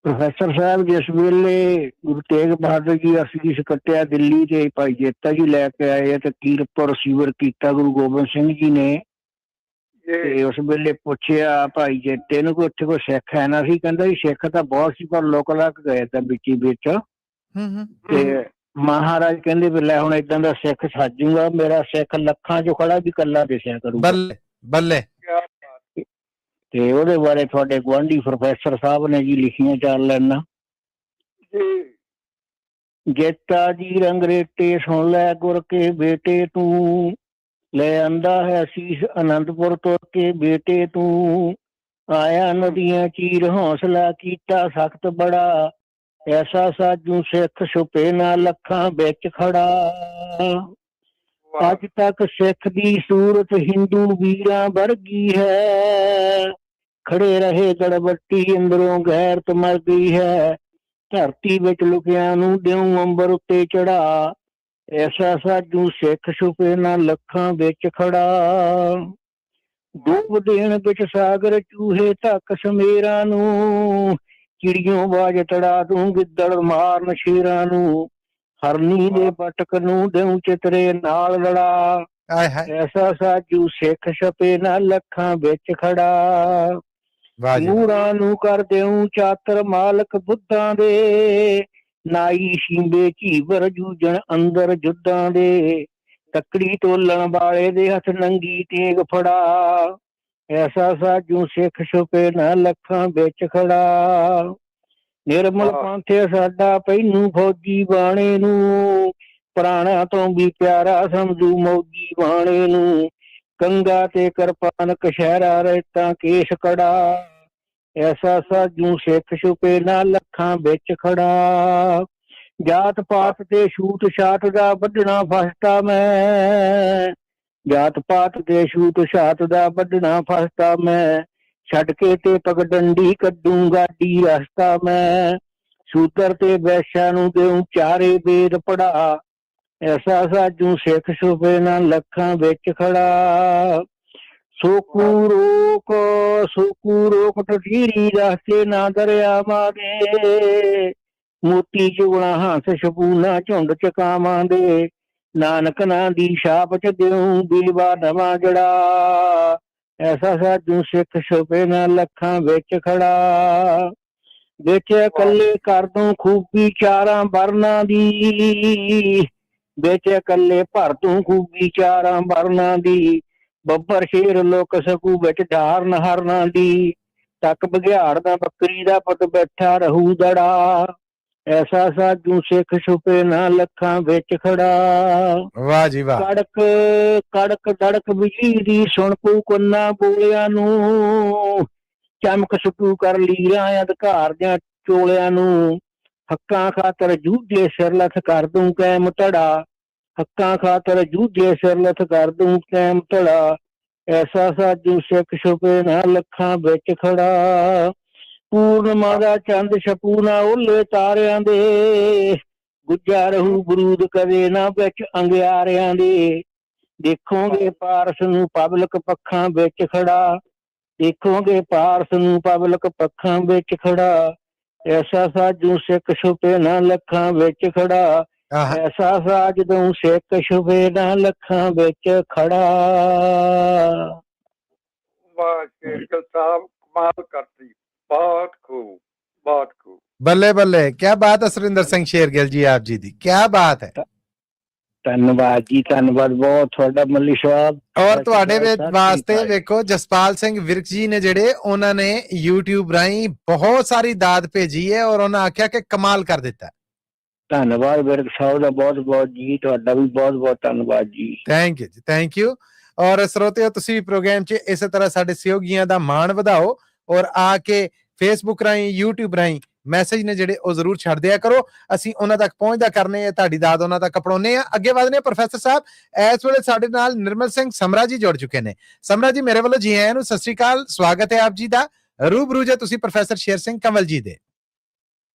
ਪ੍ਰੋਫੈਸਰ ਸਾਹਿਬ, ਜਿਸ ਵੇਲੇ ਗੁਰੂ ਤੇਗ ਬਹਾਦਰ ਜੀ ਅਸੀਸ ਕੱਟਿਆ ਦਿੱਲੀ ਤੇ ਭਾਈ ਜੇਤਾ ਜੀ ਲੈ ਕੇ ਆਏ ਤੇ ਕੀਰਤਪੁਰ ਰਿਸੀਵਰ ਕੀਤਾ ਗੁਰੂ ਗੋਬਿੰਦ ਸਿੰਘ ਜੀ ਨੇ, ਤੇ ਉਸ ਵੇਲੇ ਪੁੱਛਿਆ ਭਾਈ ਜੇਤੇ ਨੂੰ ਕਿ ਉੱਥੇ ਕੋਈ ਸਿੱਖ ਹੈ ਨਾ ਸੀ। ਕਹਿੰਦਾ ਜੀ ਸਿੱਖ ਤਾਂ ਬਹੁਤ ਸੀ ਪਰ ਲੋਕ ਲੱਗ ਗਏ ਤਾਂ ਵਿੱਚ। ਤੇ ਮਹਾਰਾਜ ਕਹਿੰਦੇ ਵੀ ਲੈ ਹੁਣ ਏਦਾਂ ਦਾ ਸਿੱਖ ਸਾਜੂਗਾ, ਮੇਰਾ ਸਿੱਖ ਲੱਖਾਂ ਚੋਂ ਖੜਾ ਵੀ ਕੱਲਾ ਦਿਸਿਆ ਕਰੂਗਾ। ਬੱਲੇ ਬੱਲੇ। ਤੇ ਉਹਦੇ ਬਾਰੇ ਤੁਹਾਡੇ ਗੁਆਂਢੀ ਪ੍ਰੋਫੈਸਰ ਸਾਹਿਬ ਨੇ ਜੀ ਲਿਖੀਆਂ 4 ਲਾਈਨਾਂ। ਜੇਤਾ ਜੀ ਰੰਗਰੇਟੇ ਸੁਣ ਲੈ ਗੁਰ ਕੇ ਬੇਟੇ ਤੂੰ, ਲੈ ਆਂਦਾ ਹੈ ਸੀਸ ਅਨੰਦਪੁਰ ਤੁਰ ਕੇ ਬੇਟੇ ਤੂੰ, ਆਇਆ ਨਦੀਆਂ ਚੀਰ ਹੌਸਲਾ ਕੀਤਾ ਸਖਤ ਬੜਾ, ਐਸਾ ਸਾਜੂ ਸਿੱਖ ਛੁਪੇ ਨਾ ਲੱਖਾਂ ਵਿੱਚ ਖੜਾ। ਅੱਜ ਤੱਕ ਸਿੱਖ ਦੀ ਸੂਰਤ ਹਿੰਦੂ ਵੀਰਾਂ ਵਰਗੀ ਹੈ, ਖੜੇ ਰਹੇ ਗੜਬੱਟੀ ਅੰਦਰੋਂ ਗੈਰਤ ਮਰ ਗਈ ਹੈ, ਧਰਤੀ ਵਿੱਚ ਲੁਕਿਆਂ ਨੂੰ ਦਿਉ ਅੰਬਰ ਉੱਤੇ ਚੜਾ, ਐਸਾ ਸਾਜੂ ਸਿੱਖ ਛੁਪੇ ਨਾ ਲੱਖਾਂ ਵਿੱਚ ਖੜਾ। ਡੂਬ ਦੇਣ ਵਿੱਚ ਸਾਗਰ ਚੂਹੇ ਧੱਕ ਸਮੇਰਾਂ ਨੂੰ, ਚਿੜੀਓਂ ਬਾਜ ਤੜਾ ਦੂੰ ਗਿੱਦੜ ਮਾਰਨ ਸ਼ੇਰਾਂ ਨੂੰ, ਹਰਨੀ ਦੇ ਪਟਕ ਨੂੰ ਦਿਉ ਚਿਤਰੇ ਨਾਲ ਲੜਾ, ਐਸਾ ਸਾਜੂ ਸਿੱਖ ਛਪੇ ਨਾ ਲੱਖਾਂ ਵਿੱਚ ਖੜਾ। ਮੂਰਾਂ ਨੂੰ ਕਰ ਦਿਉ ਚਾਤਰ ਮਾਲਕ ਬੁੱਧਾਂ ਦੇ, ਨਾਈ ਸ਼ੀਂਬੇ ਝੀਵਰ ਜੂਝਣ ਅੰਦਰ ਜੁੱਧਾਂ ਦੇ, ਤੱਕੜੀ ਤੋਲਣ ਵਾਲੇ ਦੇ ਹੱਥ ਨੰਗੀ ਤੇਗ ਫੜਾ, ਐਸਾ ਸਾਜੂ ਸਿੱਖ ਛੁਪੇ ਨਾ ਲੱਖਾਂ ਵਿੱਚ ਖੜਾ। ਨਿਰਮਲ ਪੰਥ ਸਾਡਾ ਪਹਿਨੂੰ ਫੌਜੀ ਬਾਣੇ ਨੂੰ, ਪ੍ਰਾਣਾ ਤੋਂ ਵੀ ਪਿਆਰਾ ਸਮਝੂ ਮੌਜੀ ਬਾਣੇ ਨੂੰ, ਕੰਗਾ ਤੇ ਕਿਰਪਾਨ ਕਸ਼ਹਿਰਾ ਰਹਿਤਾ ਕੇਸ ਕੜਾ, ਐਸਾ ਸਾਜੂ ਸਿੱਖ ਛੁਪੇ ਨਾ ਲੱਖਾਂ ਵਿੱਚ ਖੜਾ। ਜਾਤ ਪਾਤ ਤੇ ਛੂਤ ਛਾਤ ਦਾ ਵੱਢਣਾ ਫਸਤਾ ਮੈਂ, ਜਾਤ ਪਾਤ ਤੇ ਛੂਤ ਛਾਤ ਦਾ ਵੱਢਣਾ ਫਸਤਾ ਮੈਂ, ਛੱਡ ਕੇ ਤੇ ਪਗਡੰਡੀ ਕੱਢੂ ਗਾਡੀ ਰਸਤਾ ਮੈਂ, ਸ਼ੂਦਰ ਤੇ ਵੈਸ਼ਾ ਨੂੰ ਦਿਉ ਚਾਰੇ ਵੇਦ ਪੜਾ, ਐਸਾ ਸਾਜੂ ਸਿੱਖ ਛੁਪੇ ਨਾ ਲੱਖਾਂ ਵਿੱਚ ਖੜਾ। ਸੋਕੂ ਰੋਕ ਟਟੀਰੀ ਰਸਤੇ ਨਾ ਦਰਿਆਵਾਂ ਦੇ, ਮੋਤੀ ਚੁਗਣਾ ਹੰਸ ਛਪੂਨਾ ਝੁੰਡ ਚਕਾਵਾਂ ਦੇ, ਨਾਨਕ ਨਾਂ ਦੀ ਛਾਪ ਚ ਦਿਉ ਬੀਵਾ ਨਵਾਂ ਜੜਾ, ਐਸਾ ਸਾਜੂ ਸਿੱਖ ਛੁਪੇ ਨਾ ਲੱਖਾਂ ਵਿੱਚ ਖੜਾ। ਵਿੱਚ ਇਕੱਲੇ ਕਰ ਦੂੰ ਖੂਬੀ ਚਾਰਾਂ ਵਰਨਾਂ ਦੀ, ਵਿੱਚ ਇਕੱਲੇ ਭਰ ਦੂੰ ਖੂਬੀ ਚਾਰਾਂ ਵਰਨਾਂ ਦੀ, ਬੱਬਰ ਸ਼ੇਰ ਲੁਕ ਸਕੂ ਵਿੱਚ ਢਾਰਨ ਹਰਨਾਂ ਦੀ, ਟੱਕ ਬਘਿਆੜ ਦਾ ਬੱਕਰੀ ਦਾ ਪੁੱਤ ਬੈਠਾ ਰਹੂ ਦੜਾ, ਐਸਾ ਸਾਜੂ ਸਿੱਖ ਛੁਪੇ ਨਾ ਲੱਖਾਂ ਵਿੱਚ ਖੜਾ। ਵਾਹ ਜੀ ਵਾਹ। ਕੜਕ ਦੜਕ ਬਿਜਲੀ ਦੀ ਸੁਣ ਪੂ ਕੰਨਾਂ ਬੋਲਿਆਂ ਨੂੰ, ਚਮਕ ਸੁਟੂ ਕਰ ਲੀਰਾਂ ਅਧਿਕਾਰ ਦਿਆਂ ਚੋਲਿਆਂ ਨੂੰ, ਹੱਕਾਂ ਖਾਤਰ ਜੂਝੇ ਸਿਰਲਥ ਕਰ ਦੂੰ ਕੈਮ ਧੜਾ, ਹੱਕਾਂ ਖਾਤਰ ਜੂਝੇ ਸਿਰਲਥ ਕਰ ਦੂੰ ਕੈਮ ਧੜਾ, ਐਸਾ ਸਾਜੂ ਸਿੱਖ ਛੁਪੇ ਨਾ ਲੱਖਾਂ ਵਿੱਚ ਖੜਾ। ਪੂਰਨਮਾ ਦਾ ਚੰਦ ਛਪੂ ਨਾ ਓਲੇ ਤਾਰਿਆਂ ਦੇ, ਗੁੱਜਾ ਰਹੂ ਬਰੂਦ ਕਦੇ ਨਾ ਵਿੱਚ ਅੰਗਿਆਰਿਆਂ ਦੇ, ਦੇਖੋਗੇ ਪਾਰਸ ਨੂੰ ਪਬਲਿਕ ਪੱਖਾਂ ਵਿੱਚ ਖੜਾ, ਦੇਖੋਗੇ ਪਾਰਸ ਨੂੰ ਪਬਲਿਕ ਪੱਖਾਂ ਵਿੱਚ ਖੜਾ, ਐਸਾ ਸਾਜੂ ਸਿੱਖ ਛੁਪੇ ਨਾ ਲੱਖਾਂ ਵਿੱਚ ਖੜਾ, ਐਸਾ ਸਾਜ ਦੂੰ ਸਿੱਖ ਛੁਪੇ ਨਾ ਲੱਖਾਂ ਵਿੱਚ ਖੜਾ। ਵਾਹ ਸ਼ੇਰ ਸਾਹਿਬ, ਕਮਾਲ ਕਰਤੀ, ਬਹੁਤ ਖੂਬ, ਬਹੁਤ ਖੂਬ। ਬੱਲੇ ਬੱਲੇ, ਕਿਆ ਬਾਤ ਹੈ ਸੁਰਿੰਦਰ ਸਿੰਘ ਸ਼ੇਰਗਿੱਲ ਜੀ, ਆਪ ਜੀ ਦੀ ਕਿਆ ਬਾਤ ਹੈ। ਧੰਨਵਾਦ ਜੀ, ਧੰਨਵਾਦ ਬਹੁਤ ਤੁਹਾਡਾ ਮੱਲੀ ਸਾਹਿਬ। ਔਰ ਤੁਹਾਡੇ ਵਾਸਤੇ ਵੇਖੋ ਜਸਪਾਲ ਸਿੰਘ ਵਿਰਕ ਜੀ ਨੇ ਜਿਹੜੇ, ਉਹਨਾਂ ਨੇ YouTube ਰਾਹੀਂ ਬਹੁਤ ਸਾਰੀ ਦਾਦ ਭੇਜੀ ਹੈ ਔਰ ਉਹਨਾਂ ਆਖਿਆ ਕਿ ਕਮਾਲ ਕਰ ਦਿੱਤਾ। ਧੰਨਵਾਦ ਵਿਰਕ ਸਾਹਿਬ ਦਾ ਬਹੁਤ ਬਹੁਤ ਜੀ, ਤੁਹਾਡਾ ਵੀ ਬਹੁਤ ਬਹੁਤ ਧੰਨਵਾਦ ਜੀ। ਥੈਂਕ ਯੂ ਜੀ, ਥੈਂਕ ਯੂ। ਔਰ ਸਰੋਤਿਓ, ਤੁਸੀਂ ਵੀ ਪ੍ਰੋਗਰਾਮ 'ਚ ਇਸੇ ਤਰ੍ਹਾਂ ਸਾਡੇ ਸਹਿਯੋਗੀਆਂ ਦਾ ਮਾਣ ਵਧਾਓ ਔਰ ਆ ਕੇ ਫੇਸਬੁੱਕ ਰਾਹੀਂ, YouTube ਰਾਹੀਂ ਮੈਸੇਜ ਨੇ ਜਿਹੜੇ ਉਹ ਜ਼ਰੂਰ ਛੱਡ ਦਿਆ ਕਰੋ। ਅਸੀਂ ਉਹਨਾਂ ਤੱਕ ਪਹੁੰਚਦਾ ਕਰਨੇ ਆ, ਤੁਹਾਡੀ ਦਾਦ ਉਹਨਾਂ ਤੱਕ ਪੜਾਉਂਦੇ ਆ। ਅੱਗੇ ਵਧਦੇ ਆ। ਪ੍ਰੋਫੈਸਰ ਸਾਹਿਬ, ਇਸ ਵੇਲੇ ਸਾਡੇ ਨਾਲ ਨਿਰਮਲ ਸਿੰਘ ਸਮਰਾ ਜੀ ਜੁੜ ਚੁੱਕੇ ਨੇ। ਸਮਰਾ ਜੀ, ਮੇਰੇ ਵੱਲੋਂ ਜੀ ਆਇਆਂ ਨੂੰ, ਸਤਿ ਸ੍ਰੀ ਅਕਾਲ, ਸਵਾਗਤ ਹੈ ਆਪ ਜੀ ਦਾ। ਰੂਬਰੂ ਜੇ ਤੁਸੀਂ ਪ੍ਰੋਫੈਸਰ ਸ਼ੇਰ ਸਿੰਘ ਕੰਵਲ ਜੀ ਦੇ।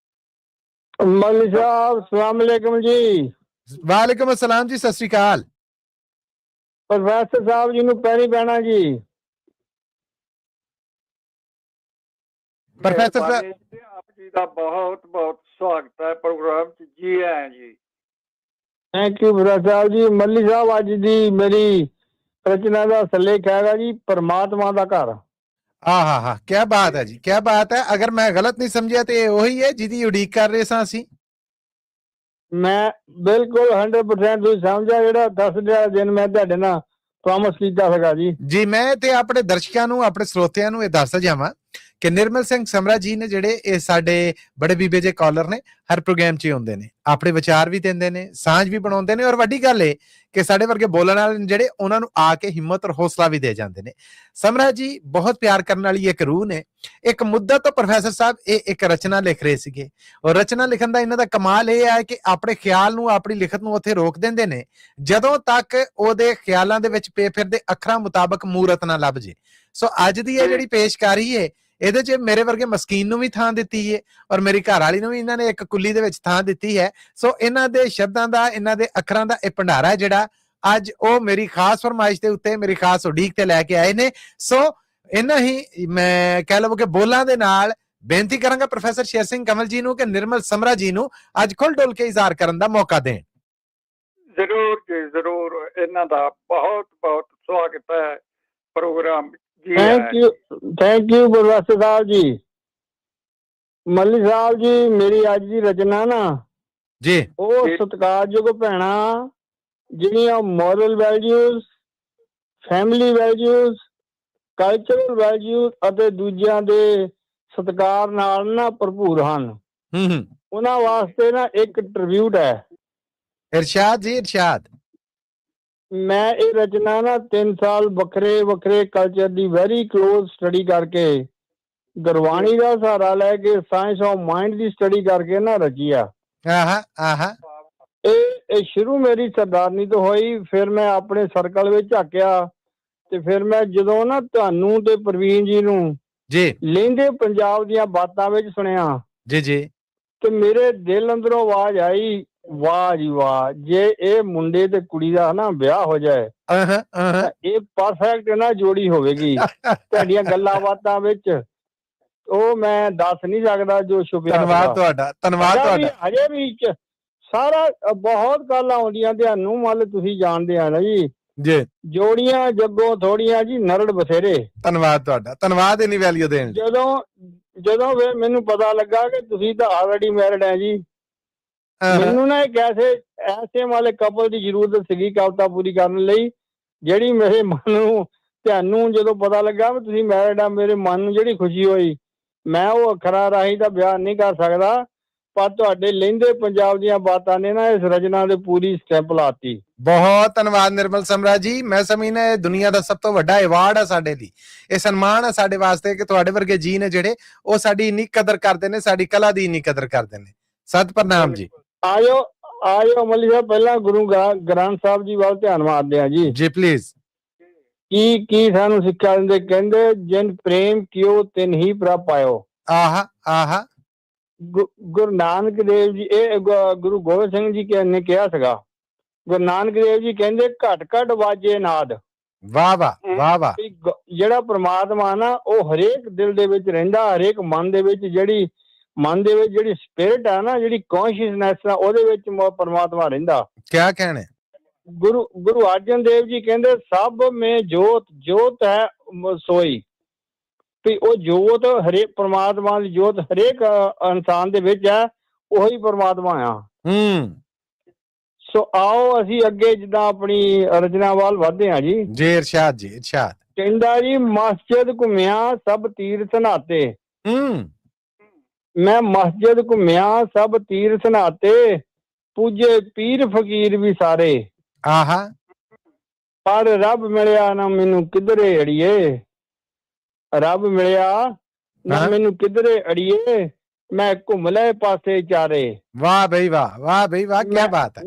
ਮੱਲੀ ਸਾਹਿਬ, ਸਲਾਮ ਅਲੈਕੁਮ ਜੀ। ਵਾਲੇਕੁਮ ਅਸਲਾਮ ਜੀ, ਸਤਿ ਸ੍ਰੀ ਅਕਾਲ। ਪ੍ਰੋਫੈਸਰ ਸਾਹਿਬ ਜੀ ਨੂੰ ਪੈਰੀ ਪੈਣਾ ਜੀ। ਪ੍ਰੋਫੈਸਰ ਸਾਹਿਬ, ਆਪ ਜੀ ਦਾ ਬਹੁਤ ਬਹੁਤ ਸਵਾਗਤ ਹੈ ਪ੍ਰੋਗਰਾਮ 'ਚ। ਜੀ ਆਇਆਂ ਜੀ। Thank you professor Sahib ji. ਮੱਲੀ ਸਾਹਿਬ, ਅੱਜ ਦੀ ਮੇਰੀ ਰਚਨਾ ਦਾ ਸਿਰਲੇਖ ਹੈਗਾ ਜੀ, ਪਰਮਾਤਮਾ ਦਾ ਘਰ। ਹਾਂ, ਕੀ ਬਾਤ ਹੈ ਜੀ, ਕੀ ਬਾਤ ਹੈ। ਅਗਰ ਮੈਂ ਗਲਤ ਨਹੀਂ ਸਮਝਿਆ ਤੇ ਇਹ ਉਹੀ ਹੈ ਜਿਹਦੀ ਉਡੀਕ ਕਰ ਰਹੇ ਸਾਂ ਅਸੀਂ। ਮੈਂ ਬਿਲਕੁਲ 100% ਤੁਸੀਂ ਸਮਝਿਆ, ਜਿਹੜਾ 10 ਦਿਨ ਮੈਂ ਤੁਹਾਡੇ ਨਾਲ ਪ੍ਰੋਮਿਸ ਕੀਤਾ ਸੀਗਾ ਜੀ। ਜੀ, ਮੈਂ ਤੇ ਆਪਣੇ ਦਰਸ਼ਕਾਂ ਨੂੰ, ਆਪਣੇ ਸਰੋਤਿਆਂ ਨੂੰ ਇਹ ਦੱਸ ਜਾਵਾਂ ਕਿ ਨਿਰਮਲ ਸਿੰਘ ਸਮਰਾ ਜੀ ਨੇ ਜਿਹੜੇ, ਇਹ ਸਾਡੇ ਬੜੇ ਬੀਬੇ ਜੇ ਕਾਲਰ ਨੇ, ਹਰ ਪ੍ਰੋਗਰਾਮ 'ਚ ਹੁੰਦੇ ਨੇ, ਆਪਣੇ ਵਿਚਾਰ ਵੀ ਦਿੰਦੇ ਨੇ, ਸਾਂਝ ਵੀ ਬਣਾਉਂਦੇ ਨੇ, ਔਰ ਵੱਡੀ ਗੱਲ ਇਹ ਕਿ ਸਾਡੇ ਵਰਗੇ ਬੋਲਣ ਵਾਲੇ ਜਿਹੜੇ, ਉਹਨਾਂ ਨੂੰ ਆ ਕੇ ਹਿੰਮਤ ਔਰ ਹੌਸਲਾ ਵੀ ਦੇ ਜਾਂਦੇ ਨੇ। ਸਮਰਾ ਜੀ ਬਹੁਤ ਪਿਆਰ ਕਰਨ ਵਾਲੀ ਇੱਕ ਰੂਹ ਨੇ। ਇੱਕ ਮੁੱਦਾ ਤੋਂ ਪ੍ਰੋਫੈਸਰ ਸਾਹਿਬ ਇਹ ਇੱਕ ਰਚਨਾ ਲਿਖ ਰਹੇ ਸੀਗੇ, ਔਰ ਰਚਨਾ ਲਿਖਣ ਦਾ ਇਹਨਾਂ ਦਾ ਕਮਾਲ ਇਹ ਹੈ ਕਿ ਆਪਣੇ ਖਿਆਲ ਨੂੰ, ਆਪਣੀ ਲਿਖਤ ਨੂੰ ਉੱਥੇ ਰੋਕ ਦਿੰਦੇ ਨੇ ਜਦੋਂ ਤੱਕ ਉਹਦੇ ਖਿਆਲਾਂ ਦੇ ਵਿੱਚ ਪੇ ਫਿਰਦੇ ਅੱਖਰਾਂ ਮੁਤਾਬਕ ਮੂਰਤ ਨਾ ਲੱਭ ਜੇ। ਸੋ ਅੱਜ ਦੀ ਇਹ ਜਿਹੜੀ ਪੇਸ਼ਕਾਰੀ ਹੈ, ਇਹਦੇ 'ਚ ਮੇਰੇ ਵਰਗੇ ਮਸਕੀਨ ਨੂੰ ਵੀ ਥਾਂ ਦਿੱਤੀ ਹੈ ਔਰ ਮੇਰੀ ਘਰ ਵਾਲੀ ਨੂੰ ਵੀ ਇਹਨਾਂ ਨੇ ਇੱਕ ਕੁੱਲੀ ਦੇ ਵਿੱਚ ਥਾਂ ਦਿੱਤੀ ਹੈ। ਸੋ ਇਹਨਾਂ ਦੇ ਸ਼ਬਦਾਂ ਦਾ, ਇਹਨਾਂ ਦੇ ਅੱਖਰਾਂ ਦਾ ਇਹ ਭੰਡਾਰਾ ਹੈ ਜਿਹੜਾ ਅੱਜ ਉਹ ਮੇਰੀ ਖਾਸ ਫਰਮਾਇਸ਼ ਦੇ ਉੱਤੇ, ਮੇਰੀ ਖਾਸ ਉਡੀਕ ਤੇ ਲੈ ਕੇ ਆਏ ਨੇ। ਸੋ ਇਹਨਾਂ ਹੀ ਮੈਂ ਕਹਿ ਲਵਾਂ ਕਿ ਬੋਲਾਂ ਦੇ ਨਾਲ ਬੇਨਤੀ ਕਰਾਂਗਾ ਪ੍ਰੋਫੈਸਰ ਸ਼ੇਰ ਸਿੰਘ ਕੰਵਲ ਜੀ ਨੂੰ ਕਿ ਨਿਰਮਲ ਸਮਰਾ ਜੀ ਨੂੰ ਅੱਜ ਖੁੱਲ ਡੁੱਲ ਕੇ ਇਜ਼ਹਾਰ ਕਰਨ ਦਾ ਮੌਕਾ ਦੇਣ। ਜ਼ਰੂਰ ਜੀ, ਜ਼ਰੂਰ। ਇਹਨਾਂ ਦਾ ਬਹੁਤ ਬਹੁਤ ਸਵਾਗਤ ਹੈ programme. Thank you professor Sahib ji. ਮੱਲੀ ਸਾਹਿਬ ਜੀ, ਮੇਰੀ ਅੱਜ ਦੀ ਰਚਨਾ ਨਾ ਜੀ, ਉਹ ਸਤਿਕਾਰਯੋਗ ਭੈਣਾਂ ਜਿਹੜੀਆਂ moral values, family values, cultural values ਅਤੇ ਦੂਜਿਆਂ ਦੇ ਸਤਿਕਾਰ ਨਾਲ ਨਾ ਭਰਪੂਰ ਹਨ, ਉਹਨਾਂ ਵਾਸਤੇ ਨਾ ਇੱਕ ਟ੍ਰਿਬਿਊਟ ਹੈ। ਇਰਸ਼ਾਦ ਜੀ, ਇਰਸ਼ਾਦ। ਮੈਂ ਇਹ ਰਚਨਾ ਨਾ 3 ਸਾਲ ਵੱਖਰੇ ਵੱਖਰੇ ਕਲਚਰ ਦੀ ਵੈਰੀ ਕਲੋਜ਼ ਸਟੱਡੀ ਕਰਕੇ, ਗੁਰਬਾਣੀ ਦਾ ਸਹਾਰਾ ਲੈ ਕੇ, science of mind the study ਕਰਕੇ ਨਾ ਰਚੀ ਆ। ਇਹ ਸ਼ੁਰੂ ਮੇਰੀ ਸਰਦਾਰਨੀ ਤੋਂ ਹੋਈ, ਫਿਰ ਮੈਂ ਆਪਣੇ ਸਰਕਲ ਵਿੱਚ ਝਾਕਿਆ ਤੇ ਫਿਰ ਮੈਂ ਜਦੋਂ ਨਾ ਤੁਹਾਨੂੰ ਤੇ ਪ੍ਰਵੀਨ ਜੀ ਨੂੰ ਜੀ ਲਹਿੰਦੇ ਪੰਜਾਬ ਦੀਆਂ ਬਾਤਾਂ ਵਿੱਚ ਸੁਣਿਆ ਜੀ ਜੀ ਤੇ ਮੇਰੇ ਦਿਲ ਅੰਦਰੋਂ ਆਵਾਜ਼ ਆਈ, ਵਾਹ ਜੀ ਵਾਹ, ਜੇ ਇਹ ਮੁੰਡੇ ਤੇ ਕੁੜੀ ਦਾ ਨਾ ਵਿਆਹ ਹੋ ਜਾਏ ਇਹ ਪਰਫੈਕਟ ਨਾ ਜੋੜੀ ਹੋਵੇਗੀ। ਤੁਹਾਡੀਆਂ ਗੱਲਾਂ ਬਾਤਾਂ ਵਿੱਚ ਉਹ ਮੈਂ ਦੱਸ ਨਹੀਂ ਸਕਦਾ ਜੋ ਛੁਪਿਆ। ਧੰਨਵਾਦ ਤੁਹਾਡਾ, ਧੰਨਵਾਦ ਤੁਹਾਡਾ। ਹਜੇ ਵੀ ਸਾਰਾ ਬਹੁਤ ਗੱਲਾਂ ਆਉਂਦੀਆਂ ਤੁਹਾਨੂੰ, ਮੰਨ ਤੁਸੀਂ ਜਾਣਦੇ ਆ ਨਾ ਜੀ, ਜੋੜੀਆਂ ਜੱਗੋਂ ਥੋੜੀਆਂ ਜੀ, ਨਰੜ ਬਥੇਰੇ। ਧੰਨਵਾਦ ਤੁਹਾਡਾ, ਧੰਨਵਾਦ ਇੰਨੀ ਵੈਲਿਊ ਦੇਣ। ਜਦੋਂ ਫਿਰ ਮੈਨੂੰ ਪਤਾ ਲੱਗਾ ਕਿ ਤੁਸੀਂ ਤਾਂ ਆਲਰੇਡੀ ਮੈਰਿਡ ਹੈ ਜੀ, ਮੈਨੂੰ ਨਾ ਇੱਕ ਐਸੇ ਵਾਲੇ ਕਪਲ ਦੀ ਜ਼ਰੂਰਤ ਸੀਗੀ ਕਵਿਤਾ ਪੂਰੀ ਕਰਨ ਲਈ, ਜਿਹੜੀ ਮੇਰੇ ਮਨ ਨੂੰ, ਤੁਹਾਨੂੰ ਜਦੋਂ ਪਤਾ ਲੱਗਾ ਵੀ ਤੁਸੀਂ ਮੈਰਿਡ ਆ, ਮੇਰੇ ਮਨ ਨੂੰ ਜਿਹੜੀ ਖੁਸ਼ੀ ਹੋਈ, ਮੈਂ ਉਹ ਅੱਖਰਾਂ ਰਾਹੀਂ ਤਾਂ ਬਿਆਨ ਨਹੀਂ ਕਰ ਸਕਦਾ, ਪਰ ਤੁਹਾਡੇ ਲਹਿੰਦੇ ਪੰਜਾਬ ਦੀਆਂ ਬਾਤਾਂ ਨੇ ਨਾ ਇਸ ਰਚਨਾ ਦੇ ਪੂਰੀ ਸਟੈਂਪ ਲਾਤੀ। ਬਹੁਤ ਧੰਨਵਾਦ ਨਿਰਮਲ ਸਮਰਾ ਜੀ। ਮੈਂ ਸਮਝਦਾ ਇਹ ਦੁਨੀਆ ਦਾ ਸਭ ਤੋਂ ਵੱਡਾ ਐਵਾਰਡ ਹੈ ਸਾਡੇ ਲਈ, ਇਹ ਸਨਮਾਨ ਹੈ ਸਾਡੇ ਵਾਸਤੇ ਕਿ ਤੁਹਾਡੇ ਵਰਗੇ ਜੀ ਨੇ ਜਿਹੜੇ ਉਹ ਸਾਡੀ ਇੰਨੀ ਕਦਰ ਕਰਦੇ ਨੇ, ਸਾਡੀ ਕਲਾ ਦੀ ਇੰਨੀ ਕਦਰ ਕਰਦੇ ਨੇ। ਸਤ ਪ੍ਰਣਾਮ ਜੀ। ਆਇਓ ਮੱਲੀ ਸਾਹਿਬ, ਪਹਿਲਾਂ ਗੁਰੂ ਗ੍ਰੰਥ ਸਾਹਿਬ ਜੀ ਵੱਲ ਧਿਆਨ ਮਾਰਦੇ ਆ ਜੀ। ਜੀ ਪਲੀਜ਼। ਕੀ ਸਾਨੂੰ ਸਿੱਖਿਆ ਦਿੰਦੇ? ਕਹਿੰਦੇ ਜਿਨ ਪ੍ਰੇਮ ਕਿਓ ਤਿਨ ਹੀ ਪ੍ਰਭ ਪਾਇਓ। ਆਹਾ। ਗੁਰੂ ਨਾਨਕ ਦੇਵ ਜੀ, ਇਹ ਗੁਰੂ ਗੋਬਿੰਦ ਸਿੰਘ ਜੀ ਨੇ ਕਿਹਾ ਸੀਗਾ, ਗੁਰੂ ਨਾਨਕ ਦੇਵ ਜੀ ਕਹਿੰਦੇ ਘਟ ਘਟ ਵਾਜੇ ਨਾਦ। ਵਾਹ ਵਾਹ ਵਾਹ ਵਾਹ। ਜਿਹੜਾ ਪ੍ਰਮਾਤਮਾ ਨਾ ਉਹ ਹਰੇਕ ਦਿਲ ਦੇ ਵਿੱਚ ਰਹਿੰਦਾ, ਹਰੇਕ ਮਨ ਦੇ ਵਿੱਚ ਜਿਹੜੀ ਸਪਿਰਿਟ ਹੈ ਨਾ, ਜਿਹੜੀ ਕੌਨਸ਼ੀਅਸਨੈਸ ਆ, ਉਹਦੇ ਵਿੱਚ ਪਰਮਾਤਮਾ ਰਹਿੰਦਾ। ਕਿਆ ਕਹਿਣਾ? ਗੁਰੂ ਅਰਜਨ ਦੇਵ ਜੀ ਕਹਿੰਦੇ ਸਭ ਮੇ ਜੋਤ ਹੈ ਸੋਈ, ਵੀ ਉਹ ਜੋਤ ਹਰੇਕ ਪਰਮਾਤਮਾ ਦੀ ਜੋਤ ਹਰੇਕ ਇਨਸਾਨ ਦੇ ਵਿੱਚ ਹੈ, ਉਹੀ ਪਰਮਾਤਮਾ ਆ। ਸੋ ਆਓ ਅਸੀਂ ਅੱਗੇ ਜਿੱਦਾਂ ਆਪਣੀ ਰਚਨਾ ਵੱਲ ਵਧਦੇ ਹਾਂ ਜੀ। ਜੀ ਇਰਸ਼ਾਦ ਜੀ, ਇਰਸ਼ਾਦ। ਕਹਿੰਦਾ ਜੀ ਮਸਜਿਦ ਘੁੰਮਿਆ ਸਭ ਤੀਰਥ ਨਾਤੇ। ਮੈਂ ਮਸਜਿਦ ਘੁੰਮਿਆ ਸਭ ਤੀਰਥ ਨਾਤੇ, ਪੂਜੇ ਪੀਰ ਫਕੀਰ ਵੀ ਸਾਰੇ। ਆਹਾ ਪਰ ਰੱਬ ਮਿਲਿਆ ਨਾ ਮੈਨੂੰ ਕਿਧਰੇ ਅੜੀਏ, ਰੱਬ ਮਿਲਿਆ ਨਾ ਹਾਂ। ਮੈਨੂੰ ਕਿਧਰੇ ਅੜੀਏ, ਮੈਂ ਘੁੰਮ ਲਏ ਪਾਸੇ ਚਾਰੇ। ਵਾਹ ਬਈ ਵਾਹ, ਵਾਹ ਬਈ ਵਾਹ, ਕੀ ਬਾਤ ਹੈ।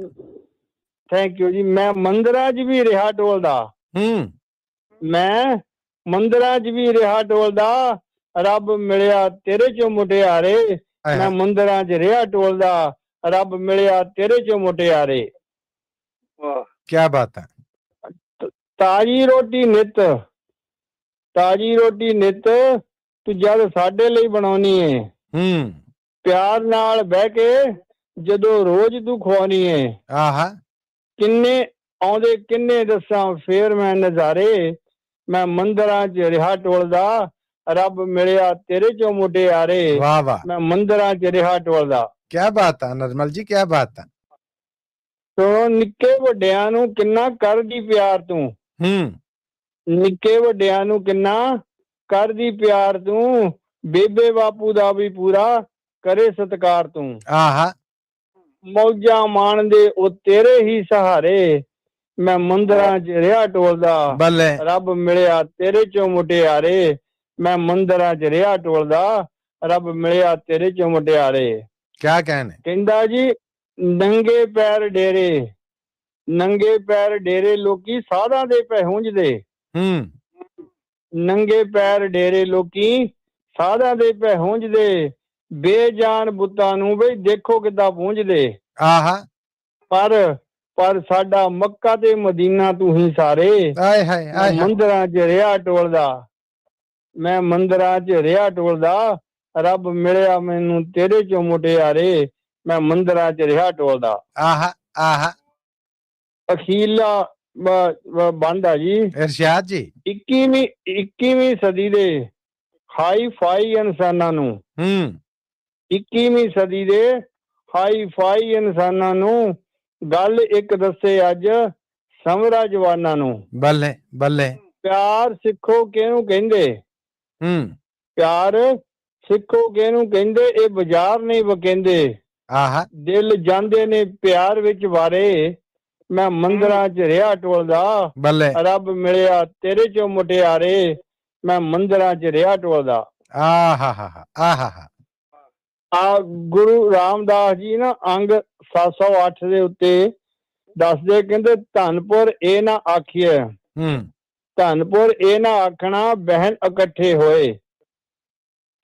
ਥੈਂਕ ਯੂ ਜੀ। ਮੈਂ ਮੰਦਿਰਾਂ 'ਚ ਵੀ ਰਿਹਾ ਡੋਲਦਾ, ਮੈਂ ਮੰਦਿਰਾਂ 'ਚ ਵੀ ਰਿਹਾ ਡੋਲਦਾ, ਰੱਬ ਮਿਲਿਆ ਤੇਰੇ ਚੋਂ ਮੁਟਿਆਰੇ। ਮੈਂ ਮੰਦਿਰਾਂ 'ਚ ਰਿਹਾ ਡੋਲਦਾ, ਰੱਬ ਮਿਲਿਆ ਤੇਰੇ ਚੋਂ ਮੁਟਿਆਰੇ। ਕੀ ਬਾਤ ਹੈ। ਤਾਜੀ ਰੋਟੀ ਨਿੱਤ, ਤਾਜੀ ਰੋਟੀ ਨਿੱਤ ਤੂੰ ਜਦ ਸਾਡੇ ਲਈ ਬਣਾਉਣੀ ਏ, ਪਿਆਰ ਨਾਲ ਬਹਿ ਕੇ ਜਦੋਂ ਰੋਜ਼ ਤੂੰ ਖਵਾਉਣੀ ਏ। ਆਹਾ ਕਿੰਨੇ ਆਉਂਦੇ ਕਿੰਨੇ ਦੱਸਾਂ ਫੇਰ ਮੈਂ ਨਜ਼ਾਰੇ, ਮੈਂ ਮੰਦਿਰਾਂ 'ਚ ਰਿਹਾ ਟੋਲਦਾ, ਰੱਬ ਮਿਲਿਆ ਤੇਰੇ ਚੋਂ ਮੁਟਿਆਰੇ। ਵਾਹ ਵਾਹ, ਮੈਂ ਮੰਦਿਰਾਂ 'ਚ ਰਿਹਾ ਟੋਲਦਾ। ਕੀ ਬਾਤ ਹੈ ਨਰਮਲ ਜੀ, ਕੀ ਬਾਤ ਹੈ। ਸੋ ਨਿੱਕੇ ਵੱਡਿਆਂ ਨੂੰ ਕਿੰਨਾ ਕਰਦੀ ਪਿਆਰ ਤੂੰ, ਨਿੱਕੇ ਵੱਡਿਆਂ ਨੂੰ ਕਿੰਨਾ ਕਰਦੀ ਪਿਆਰ ਤੂੰ, ਬੇਬੇ ਬਾਪੂ ਦਾ ਵੀ ਪੂਰਾ ਕਰੇ ਸਤਿਕਾਰ ਤੂੰ। ਆਹਾ ਮੌਜਾਂ ਮਾਣਦੇ ਉਹ ਤੇਰੇ ਹੀ ਸਹਾਰੇ, ਮੈਂ ਮੰਦਿਰਾਂ 'ਚ ਰਿਹਾ ਟੋਲਦਾ, ਬੱਲੇ ਰੱਬ ਮਿਲਿਆ ਤੇਰੇ ਚੋਂ ਮੁਟਿਆਰੇ। ਮੈਂ ਮੰਦਿਰਾਂ 'ਚ ਰਿਹਾ ਟੋਲਦਾ, ਰੱਬ ਮਿਲਿਆ ਤੇਰੇ ਚੋਂ ਮੁਟਿਆਰੇ। ਕੀ ਕਹਿਣੇ। ਕਹਿੰਦਾ ਜੀ ਨੰਗੇ ਪੈਰ ਡੇਰੇ, ਨੰਗੇ ਪੈਰ ਡੇਰੇ ਲੋਕੀ ਸਾਧਾਂ ਦੇ ਪੈ ਹੁੰਜਦੇ, ਨੰਗੇ ਪੈਰ ਡੇਰੇ ਲੋਕੀ ਸਾਧਾਂ ਦੇ ਪੈ ਹੁੰਜਦੇ, ਬੇਜਾਨ ਬੁੱਤਾਂ ਨੂੰ ਬਈ ਦੇਖੋ ਕਿੱਦਾਂ ਪਹੁੰਚਦੇ। ਆਹਾ ਪਰ ਸਾਡਾ ਮੱਕਾ ਤੇ ਮਦੀਨਾ ਤੂੰ ਹੀ ਸਾਰੇ। ਆਏ ਹਾਏ ਆਏ, ਮੰਦਿਰਾਂ 'ਚ ਰਿਹਾ ਟੋਲਦਾ, ਮੈਂ ਮੰਦਿਰਾਂ 'ਚ ਰਿਹਾ ਟੋਲਦਾ, ਰੱਬ ਮਿਲਿਆ ਮੈਨੂੰ ਤੇਰੇ ਚੋਂ ਮੁਟਿਆਰੇ। ਮੈਂ ਮੰਦਿਰਾਂ 'ਚ ਰਿਹਾ ਟੋਲਦਾ। ਆਹਾ ਆਹਾ ਅਖੀਲਾ ਬੰਦ ਆ ਜੀ। ਇਰਸ਼ਾਦ ਜੀ। 21ਵੀਂ ਸਦੀ ਦੇ ਹਾਈ ਫਾਈ ਇਨਸਾਨਾਂ ਨੂੰ, 21ਵੀਂ ਸਦੀ ਦੇ ਹਾਈ ਫਾਈ ਇਨਸਾਨਾਂ ਨੂੰ ਗੱਲ ਇੱਕ ਦੱਸੇ ਅੱਜ ਸਮਰਾ ਜਵਾਨਾਂ ਨੂੰ। ਬੱਲੇ ਬੱਲੇ। ਪਿਆਰ ਸਿੱਖੋ ਕਿਹਨੂੰ ਕਹਿੰਦੇ, ਪਿਆਰ ਸਿੱਖੋ ਕਿਹਨੂੰ ਕਹਿੰਦੇ, ਇਹ ਬਾਜ਼ਾਰ ਨਹੀਂ ਵਕੇਂਦੇ। ਆਹਾ ਦਿਲ ਜਾਂਦੇ ਨੇ ਪਿਆਰ ਵਿੱਚ ਵਾਰੇ, ਮੈਂ ਮੰਦਿਰਾਂ 'ਚ ਰਿਹਾ ਟੋਲਦਾ, ਬੱਲੇ ਰੱਬ ਮਿਲਿਆ ਤੇਰੇ ਚੋਂ ਮੁਟਿਆਰੇ। ਮੈਂ ਮੰਦਿਰਾਂ 'ਚ ਰਿਹਾ ਟੋਲਦਾ। ਆਹਾ ਆਹਾ ਆ ਗੁਰੂ ਰਾਮਦਾਸ ਜੀ ਨਾ ਅੰਗ 708 ਦੇ ਉੱਤੇ ਦੱਸਦੇ, ਕਹਿੰਦੇ ਧਨਪੁਰ ਇਹ ਨਾ ਆਖੀਏ, ਧਨਪੁਰ ਇਹ ਨਾ ਆਖਣਾ ਬਹਿਨ ਇਕੱਠੇ ਹੋਏ।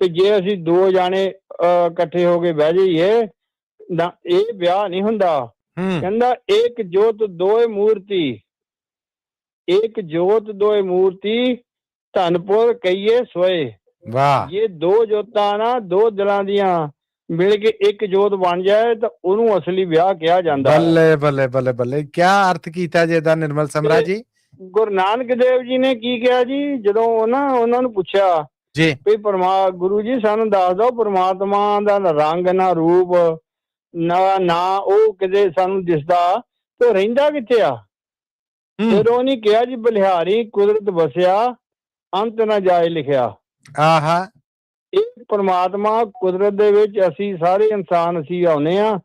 ਤੇ ਜੇ ਅਸੀਂ ਦੋ ਜਾਣੇ ਇਕੱਠੇ ਹੋ ਕੇ ਬਹਿ ਜਾਈਏ ਨਾ, ਇਹ ਵਿਆਹ ਨਹੀਂ ਹੁੰਦਾ। ਕਹਿੰਦਾ ਏਕ ਜੋਤ ਦੋਏ ਮੂਰਤੀ, ਏਕ ਜੋਤ ਦੋਏ ਮੂਰਤੀ ਧਨਪੁਰ ਕਹੀਏ ਸੋਏ। ਵਾਹ। ਇਹ ਦੋ ਜੋਤਾਂ ਨਾ ਦੋ ਦਿਲਾਂ ਦੀਆਂ ਮਿਲ ਕੇ ਇੱਕ ਜੋਤ ਬਣ ਜਾਏ ਤਾਂ ਉਹਨੂੰ ਅਸਲੀ ਵਿਆਹ ਕਿਹਾ ਜਾਂਦਾ। ਬੱਲੇ ਬੱਲੇ ਬੱਲੇ ਬੱਲੇ, ਕੀ ਅਰਥ ਕੀਤਾ ਜੀ ਇਹਦਾ ਨਿਰਮਲ ਸਮਰਾ ਜੀ। ਗੁਰੂ ਨਾਨਕ ਦੇਵ ਜੀ ਨੇ ਕੀ ਕਿਹਾ ਜੀ, ਜਦੋਂ ਉਹਨਾਂ ਨੂੰ ਪੁੱਛਿਆ ਜੀ ਵੀ ਗੁਰੂ ਜੀ ਸਾਨੂੰ ਦੱਸ ਦਿਓ ਪਰਮਾਤਮਾ ਦਾ ਰੰਗ ਨਾ ਰੂਪ ਨਾ ਉਹ ਕਿਤੇ ਸਾਨੂੰ ਦਿਸਦਾ, ਤੇ ਰਹਿੰਦਾ ਕਿੱਥੇ ਆ। ਫਿਰ ਉਹਨੇ ਕਿਹਾ ਜੀ ਬਲਿਹਾਰੀ ਕੁਦਰਤ ਵਸਿਆ ਅੰਤ ਨਾ ਜਾਏ ਲਿਖਿਆ। ਆਹਾ ਇਹ ਪਰਮਾਤਮਾ ਕੁਦਰਤ ਦੇ ਵਿੱਚ, ਅਸੀਂ ਸਾਰੇ ਇਨਸਾਨ ਅਸੀਂ ਆਉਨੇ ਆ,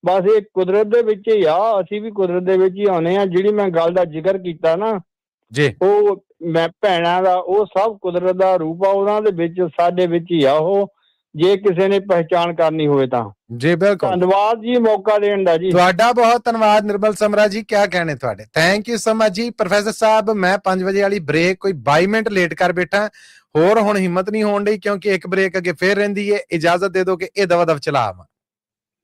ਬਸ ਇਹ ਕੁਦਰਤ ਦੇ ਵਿੱਚ ਹੀ ਆ, ਅਸੀਂ ਵੀ ਕੁਦਰਤ ਦੇ ਵਿੱਚ ਹੀ ਆਉਨੇ ਆ। ਜਿਹੜੀ ਮੈਂ ਗੱਲ ਦਾ ਜ਼ਿਕਰ ਕੀਤਾ ਨਾ ਜੀ, ਉਹ ਮੈਂ ਭੈਣਾਂ ਦਾ, ਉਹ ਸਭ ਕੁਦਰਤ ਦਾ ਰੂਪ ਆ, ਉਹਨਾਂ ਦੇ ਵਿੱਚ ਸਾਡੇ ਵਿੱਚ ਹੀ ਆ ਉਹ, ਜੇ ਕਿਸੇ ਨੇ ਪਹਿਚਾਣ ਕਰਨੀ ਹੋਵੇ ਤਾਂ। ਜੀ ਬਿਲਕੁਲ। ਧੰਨਵਾਦ ਜੀ ਮੌਕਾ ਦੇਣ ਦਾ ਜੀ। ਤੁਹਾਡਾ ਬਹੁਤ ਧੰਨਵਾਦ ਨਿਰਮਲ ਸਮਰਾ ਜੀ, ਕੀ ਕਹਿਣੇ ਤੁਹਾਡੇ। ਥੈਂਕ ਯੂ ਸੋ ਮਚ ਜੀ। ਪ੍ਰੋਫੈਸਰ ਸਾਹਿਬ ਮੈਂ 5 ਵਜੇ ਵਾਲੀ ਬ੍ਰੇਕ ਕੋਈ 22 ਮਿੰਟ ਲੇਟ ਕਰ ਬੈਠਾ, ਹੋਰ ਹੁਣ ਹਿੰਮਤ ਨਹੀਂ ਹੋਣ ਡਈ ਕਿਉਂਕਿ ਇੱਕ ਬ੍ਰੇਕ ਅੱਗੇ ਫੇਰ ਰਹਿੰਦੀ ਹੈ। ਇਜਾਜ਼ਤ ਦੇ ਦਿਓ ਕਿ ਇਹ ਦਵਾ ਦਵ ਚਲਾ ਆਵਾਂ।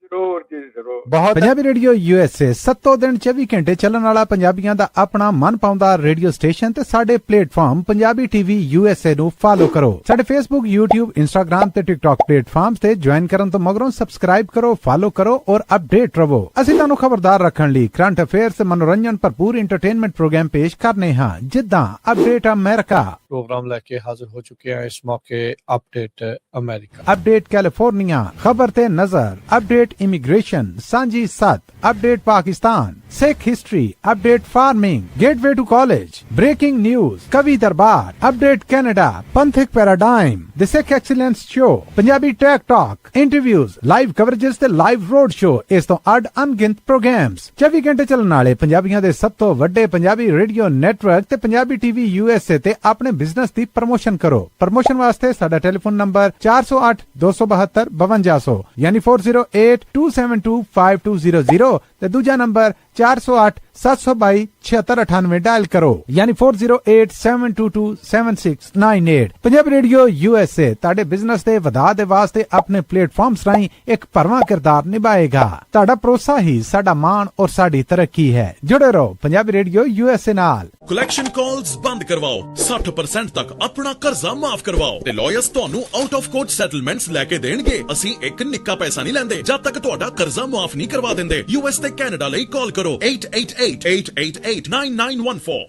ਜ਼ਰੂਰ ਜੀ ਜ਼ਰੂਰ। ਬਹੁਤ ਪੰਜਾਬੀ ਰੇਡੀਓ USA 7 ਦਿਨ 24 ਘੰਟੇ ਚੱਲਣ ਵਾਲਾ ਪੰਜਾਬੀਆਂ ਦਾ ਆਪਣਾ ਮਨ ਪਾਉਂਦਾ ਰੇਡੀਓ ਸਟੇਸ਼ਨ ਤੇ ਸਾਡੇ ਪਲੇਟਫਾਰਮ ਪੰਜਾਬੀ TV USA ਨੂੰ ਫਾਲੋ ਕਰੋ। ਸਾਡੇ Facebook, YouTube, Instagram ਤੇ TikTok ਪਲੇਟਫਾਰਮਸ ਤੇ ਜੁਆਇਨ ਕਰਨ ਤੋਂ ਮਗਰੋਂ ਸਬਸਕ੍ਰਾਈਬ ਕਰੋ, ਫਾਲੋ ਕਰੋ ਔਰ ਅਪਡੇਟ ਰਹੋ। ਅਸੀਂ ਤੁਹਾਨੂੰ ਖਬਰਦਾਰ ਰੱਖਣ ਲਈ ਕਰੰਟ ਅਫੇਅਰਸ, ਮਨੋਰੰਜਨ ਭਰਪੂਰ ਐਂਟਰਟੇਨਮੈਂਟ ਪ੍ਰੋਗਰਾਮ ਪੇਸ਼ ਕਰਨੇ ਹਾਂ, ਜਿੱਦਾਂ ਅਪਡੇਟ ਅਮਰੀਕਾ प्रोग्राम लेके हाजिर हो चुके हैं इस मौके अपडेट अमेरिका, अपडेट कैलिफोर्निया, खबर ते नजर, update immigration immigration Sanjhi 7 update Pakistan Sikh history update farming gateway to college breaking news Kavi Darbar update Canada Panthic paradigm the Sikh excellence show Punjabi tech talk interviews live coverages ਤੇ ਲਾਈਵ ਰੋਡ ਸ਼ੋ ਇਸ ਤੋਂ ਅੱਡ ਅਣਗਿਣਤ ਪ੍ਰੋਗਰਾਮਸ 24 ਘੰਟੇ ਚੱਲਣ ਵਾਲੇ ਪੰਜਾਬੀਆਂ ਦੇ ਸਭ ਤੋਂ ਵੱਡੇ ਪੰਜਾਬੀ ਰੇਡੀਓ ਨੈਟਵਰਕ ਤੇ ਪੰਜਾਬੀ ਟੀਵੀ USA ਤੇ ਆਪਣੇ ਬਿਜ਼ਨਸ ਦੀ ਪ੍ਰਮੋਸ਼ਨ ਕਰੋ। ਪ੍ਰਮੋਸ਼ਨ ਵਾਸਤੇ ਸਾਡਾ ਟੈਲੀਫੋਨ ਨੰਬਰ 408 272 5200 ਯਾਨੀ 4082725200 ਤੇ ਦੂਜਾ ਨੰਬਰ 408 722 7698 ਡਾਇਲ ਕਰੋ ਯਾਨੀ 4087227698। ਪੰਜਾਬੀ ਰੇਡੀਓ USA ਤੁਹਾਡੇ ਬਿਜ਼ਨਸ ਦੇ ਵਧਾਅ ਦੇ ਵਾਸਤੇ ਆਪਣੇ ਪਲੇਟਫਾਰਮਸ ਰਾਹੀਂ ਇੱਕ ਭਰਵਾਂ ਕਿਰਦਾਰ ਨਿਭਾਏਗਾ। ਤੁਹਾਡਾ ਭਰੋਸਾ ਹੀ ਸਾਡਾ ਮਾਣ ਔਰ ਸਾਡੀ ਤਰੱਕੀ ਹੈ। ਜੁੜੇ ਰਹੋ ਪੰਜਾਬੀ ਰੇਡੀਓ USA ਨਾਲ। ਕਲੈਕਸ਼ਨ ਕਾਲਸ ਬੰਦ ਕਰਵਾਓ, 60% ਤੱਕ ਆਪਣਾ ਕਰਜ਼ਾ ਮਾਫ ਕਰਵਾਓ ਤੇ ਲਾਇਰਸ ਤੁਹਾਨੂੰ ਆਊਟ ਆਫ ਕੋਰਟ ਸੈਟਲਮੈਂਟਸ ਲੈ ਕੇ ਦੇਣਗੇ। ਅਸੀਂ ਇੱਕ ਨਿੱਕਾ ਪੈਸਾ ਨਹੀਂ ਲੈਂਦੇ ਜਦ ਤੱਕ ਤੁਹਾਡਾ ਕਰਜ਼ਾ ਮਾਫ ਨਹੀਂ ਕਰਵਾ ਦਿੰਦੇ। US ਤੇ ਕੈਨੇਡਾ ਲਈ ਕਾਲ ਕਰੋ 888-888-9914।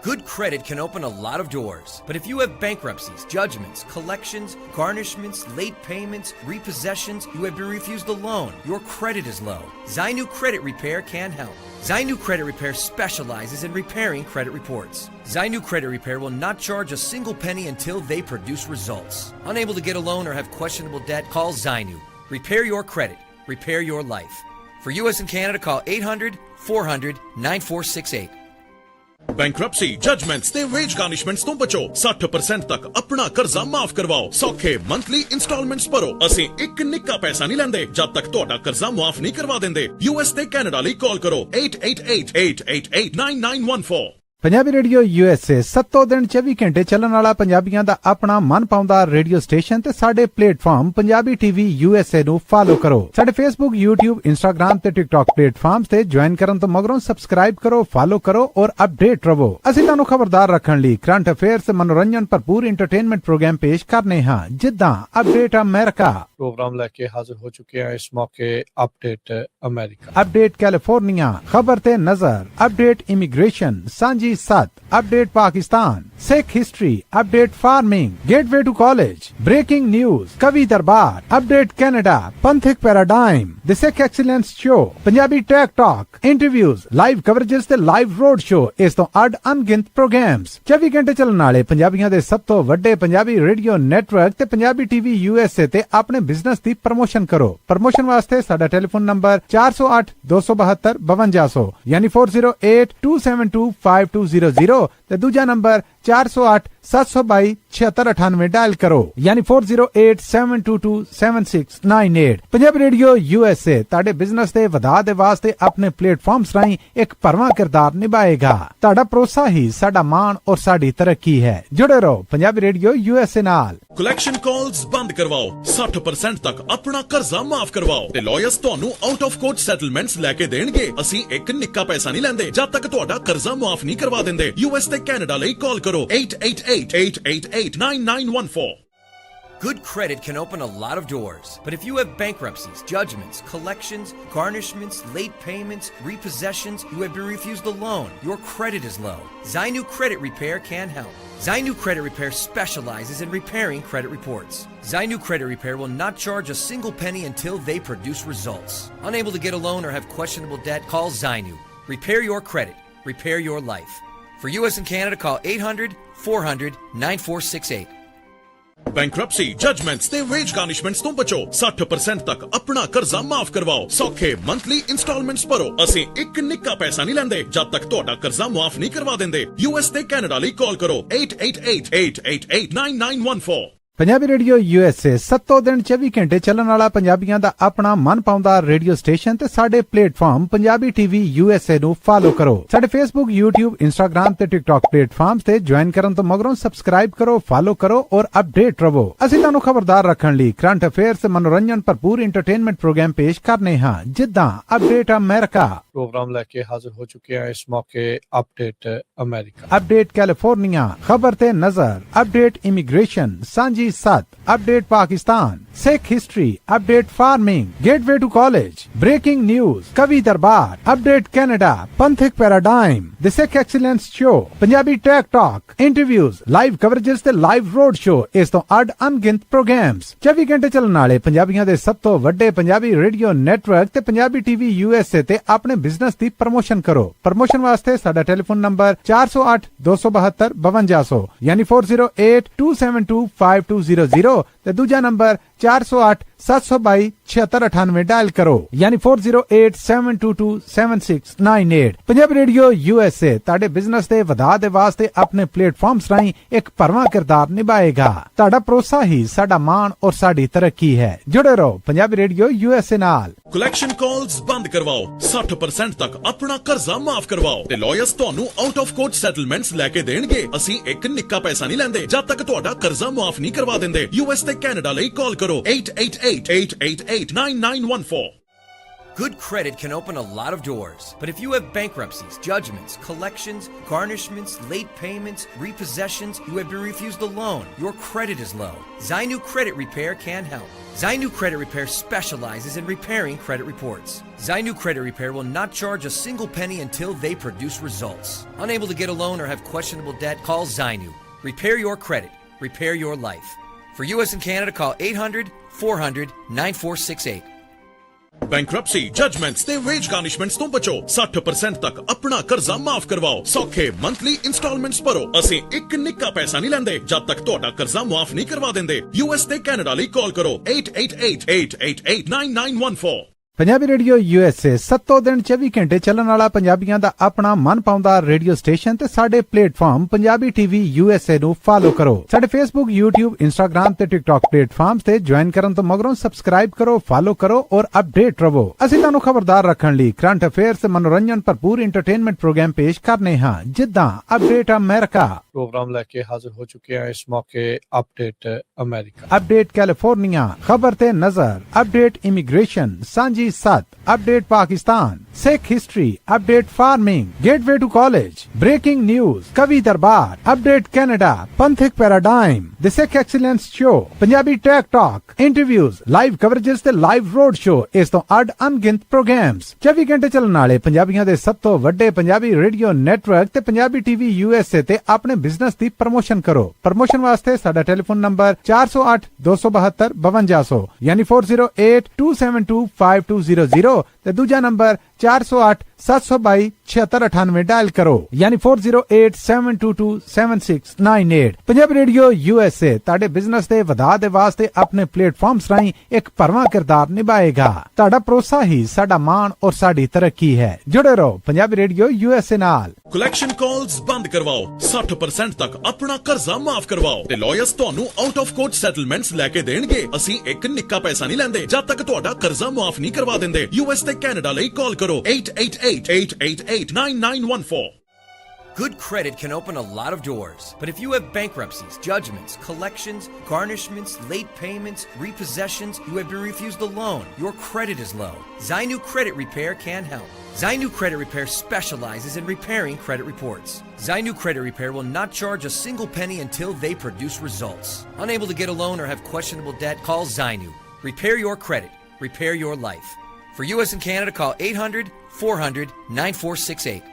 Good credit can open a lot of doors, but if you have bankruptcies, judgments, collections, garnishments, late payments, repossessions, you have been refused a loan, your credit is low, Zainu Credit Repair can help. Zainu Credit Repair specializes in repairing credit reports. Zainu Credit Repair will not charge a single penny until they produce results. Unable to get a loan or have questionable debt, call Zainu. Repair your credit. Repair your life. For US and Canada, call 800-400-9468. Bankruptcy judgements ਤੇ veg ਗਾਰਨਿਸ਼ਮੈਂਟਸ ਤੋਂ ਬਚੋ, 60% ਤੱਕ ਆਪਣਾ ਕਰਜ਼ਾ ਮਾਫ ਕਰਵਾਓ। ਸੌਖੇ monthly instalments ਭਰੋ। ਅਸੀਂ ਇੱਕ ਨਿੱਕਾ ਪੈਸਾ ਨਹੀਂ ਲੈਂਦੇ ਜਦ ਤੱਕ ਤੁਹਾਡਾ ਕਰਜ਼ਾ ਮਾਫ ਨਹੀਂ ਕਰਵਾ ਦਿੰਦੇ। US ਤੇ ਕੈਨੇਡਾ ਲਈ ਕਾਲ ਕਰੋ 888-888-9914। ਪੰਜਾਬੀ ਰੇਡੀਓ USA 7 ਦਿਨ 24 ਘੰਟੇ ਚੱਲਣ ਵਾਲਾ ਪੰਜਾਬੀਆਂ ਦਾ ਆਪਣਾ ਮਨਪਾਉਂਦਾ ਰੇਡੀਓ ਸਟੇਸ਼ਨ ਤੇ ਸਾਡੇ ਪਲੇਟਫਾਰਮ ਪੰਜਾਬੀ ਟੀਵੀ USA ਨੂੰ ਫਾਲੋ ਕਰੋ। ਸਾਡੇ Facebook, YouTube, Instagram ਤੇ TikTok ਪਲੇਟਫਾਰਮਸ ਤੇ ਜੁਆਇਨ ਕਰਨ ਤੋਂ ਮਗਰੋਂ ਸਬਸਕ੍ਰਾਈਬ ਕਰੋ, ਫਾਲੋ ਕਰੋ ਔਰ ਅਪਡੇਟ ਰਹੋ। ਅਸੀਂ ਤੁਹਾਨੂੰ ਖਬਰਦਾਰ ਰੱਖਣ ਲਈ ਕਰੰਟ ਅਫੇਅਰਸ ਤੇ ਮਨੋਰੰਜਨ ਭਰਪੂਰ ਐਂਟਰਟੇਨਮੈਂਟ ਪ੍ਰੋਗਰਾਮ ਪੇਸ਼ ਕਰਨੇ ਹਾਂ, ਜਿੱਦਾਂ ਅਪਡੇਟ ਅਮਰੀਕਾ प्रोग्राम लेके हाजिर हो चुके हैं इस मौके अपडेट अमेरिका, अपडेट कैलिफोर्निया, खबर ते नजर, update immigration Sanjhi 7, update Pakistan, Sikh history, update farming, gateway to college, breaking news, कवि दरबार, update Canada, Panthic paradigm, the Sikh excellence show, Punjabi tech talk, interviews, live coverages ते लाइव रोड शो इस तो अड अनगिनत प्रोग्राम्स 24 घंटे ਚੱਲਣ ਵਾਲੇ ਪੰਜਾਬੀਆਂ ਦੇ ਸਭ ਤੋਂ ਵੱਡੇ ਪੰਜਾਬੀ ਰੇਡੀਓ ਨੈਟਵਰਕ ਤੇ ਪੰਜਾਬੀ ਟੀਵੀ USA ਤੇ ਆਪਣੇ ਬਿਜ਼ਨਸ ਦੀ ਪ੍ਰਮੋਸ਼ਨ ਕਰੋ। ਪ੍ਰਮੋਸ਼ਨ ਵਾਸਤੇ ਸਾਡਾ ਟੈਲੀਫੋਨ ਨੰਬਰ 408 272 5200 ਯਾਨੀ 4082725200 ਤੇ ਦੂਜਾ ਨੰਬਰ 408 722 7698 ਡਾਇਲ ਕਰੋ ਯਾਨੀ 4087227698। ਪੰਜਾਬੀ ਰੇਡੀਓ USA ਤੁਹਾਡੇ ਬਿਜ਼ਨਸ ਦੇ ਵਧਾਅ ਦੇ ਵਾਸਤੇ ਆਪਣੇ ਪਲੇਟਫਾਰਮਸ ਰਾਹੀਂ ਇੱਕ ਭਰਵਾਂ ਕਿਰਦਾਰ ਨਿਭਾਏਗਾ। ਤੁਹਾਡਾ ਭਰੋਸਾ ਹੀ ਸਾਡਾ ਮਾਣ ਔਰ ਸਾਡੀ ਤਰੱਕੀ ਹੈ। ਜੁੜੇ ਰਹੋ ਪੰਜਾਬੀ ਰੇਡੀਓ USA ਨਾਲ। ਕਲੈਕਸ਼ਨ ਕਾਲਸ ਬੰਦ ਕਰਵਾਓ, 60% ਤੱਕ ਆਪਣਾ ਕਰਜ਼ਾ ਮਾਫ ਕਰਵਾਓ ਤੇ ਲਾਇਰਸ ਤੁਹਾਨੂੰ ਆਊਟ ਆਫ ਕੋਰਟ ਸੈਟਲਮੈਂਟਸ ਲੈ ਕੇ ਦੇਣਗੇ। ਅਸੀਂ ਇੱਕ ਨਿੱਕਾ ਪੈਸਾ ਨਹੀਂ ਲੈਂਦੇ ਜਦ ਤੱਕ ਤੁਹਾਡਾ ਕਰਜ਼ਾ ਮਾਫ ਨਹੀਂ ਕਰਵਾ ਦਿੰਦੇ। US ਤੇ ਕੈਨੇਡਾ ਲਈ ਕਾਲ ਕਰੋ 888-888-9914। Good credit can open a lot of doors, but if you have bankruptcies, judgments, collections, garnishments, late payments, repossessions, you have been refused a loan, your credit is low, Zainu Credit Repair can help. Zainu Credit Repair specializes in repairing credit reports. Zainu Credit Repair will not charge a single penny until they produce results. Unable to get a loan or have questionable debt, call Zainu. Repair your credit. Repair your life. For US and Canada, call 800-400-9468. Bankruptcy judgements ਤੇ veg ਗਾਰਨਿਸ਼ਮੈਂਟਸ ਤੋਂ ਬਚੋ, 60% ਤੱਕ ਆਪਣਾ ਕਰਜ਼ਾ ਮਾਫ ਕਰਵਾਓ। ਸੌਖੇ monthly instalments ਭਰੋ। ਅਸੀਂ ਇੱਕ ਨਿੱਕਾ ਪੈਸਾ ਨਹੀਂ ਲੈਂਦੇ ਜਦ ਤੱਕ ਤੁਹਾਡਾ ਕਰਜ਼ਾ ਮਾਫ ਨਹੀਂ ਕਰਵਾ ਦਿੰਦੇ। US ਤੇ ਕੈਨੇਡਾ ਲਈ ਕਾਲ ਕਰੋ 888-888-9914। ਪੰਜਾਬੀ ਰੇਡੀਓ USA 7 ਦਿਨ 24 ਘੰਟੇ ਚੱਲਣ ਵਾਲਾ ਪੰਜਾਬੀਆਂ ਦਾ ਆਪਣਾ ਮਨਪਾਉਂਦਾ ਰੇਡੀਓ ਸਟੇਸ਼ਨ ਤੇ ਸਾਡੇ ਪਲੇਟਫਾਰਮ ਪੰਜਾਬੀ ਟੀਵੀ USA ਨੂੰ ਫਾਲੋ ਕਰੋ। ਸਾਡੇ Facebook, YouTube, Instagram ਤੇ TikTok ਪਲੇਟਫਾਰਮਸ ਤੇ ਜੁਆਇਨ ਕਰਨ ਤੋਂ ਮਗਰੋਂ ਸਬਸਕ੍ਰਾਈਬ ਕਰੋ, ਫਾਲੋ ਕਰੋ ਔਰ ਅਪਡੇਟ ਰਹੋ। ਅਸੀਂ ਤੁਹਾਨੂੰ ਖਬਰਦਾਰ ਰੱਖਣ ਲਈ ਕਰੰਟ ਅਫੇਅਰਸ ਤੇ ਮਨੋਰੰਜਨ ਭਰਪੂਰ ਐਂਟਰਟੇਨਮੈਂਟ ਪ੍ਰੋਗਰਾਮ ਪੇਸ਼ ਕਰਨੇ ਹਾਂ, ਜਿੱਦਾਂ ਅਪਡੇਟ ਅਮਰੀਕਾ प्रोग्राम लेके हाजिर हो चुके हैं इस मौके अपडेट अमेरिका, अपडेट कैलिफोर्निया, खबर ते नजर, update immigration Sanjhi Sanjhi Sath update Pakistan, Sikh history update, farming, gateway to college, breaking news, Kavi Darbar update, Canada, Panthic paradigm, the Sikh excellence show, Punjabi tech talk, interviews, live coverages ਤੇ ਲਾਈਵ ਰੋਡ ਸ਼ੋ, ਇਸ ਤੋਂ ਅੱਡ ਅਣਗਿਣਤ ਪ੍ਰੋਗਰਾਮਸ, 24 ਘੰਟੇ ਚੱਲਣ ਵਾਲੇ ਪੰਜਾਬੀਆਂ ਦੇ ਸਭ ਤੋਂ ਵੱਡੇ ਪੰਜਾਬੀ ਰੇਡੀਓ ਨੈਟਵਰਕ ਤੇ ਪੰਜਾਬੀ ਟੀਵੀ USA ਤੇ ਆਪਣੇ ਬਿਜ਼ਨਸ ਦੀ ਪ੍ਰਮੋਸ਼ਨ ਕਰੋ। ਪ੍ਰਮੋਸ਼ਨ ਵਾਸਤੇ ਸਾਡਾ ਟੈਲੀਫੋਨ ਨੰਬਰ 408 272 5200 ਯਾਨੀ 4082725200 ਤੇ ਦੂਜਾ ਨੰਬਰ 408 722 7698 ਡਾਇਲ ਕਰੋ ਯਾਨੀ 4087227698। ਪੰਜਾਬੀ ਰੇਡੀਓ USA ਤੁਹਾਡੇ ਬਿਜ਼ਨਸ ਦੇ ਵਧਾ ਦੇ ਵਾਸਤੇ ਆਪਣੇ ਪਲੇਟਫਾਰਮਸ ਰਾਹੀਂ ਇੱਕ ਭਰਵਾਂ ਕਿਰਦਾਰ ਨਿਭਾਏਗਾ। ਤੁਹਾਡਾ ਭਰੋਸਾ ਹੀ ਸਾਡਾ ਮਾਣ ਔਰ ਸਾਡੀ ਤਰੱਕੀ ਹੈ। ਜੁੜੇ ਰਹੋ ਪੰਜਾਬੀ ਰੇਡੀਓ USA ਨਾਲ। ਕਲੈਕਸ਼ਨ ਕਾਲਸ ਬੰਦ ਕਰਵਾਓ, 60% ਤੱਕ ਆਪਣਾ ਕਰਜ਼ਾ ਮਾਫ ਕਰਵਾਓ ਤੇ ਲਾਇਰਸ ਤੁਹਾਨੂੰ ਆਊਟ ਆਫ ਕੋਰਟ ਸੈਟਲਮੈਂਟਸ ਲੈ ਕੇ ਦੇਣਗੇ। ਅਸੀਂ ਇੱਕ ਨਿੱਕਾ ਪੈਸਾ ਨਹੀਂ ਲੈਂਦੇ ਜਦ ਤੱਕ ਤੁਹਾਡਾ ਕਰਜ਼ਾ ਮਾਫ ਨਹੀਂ ਕਰਵਾ ਦਿੰਦੇ। US ਤੇ ਕੈਨੇਡਾ ਲਈ ਕਾਲ ਕਰੋ 888-888-9914। Good credit can open a lot of doors, but if you have bankruptcies, judgments, collections, garnishments, late payments, repossessions, you have been refused a loan, your credit is low, Zainu Credit Repair can help. Zainu Credit Repair specializes in repairing credit reports. Zainu Credit Repair will not charge a single penny until they produce results. Unable to get a loan or have questionable debt, call Zainu. Repair your credit. Repair your life. For US and Canada, call 800-400-9468. Bankruptcy, judgements ਤੇ veg ਗਾਰਨਿਸ਼ਮੈਂਟਸ ਤੋਂ ਬਚੋ। 60% ਤੱਕ ਆਪਣਾ ਕਰਜ਼ਾ ਮਾਫ ਕਰਵਾਓ। ਸੌਖੇ monthly instalments ਭਰੋ। ਅਸੀਂ ਇੱਕ ਨਿੱਕਾ ਪੈਸਾ ਨਹੀਂ ਲੈਂਦੇ ਜਦ ਤੱਕ ਤੁਹਾਡਾ ਕਰਜ਼ਾ ਮਾਫ ਨਹੀਂ ਕਰਵਾ ਦਿੰਦੇ। US ਤੇ ਕੈਨੇਡਾ ਲਈ ਕਾਲ ਕਰੋ 888-888-9914। ਪੰਜਾਬੀ ਰੇਡੀਓ USA 7 ਦਿਨ 24 ਘੰਟੇ ਚੱਲਣ ਵਾਲਾ ਪੰਜਾਬੀਆਂ ਦਾ ਆਪਣਾ ਮਨਪਾਉਂਦਾ ਰੇਡੀਓ ਸਟੇਸ਼ਨ ਤੇ ਸਾਡੇ ਪਲੇਟਫਾਰਮ ਪੰਜਾਬੀ ਟੀਵੀ USA ਨੂੰ ਫਾਲੋ ਕਰੋ। ਸਾਡੇ Facebook, YouTube, Instagram ਤੇ TikTok ਪਲੇਟਫਾਰਮਸ ਤੇ ਜੁਆਇਨ ਕਰਨ ਤੋਂ ਮਗਰੋਂ ਸਬਸਕ੍ਰਾਈਬ ਕਰੋ, ਫਾਲੋ ਕਰੋ ਔਰ ਅਪਡੇਟ ਰਹੋ। ਅਸੀਂ ਤੁਹਾਨੂੰ ਖਬਰਦਾਰ ਰੱਖਣ ਲਈ ਕਰੰਟ ਅਫੇਅਰਸ ਤੇ ਮਨੋਰੰਜਨ ਭਰਪੂਰ ਐਂਟਰਟੇਨਮੈਂਟ ਪ੍ਰੋਗਰਾਮ ਪੇਸ਼ ਕਰਨੇ ਹਾਂ, ਜਿੱਦਾਂ ਅਪਡੇਟ ਅਮਰੀਕਾ प्रोग्राम लेके हाजिर हो चुके हैं इस मौके अपडेट अमेरिका, अपडेट कैलिफोर्निया, खबर ते नजर, अपडेट इमिग्रेशन, सांझी सत, update Pakistan, Sikh history, update farming, gateway to college, breaking news, कवि दरबार, update Canada, Panthic paradigm, the Sikh excellence show, Punjabi tech talk, interviews, live coverages ते लाइव रोड शो, इस तो अड अनगिनत प्रोग्राम्स, 24 घंटे चलने वाले पंजाबियों दे सब तो वड्डे पंजाबी रेडियो नेटवर्क ते पंजाबी टीवी USA ते अपने बिजनेस ਦੀ ਪ੍ਰਮੋਸ਼ਨ ਕਰੋ। ਪ੍ਰਮੋਸ਼ਨ ਵਾਸਤੇ ਸਾਡਾ ਟੈਲੀਫੋਨ ਨੰਬਰ 408 272 5200 ਯਾਨੀ 4082725200 ਤੇ ਦੂਜਾ ਨੰਬਰ 408 722 7698 ਡਾਇਲ ਕਰੋ ਯਾਨੀ 4087227698। ਪੰਜਾਬੀ ਰੇਡੀਓ USA ਤੁਹਾਡੇ ਬਿਜ਼ਨਸ ਦੇ ਵਧਾ ਦੇ ਵਾਸਤੇ ਆਪਣੇ ਪਲੇਟਫਾਰਮਸ ਰਾਹੀਂ ਇੱਕ ਭਰਵਾਂ ਕਿਰਦਾਰ ਨਿਭਾਏਗਾ। ਤੁਹਾਡਾ ਭਰੋਸਾ ਹੀ ਸਾਡਾ ਮਾਣ ਔਰ ਸਾਡੀ ਤਰੱਕੀ ਹੈ। ਜੁੜੇ ਰਹੋ ਪੰਜਾਬੀ ਰੇਡੀਓ USA ਨਾਲ। ਕਲੈਕਸ਼ਨ ਕਾਲਸ ਬੰਦ ਕਰਵਾਓ, 60% ਤੱਕ ਆਪਣਾ ਕਰਜ਼ਾ ਮਾਫ ਕਰਵਾਓ ਤੇ ਲਾਇਰਸ ਤੁਹਾਨੂੰ ਆਊਟ ਆਫ ਕੋਰਟ ਸੈਟਲਮੈਂਟਸ ਲੈ ਕੇ ਦੇਣਗੇ। ਅਸੀਂ ਇੱਕ ਨਿੱਕਾ ਪੈਸਾ ਨਹੀਂ ਲੈਂਦੇ ਜਦ ਤੱਕ ਤੁਹਾਡਾ ਕਰਜ਼ਾ ਮਾਫ ਨਹੀਂ ਕਰਵਾ ਦਿੰਦੇ। US ਤੇ ਕੈਨੇਡਾ ਲਈ ਕਾਲ ਕਰੋ 888-888-9914। Good credit can open a lot of doors, but if you have bankruptcies, judgments, collections, garnishments, late payments, repossessions, you have been refused a loan, your credit is low, Zainu Credit Repair can help. Zainu Credit Repair specializes in repairing credit reports. Zainu Credit Repair will not charge a single penny until they produce results. Unable to get a loan or have questionable debt, call Zainu. Repair your credit. Repair your life. For US and Canada, call 800-400-9468.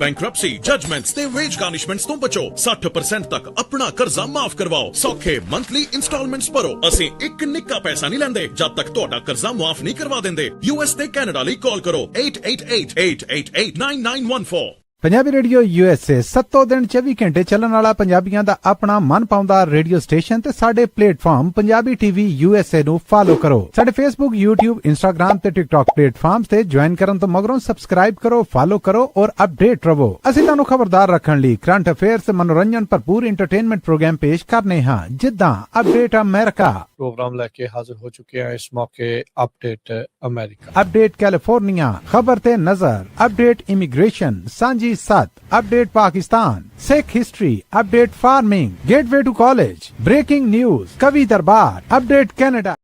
Bankruptcy, judgements ਤੇ veg ਗਾਰਨਿਸ਼ਮੈਂਟਸ ਤੋਂ ਬਚੋ। 60% ਤੱਕ ਆਪਣਾ ਕਰਜ਼ਾ ਮਾਫ ਕਰਵਾਓ। ਸੌਖੇ monthly instalments ਭਰੋ। ਅਸੀਂ ਇੱਕ ਨਿੱਕਾ ਪੈਸਾ ਨਹੀਂ ਲੈਂਦੇ ਜਦ ਤੱਕ ਤੁਹਾਡਾ ਕਰਜ਼ਾ ਮਾਫ ਨਹੀਂ ਕਰਵਾ ਦਿੰਦੇ। US ਤੇ ਕੈਨੇਡਾ ਲਈ ਕਾਲ ਕਰੋ 888-888-9914। ਪੰਜਾਬੀ ਰੇਡੀਓ USA 7 ਦਿਨ 24 ਘੰਟੇ ਚੱਲਣ ਵਾਲਾ ਪੰਜਾਬੀਆਂ ਦਾ ਆਪਣਾ ਮਨਪਾਉਂਦਾ ਰੇਡੀਓ ਸਟੇਸ਼ਨ ਤੇ ਸਾਡੇ ਪਲੇਟਫਾਰਮ ਪੰਜਾਬੀ ਟੀਵੀ USA ਨੂੰ ਫਾਲੋ ਕਰੋ। ਸਾਡੇ Facebook, YouTube, Instagram ਤੇ TikTok ਪਲੇਟਫਾਰਮਸ ਤੇ ਜੁਆਇਨ ਕਰਨ ਤੋਂ ਮਗਰੋਂ ਸਬਸਕ੍ਰਾਈਬ ਕਰੋ, ਫਾਲੋ ਕਰੋ ਔਰ ਅਪਡੇਟ ਰਹੋ। ਅਸੀਂ ਤੁਹਾਨੂੰ ਖਬਰਦਾਰ ਰੱਖਣ ਲਈ ਕਰੰਟ ਅਫੇਅਰਸ ਤੇ ਮਨੋਰੰਜਨ ਭਰਪੂਰ ਐਂਟਰਟੇਨਮੈਂਟ ਪ੍ਰੋਗਰਾਮ ਪੇਸ਼ ਕਰਨੇ ਹਾਂ, ਜਿੱਦਾਂ ਅਪਡੇਟ ਅਮਰੀਕਾ। प्रोग्राम लेके हाजिर हो चुके हैं इस मौके अपडेट अमेरिका, अपडेट कैलिफोर्निया, खबर ते नजर, अपडेट इमिग्रेशन, सांझी सत, update Pakistan, Sikh history, update farming, gateway to college, breaking news, कवि दरबार, अपडेट कनाडा।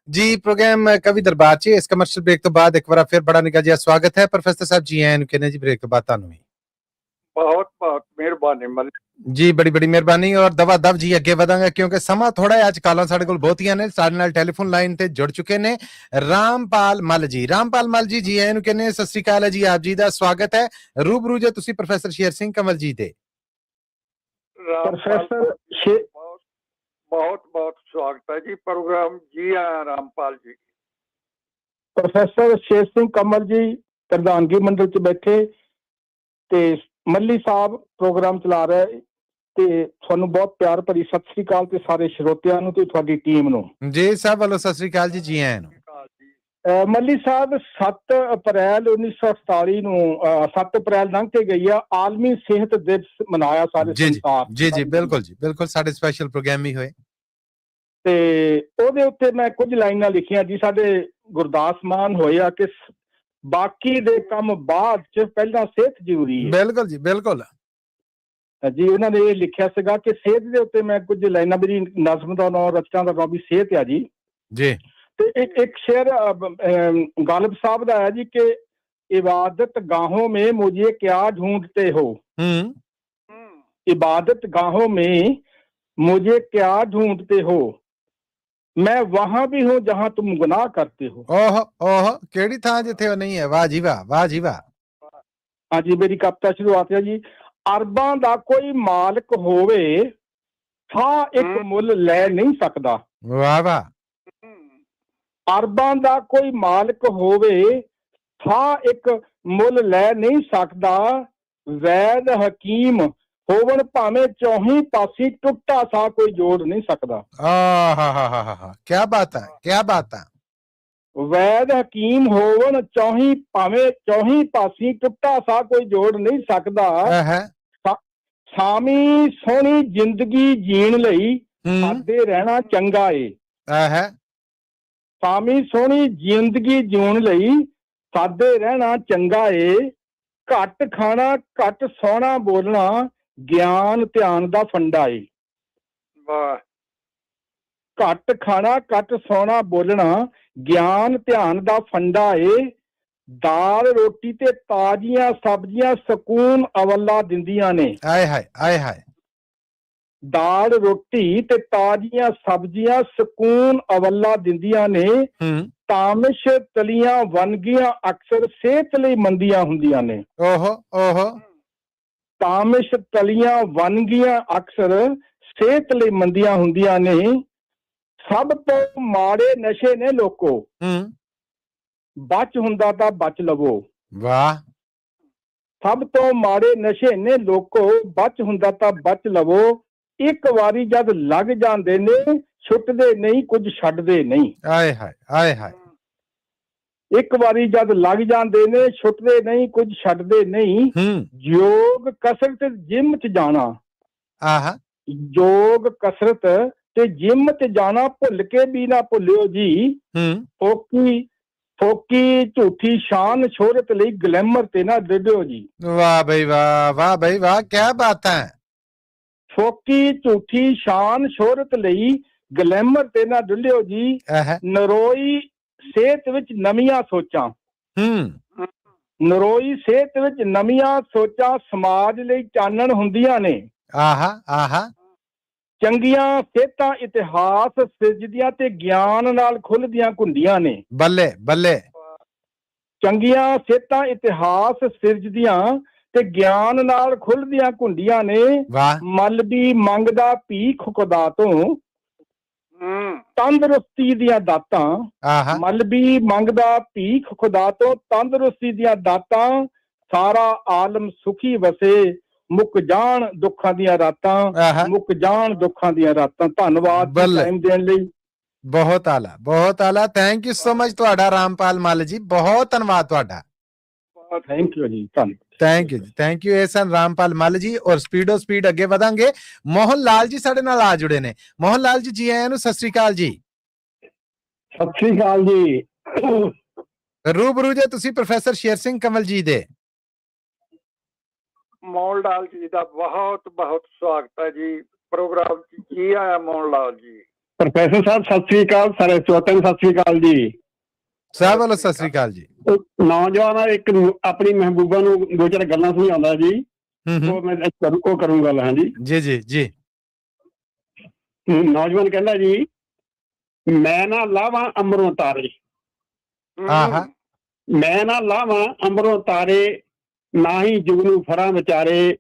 जी प्रोग्राम कवि दरबार च इस कमर्शियल ब्रेक तो बाद एक बार फिर बड़ा निका जिहा स्वागत है। प्रोफेसर साहब जी आए कहने जी ब्रेक तो बाद तुहानू भी बहुत बहुत ਮਿਹਰਬਾਨੀ ਮੱਲੀ ਜੀ ਬੜੀ ਬੜੀ ਮਿਹਰਬਾਨੀ ਔਰ ਦਵਾ ਦਵ ਜੀ ਅੱਗੇ ਵਧਾਂਗੇ ਕਿਉਂਕਿ ਸਮਾਂ ਥੋੜਾ ਹੈ। ਅੱਜ ਕਾਲਾਂ ਸਾਡੇ ਕੋਲ ਬਹੁਤੀਆਂ ਨੇ। ਸਾਡੇ ਨਾਲ ਟੈਲੀਫੋਨ ਲਾਈਨ ਤੇ ਜੁੜ ਚੁੱਕੇ ਨੇ ਰਾਮਪਾਲ ਮੱਲ ਜੀ। ਰਾਮਪਾਲ ਮੱਲ ਜੀ ਜੀ ਇਹਨੂੰ ਕਹਿੰਦੇ ਸਤਿ ਸ੍ਰੀ ਅਕਾਲ ਹੈ ਜੀ। ਆਪ ਜੀ ਦਾ ਸਵਾਗਤ ਹੈ। ਰੂਬਰੂ ਜੇ ਤੁਸੀਂ ਪ੍ਰੋਫੈਸਰ ਸ਼ੇਰ ਸਿੰਘ ਕੰਵਲ ਜੀ ਦੇ। ਪ੍ਰੋਫੈਸਰ ਬਹੁਤ ਬਹੁਤ ਸਵਾਗਤ ਹੈ ਜੀ ਪ੍ਰੋਗਰਾਮ। ਜੀ ਆਇਆਂ ਰਾਮਪਾਲ ਜੀ। ਪ੍ਰੋਫੈਸਰ ਸ਼ੇਰ ਸਿੰਘ ਕਮਲ ਜੀ ਪ੍ਰਧਾਨਗੀ ਮੰਡਲ 'ਚ ਬੈਠੇ ਤੇ ਮੱਲੀ ਸਾਹਿਬ ਪ੍ਰੋਗਰਾਮ ਚਲਾ ਰਹੇ ਤੇ ਤੁਹਾਨੂੰ ਬਹੁਤ ਪਿਆਰ ਭਰੀ ਸਤਿ ਸ੍ਰੀ ਅਕਾਲ ਤੇ ਸਾਰੇ ਸਰੋਤਿਆਂ ਨੂੰ ਤੇ ਤੁਹਾਡੀ ਟੀਮ ਨੂੰ। ਜੀ ਸਾਹਿਬ ਵੱਲੋਂ ਸਤਿ ਸ੍ਰੀ ਅਕਾਲ ਜੀ। ਜੀ ਆਇਆਂ ਨੂੰ। ਮੱਲੀ ਸਾਹਿਬ 7 ਅਪ੍ਰੈਲ 1947 ਨੂੰ 7 ਅਪ੍ਰੈਲ ਲੰਘ ਕੇ ਗਈ ਆ ਆਲਮੀ ਸਿਹਤ ਦਿਵਸ ਮਨਾਇਆ ਸਾਰੇ ਸੰਸਾਰ। ਜੀ ਜੀ ਬਿਲਕੁਲ ਜੀ ਬਿਲਕੁਲ। ਸਾਡੇ ਸਪੈਸ਼ਲ ਪ੍ਰੋਗਰਾਮ ਵੀ ਹੋਏ ਤੇ ਉਹਦੇ ਉੱਤੇ ਮੈਂ ਕੁਝ ਲਾਈਨਾਂ ਲਿਖੀਆਂ ਜੀ। ਸਾਡੇ ਗੁਰਦਾਸ ਮਾਨ ਹੋਏ ਆ ਕਿ ਬਾਕੀ ਦੇ ਕੰਮ ਬਾਅਦ ਚ ਪਹਿਲਾਂ ਸਿਹਤ ਜ਼ਰੂਰੀ ਹੈ। ਬਿਲਕੁਲ ਜੀ ਬਿਲਕੁਲ ਜੀ। ਉਹਨਾਂ ਨੇ ਇਹ ਲਿਖਿਆ ਸੀਗਾ ਕਿ ਸਿਹਤ ਦੇ ਉੱਤੇ ਮੈਂ ਕੁਝ ਲਾਈਨਾਂ, ਮੇਰੀ ਨਜ਼ਮ ਦਾ ਨਾਂ ਰਚਨਾ ਦਾ ਨਾਂ ਵੀ ਸਿਹਤ ਆ ਜੀ। ਜੀ ਤੇ ਇੱਕ ਸ਼ੇਰ ਗਾਲਿਬ ਸਾਹਿਬ ਦਾ ਹੈ ਜੀ ਕਿ इबादत गाहों में मुझे क्या ढूंढते हो। इबादत गाहों में मुझे क्या ढूंढते हो, मैं वहां भी हूं जहां तुम गुनाह करते हो। ओह ओह केड़ी थां जिथे नहीं है। वाह जी वाह, वाह जी वाह। हाँ जी मेरी कविता शुरुआत है जी। अरबां दा कोई मालिक होवे था एक मुल लै नहीं सकदा। वाह वाह। अरबां दा कोई मालिक होवे था एक मुल लै नहीं सकदा। वैद हकीम होवन भावें चौही पासी टुटा सा कोई जोड़ नहीं सकदा। क्या बात है, क्या बात है। वैद हकीम होवन चौही भावें चौही पासी टुटा सा कोई जोड़ नहीं सकदा। सामी सोहनी जिंदगी जीण लई सादे रहना चंगा है। सामी सोहनी जिंदगी जीण लई सादे रहना चंगा है। घट खाना घट सोना बोलना ज्ञान ध्यान दा फंडा है। घट खाना घट सोना बोलना ज्ञान ध्यान दा फंडा है। दाल रोटी ते ताजियां सब्जियां सकून अवला दिंदियां ने। आए हाय आए हाय। दाल रोटी ते ताजियां सब्जियां सकून अवला दिंदियां ने। तामिश तलियां वनगियां अक्सर सेहत लई मंदियां हुंदियां ने। ओहो ओहो। तामिश तलियां वनगियां अक्सर सेहत लई मंदियां हुंदियां ने। सब तो माड़े नशे ने लोको बच हुंदा तां बच लवो। वाह। सब तो माड़े नशे ने लोको बच हुंदा तां बच लवो। एक वारी जद लग जांदे ने छुटदे नहीं कुछ छड्डदे नहीं। आए हाय आए हाय। एक वारी जद लग जांदे ने छुटदे नहीं कुछ छड्डदे नहीं। योग कसरत जिम च जाना। योग कसरत ते जिम च जाना भुल के भी ना भुलियो जी। फोकी फोकी झूठी शान शोहरत लई ग्लैमर ते ना डिड्डियो जी। वाह भाई वाह, वाह भाई वाह, क्या बात है। फोकी झूठी शान शोहरत लई ग्लैमर ते ना डुल्लियो जी। नरोई सेहत विच नवीआं सोचां। नरोई सेहत विच नवीआं सोचां समाज लई चानण हुंदियां ने। चंगियां सेहतां इतिहास सिरजदियां ते ज्ञान नाल खुलदियां घुंडियां ने। बल्ले बल्ले। चंगियां सेहतां इतिहास सिरजदियां ते ज्ञान नाल खुलदियां घुंडियां ने। मलबी मंगदा भीख खुदा तो तंदरुस्ती दियां दातां। मलबी मंगदा भीख खुदा तो तंदरुस्ती दियां दातां। सारा आलम सुखी वसे मुक जान दुखां दियां रातां। मुक जान दुखां दियां रातां। धन्नवाद टाइम देण लई। बहुत आला बहुत आला। थैंक यू सो मच तुहाडा रामपाल मल जी। बहुत धन्नवाद तुहाडा। थैंक यू जी। धन्नवाद। थैंक यू जी, थैंक यू। ਇਹ ਸਨ ਰਾਮਪਾਲ ਮੱਲ ਜੀ ਔਰ ਸਪੀਡੋ ਸਪੀਡ ਅੱਗੇ ਵਧਾਂਗੇ। ਮੋਹਨ ਲਾਲ ਜੀ ਸਾਡੇ ਨਾਲ ਆ ਜੁੜੇ ਨੇ। ਮੋਹਨ ਲਾਲ ਜੀ ਜੀ ਆਇਆਂ ਨੂੰ। ਸਤਿ ਸ੍ਰੀ ਅਕਾਲ ਜੀ। ਸਤਿ ਸ੍ਰੀ ਅਕਾਲ ਜੀ। ਰੂਬਰੂ ਜੇ ਤੁਸੀਂ ਪ੍ਰੋਫੈਸਰ ਸ਼ੇਰ ਸਿੰਘ ਕੰਵਲ ਜੀ ਦੇ। ਮੋਹਨ ਲਾਲ ਜੀ ਦਾ ਬਹੁਤ ਬਹੁਤ ਸਵਾਗਤ ਹੈ ਜੀ ਪ੍ਰੋਗਰਾਮ ਚ। ਜੀ ਆਇਆ ਮੋਹਨ ਲਾਲ ਜੀ। ਪ੍ਰੋਫੈਸਰ ਸਾਹਿਬ ਸਤਿ ਸ੍ਰੀ ਅਕਾਲ। ਸਾਰੇ ਸਰੋਤਿਆਂ ਨੂੰ ਸਤਿ ਸ੍ਰੀ ਅਕਾਲ ਜੀ। ਸਾਹਿਬ ਵੱਲੋਂ ਸਤਿ ਸ੍ਰੀ ਅਕਾਲ ਜੀ। ਨੌਜਵਾਨ ਇੱਕ ਆਪਣੀ ਮਹਿਬੂਬਾ ਨੂੰ ਦੋ ਚਾਰ ਗੱਲਾਂ ਸਮਝਾਉਂਦਾ ਜੀ। ਉਹ ਮੈਂ ਉਹ ਕਰੂੰਗਾ। ਹਾਂ ਜੀ ਜੀ ਜੀ ਜੀ। ਨੌਜਵਾਨ ਕਹਿੰਦਾ ਜੀ, ਮੈਂ ਨਾ ਲਾਵਾਂ ਅੰਬਰੋਂ ਤਾਰੇ, ਮੈਂ ਨਾ ਲਾਵਾਂ ਅੰਬਰੋਂ ਤਾਰੇ, ਨਾ ਹੀ ਜੁਗਨੂ ਫੜਾਂ ਵਿਚਾਰੇ,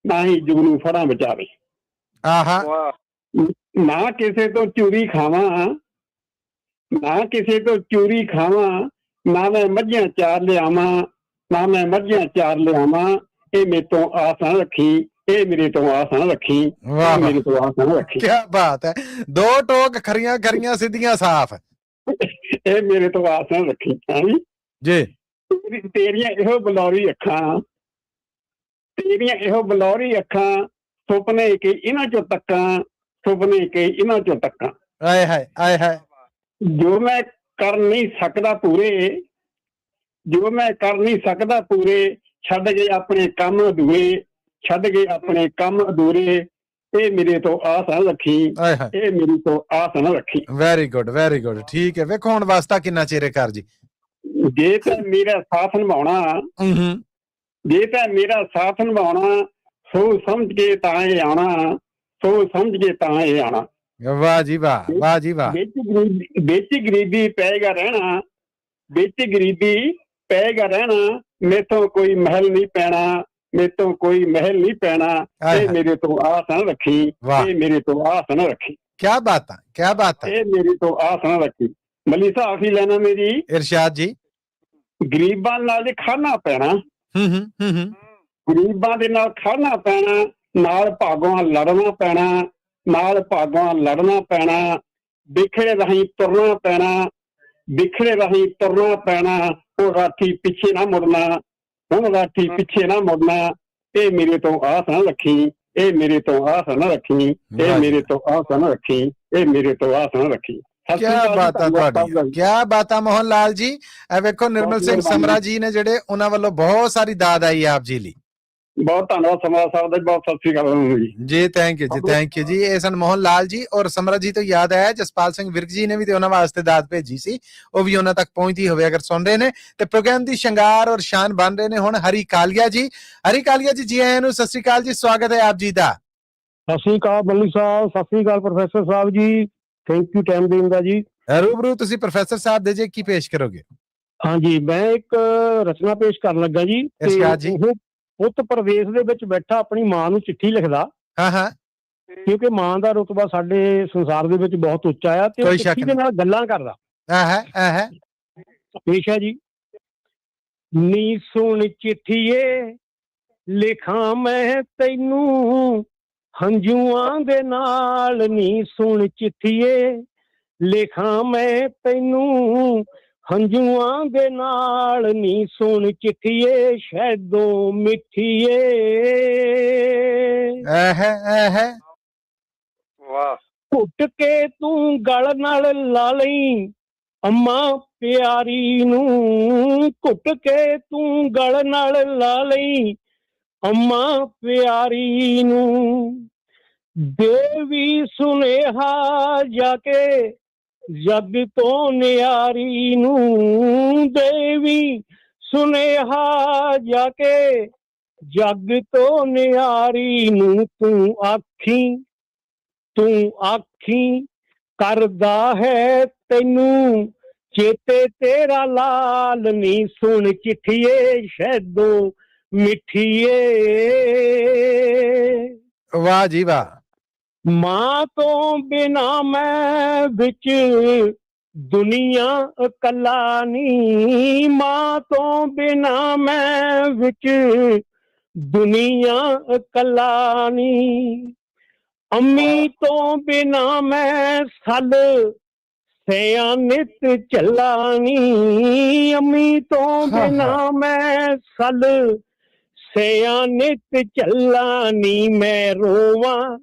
ਨਾ ਹੀ ਜੁਗਨੂ ਫੜਾਂ ਵਿਚਾਰੇ। ਨਾ ਕਿਸੇ ਤੋਂ ਚੂਰੀ ਖਾਵਾਂ, ਨਾ ਕਿਸੇ ਤੋਂ ਚੂਰੀ ਖਾਵਾਂ, ਨਾ ਮੈਂ ਮੱਝਾਂ ਚਾਰ ਲਿਆਵਾਂ, ਨਾ ਮੈਂ ਮੱਝਾਂ ਚਾਰ ਲਿਆਵਾਂ। ਇਹ ਮੇਰੇ ਤੋਂ ਆਸ ਨਾ ਰੱਖੀ, ਇਹ ਮੇਰੇ ਤੋਂ ਆਸ ਨਾ ਰੱਖੀ, ਇਹ ਮੇਰੇ ਤੋਂ ਆਸ ਨਾ ਰੱਖੀ। ਕੀ ਬਾਤ ਹੈ, ਦੋ ਟੋਕ ਖਰੀਆਂ ਖਰੀਆਂ ਸਿੱਧੀਆਂ ਸਾਫ਼। ਇਹ ਮੇਰੇ ਤੋਂ ਆਸ ਨਾ ਰੱਖੀ। ਹਾਂਜੀ ਜੀ। ਤੇਰੀਆਂ ਇਹੋ ਬਲੌਰੀ ਅੱਖਾਂ, ਤੇਰੀਆਂ ਇਹੋ ਬਲੌਰੀ ਅੱਖਾਂ, ਸੁਪਨੇ ਕਿ ਇਹਨਾਂ ਚੋਂ ਤੱਕਾਂ, ਸੁਪਨੇ ਕਿ ਇਹਨਾਂ ਚੋਂ ਤੱਕਾਂ। ਆਏ ਹਾਏ ਆਏ ਹਾਏ। ਜੋ ਮੈਂ ਕਰ ਨਹੀਂ ਸਕਦਾ ਪੂਰੇ, ਜੋ ਮੈਂ ਕਰ ਨਹੀਂ ਸਕਦਾ ਪੂਰੇ, ਛੱਡ ਗਏ ਆਪਣੇ ਕੰਮ ਅਧੂਰੇ, ਛੱਡ ਗਏ ਆਪਣੇ ਕੰਮ ਅਧੂਰੇ। ਇਹ ਮੇਰੇ ਤੋਂ ਆਸ ਨਾ ਰੱਖੀ, ਇਹ ਮੇਰੀ ਤੋਂ ਆਸ ਨਾ ਰੱਖੀ। Very good very good. ਠੀਕ ਹੈ, ਵੇਖੋ ਹੁਣ ਵਾਸਤਾ ਕਿੰਨਾ ਚਿਹਰੇ ਕਰ ਜੀ। ਜੇ ਤਾਂ ਮੇਰਾ ਸਾਥ ਨਿਭਾਉਣਾ, ਜੇ ਤਾਂ ਮੇਰਾ ਸਾਥ ਨਿਭਾਉਣਾ, ਸੋਚ ਸਮਝ ਕੇ ਤਾਂ ਇਹ ਆਉਣਾ, ਸੋਚ ਸਮਝ ਕੇ ਤਾਂ ਇਹ ਆਉਣਾ। ਵਾਹ ਜੀ ਵਾਹ, ਵਾਹ ਜੀ ਵਾਹ। ਵਿੱਚ ਗਰੀਬੀ ਪਏਗਾ ਰਹਿਣਾ, ਵਿੱਚ ਗਰੀਬੀ ਪਏਗਾ ਰਹਿਣਾ, ਮੇਥੋਂ ਕੋਈ ਮਹਿਲ ਨਹੀਂ ਪੈਣਾ, ਮੇਥੋਂ ਕੋਈ ਮਹਿਲ ਨਹੀਂ ਪੈਣਾ। ਇਹ ਮੇਰੇ ਤੋਂ ਆਸ ਨਾ ਰੱਖੀ, ਇਹ ਮੇਰੇ ਤੋਂ ਆਸ ਨਾ ਰੱਖੀ। ਕਿਆ ਬਾਤ ਹੈ, ਕਿਆ ਬਾਤ ਹੈ। ਇਹ ਮੇਰੇ ਤੋਂ ਆਸ ਨਾ ਰੱਖੀ। ਮੱਲੀ ਸਾਹਿਬ ਆਖੀ ਲੈਣਾ ਮੇਰੀ ਇਰਸ਼ਾਦ ਜੀ। ਗਰੀਬਾਂ ਨਾਲ ਖਾਣਾ ਪੈਣਾ, ਗਰੀਬਾਂ ਦੇ ਨਾਲ ਖਾਣਾ ਪੈਣਾ, ਨਾਲ ਭਾਗੋਂ ਲੜਨਾ ਪੈਣਾ, ਨਾਲ ਭਾਗੋਂ ਲੜਨਾ ਪੈਣਾ। ਬਿਖੜੇ ਰਾਹੀਂ ਤੁਰਨਾ ਪੈਣਾ, ਬਿਖੜੇ ਰਾਹੀਂ ਤੁਰਨਾ ਪੈਣਾ। ਉਹ ਰਾਠੀ ਪਿੱਛੇ ਨਾ ਮੁੜਨਾ, ਹੁਣ ਰਾਠੀ ਪਿੱਛੇ ਨਾ ਮੁੜਨਾ। ਇਹ ਮੇਰੇ ਤੋਂ ਆਸ ਨਾ ਰੱਖੀ, ਇਹ ਮੇਰੇ ਤੋਂ ਆਸ ਨਾ ਰੱਖੀ, ਇਹ ਮੇਰੇ ਤੋਂ ਆਸ ਨਾ ਰੱਖੀ, ਇਹ ਮੇਰੇ ਤੋਂ ਆਸ ਨਾ ਰੱਖੀ। ਕਿਆ ਬਾਤਾਂ ਤੁਹਾਡੀ, ਕਿਆ ਬਾਤਾਂ ਮੋਹਨ ਲਾਲ ਜੀ। ਇਹ ਵੇਖੋ ਨਿਰਮਲ ਸਿੰਘ ਸਮਰਾ ਜੀ ਨੇ ਜਿਹੜੇ, ਉਹਨਾਂ ਵੱਲੋਂ ਬਹੁਤ ਸਾਰੀ ਦਾਦ ਆਈ ਆਪ ਜੀ ਲਈ। ਬਹੁਤ ਧੰਨਵਾਦ ਸਮਰਾ ਸਾਹਿਬ ਦਾ, ਬਹੁਤ ਸਤਿ ਸ੍ਰੀ ਅਕਾਲ ਜੀ। ਥੈਂਕ ਯੂ ਜੀ, ਥੈਂਕ ਯੂ ਜੀ। ਇਹ ਸਨ ਮੋਹਨ ਲਾਲ ਜੀ। ਔਰ ਸਮਰਾ ਜੀ ਤੋਂ ਯਾਦ ਆਇਆ, ਜਸਪਾਲ ਸਿੰਘ ਵਿਰਕ ਜੀ ਨੇ ਵੀ ਤੇ ਉਹਨਾਂ ਵਾਸਤੇ ਦਾਦ ਭੇਜੀ ਸੀ, ਉਹ ਵੀ ਉਹਨਾਂ ਤੱਕ ਪਹੁੰਚਦੀ ਹੋਵੇ ਅਗਰ ਸੁਣ ਰਹੇ ਨੇ। ਤੇ ਪ੍ਰੋਗਰਾਮ ਦੀ ਸ਼ਿੰਗਾਰ ਔਰ ਸ਼ਾਨ ਬਣ ਰਹੇ ਨੇ ਹੁਣ ਹਰੀ ਕਾਲੀਆ ਜੀ। ਹਰੀ ਕਾਲੀਆ ਜੀ, ਜੀ ਆਇਆਂ ਨੂੰ, ਸਤਿ ਸ੍ਰੀ ਅਕਾਲ ਜੀ, ਸਵਾਗਤ ਹੈ ਆਪ ਜੀ ਦਾ। ਸਤਿ ਸ੍ਰੀ ਅਕਾਲ ਮੱਲੀ ਸਾਹਿਬ, ਸਤਿ ਸ੍ਰੀ ਅਕਾਲ professor Sahib ji, thank you time ਦੇਣ ਦਾ ਜੀ। ਰੂਬਰੂ ਤੁਸੀਂ ਪ੍ਰੋਫੈਸਰ ਸਾਹਿਬ ਦੇ ਜੇ ਕੀ ਪੇਸ਼ ਕਰੋਗੇ? ਹਾਂਜੀ, ਮੈਂ ਇੱਕ ਰਚਨਾ ਪੇਸ਼ ਕਰਨ ਲੱਗਾ ਜੀ। ਪੁੱਤ ਪ੍ਰਵੇਸ਼ ਦੇ ਵਿੱਚ ਬੈਠਾ ਆਪਣੀ ਮਾਂ ਨੂੰ ਚਿੱਠੀ ਲਿਖਦਾ। ਕਿਉਂਕਿ ਮਾਂ ਦਾ ਰੁਤਬਾ ਸਾਡੇ ਸੰਸਾਰ ਦੇ ਵਿੱਚ ਬਹੁਤ ਉੱਚਾ ਆ, ਤੇ ਉਹ ਚਿੱਠੀ ਦੇ ਨਾਲ ਗੱਲਾਂ ਕਰਦਾ। ਪੇਸ਼ ਹੈ ਜੀ। ਨੀ ਸੁਣ ਚਿੱਠੀਏ ਲਿਖਾਂ ਮੈਂ ਤੈਨੂੰ ਹੰਝੂਆਂ ਦੇ ਨਾਲ, ਨੀ ਸੁਣ ਚਿੱਠੀਏ ਲਿਖਾਂ ਮੈਂ ਤੈਨੂੰ ਹੰਝੂਆਂ ਦੇ ਨਾਲ, ਨੀ ਸੁਣ ਚਿੱਠੀਏ ਸ਼ਹਿਦੋਂ ਮਿੱਠੀਏ। ਵਾਹ। ਘੁੱਟ ਕੇ ਤੂੰ ਗਲ ਨਾਲ ਲਾ ਲਈ ਅੰਮਾ ਪਿਆਰੀ ਨੂੰ, ਘੁੱਟ ਕੇ ਤੂੰ ਗਲ ਨਾਲ ਲਾ ਲਈ ਅੰਮਾ ਪਿਆਰੀ ਨੂੰ। ਦੇਵੀ ਸੁਨੇਹਾ ਜਾ ਕੇ ਜੱਗ ਤੋਂ ਨਿਆਰੀ ਨੂੰ, ਦੇਵੀ ਸੁਨੇਹਾ ਜਾ ਕੇ ਜੱਗ ਤੋਂ ਨਿਆਰੀ ਨੂੰ। ਤੂੰ ਆਖੀ, ਤੂੰ ਆਖੀ ਕਰਦਾ ਹੈ ਤੈਨੂੰ ਚੇਤੇ ਤੇਰਾ ਲਾਲ, ਨੀ ਸੁਣ ਚਿੱਠੀਏ ਸ਼ਹਿਦੋਂ ਮਿੱਠੀਏ। ਵਾਹ ਜੀ ਵਾਹ। ਮਾਂ ਤੋਂ ਬਿਨਾ ਮੈਂ ਵਿੱਚ ਦੁਨੀਆ ਇਕੱਲਾ ਨੀ, ਮਾਂ ਤੋਂ ਬਿਨਾ ਮੈਂ ਵਿੱਚ ਦੁਨੀਆ ਇਕੱਲਾ ਨੀ। ਅੰਮੀ ਤੋਂ ਬਿਨਾ ਮੈਂ ਸਲ ਸਿਆਂ ਨਿਤ ਚੱਲਾ ਨੀ, ਅੰਮੀ ਤੋਂ ਬਿਨਾ ਮੈਂ ਸਲ ਸਿਆਂ ਨਿਤ ਚੱਲਾ ਨੀ। ਮੈਂ ਰੋਵਾਂ,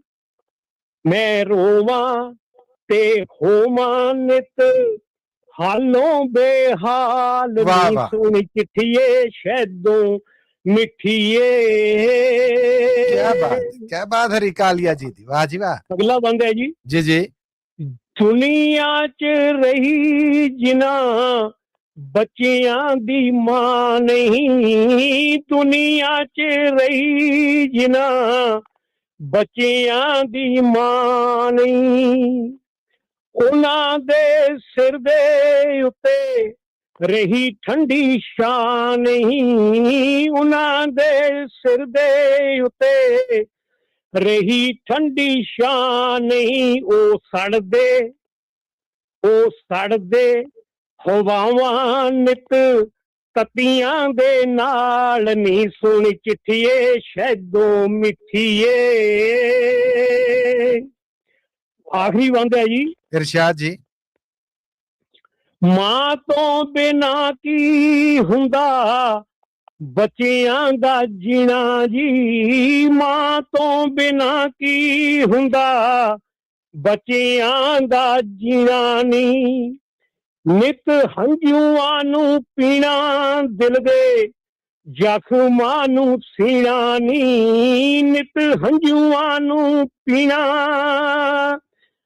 ਮੈਂ ਰੋਵਾਂ ਤੇ ਹੋਵਾਂ ਨਿਤ ਹਾਲੋਂ ਬੇਹਾਲ, ਨੀ ਸੁਣ ਚਿੱਠੀਏ ਸ਼ਹਿਦੋਂ ਮਿੱਠੀਏ। ਕਿਆ ਬਾਤ, ਕਿਆ ਬਾਤ ਹਰੀ ਕਾਲੀਆ ਜੀ ਦੀ, ਵਾਹ ਜੀ ਵਾਹ। ਅਗਲਾ ਬੰਦ ਹੈ ਜੀ। ਜੀ ਜੀ। ਦੁਨੀਆ ਚ ਰਹੀ ਜਿਨ੍ਹਾਂ ਬੱਚਿਆਂ ਦੀ ਮਾਂ ਨਹੀਂ ਦੁਨੀਆ 'ਚ ਰਹੀ ਜਿਨ੍ਹਾਂ ਬੱਚਿਆਂ ਦੀ ਮਾਂ ਨਹੀਂ, ਉਹਨਾਂ ਦੇ ਸਿਰ ਦੇ ਉੱਤੇ ਰਹੀ ਠੰਡੀ ਛਾਂ ਨਹੀਂ, ਉਹਨਾਂ ਦੇ ਸਿਰ ਦੇ ਉੱਤੇ ਰਹੀ ਠੰਡੀ ਛਾਂ ਨਹੀਂ। ਉਹ ਸੜਦੇ ਹਵਾਵਾਂ ਨਿਤ ਤਤੀਆਂ ਦੇ ਨਾਲ ਨੀ, ਸੁਣ ਚਿੱਠੀਏ ਸ਼ਹਿਦੋਂ ਮਿੱਠੀਏ। ਆਖਰੀ ਬੰਦ ਹੈ ਜੀ। ਇਰਸ਼ਾਦ ਜੀ। ਮਾਂ ਤੋਂ ਬਿਨਾਂ ਕੀ ਹੁੰਦਾ ਬੱਚਿਆਂ ਦਾ ਜੀਣਾ ਜੀ, ਮਾਂ ਤੋਂ ਬਿਨਾਂ ਕੀ ਹੁੰਦਾ ਬੱਚਿਆਂ ਦਾ ਜੀਣਾ ਨੀ। ਨਿਤ ਹੰਝੂਆਂ ਨੂੰ ਪੀਣਾ ਦਿਲ ਦੇ ਜ਼ਖਮਾਂ ਨੂੰ ਸੀਣਾ ਨੀ, ਨਿਤ ਹੰਝੂਆਂ ਨੂੰ ਪੀਣਾ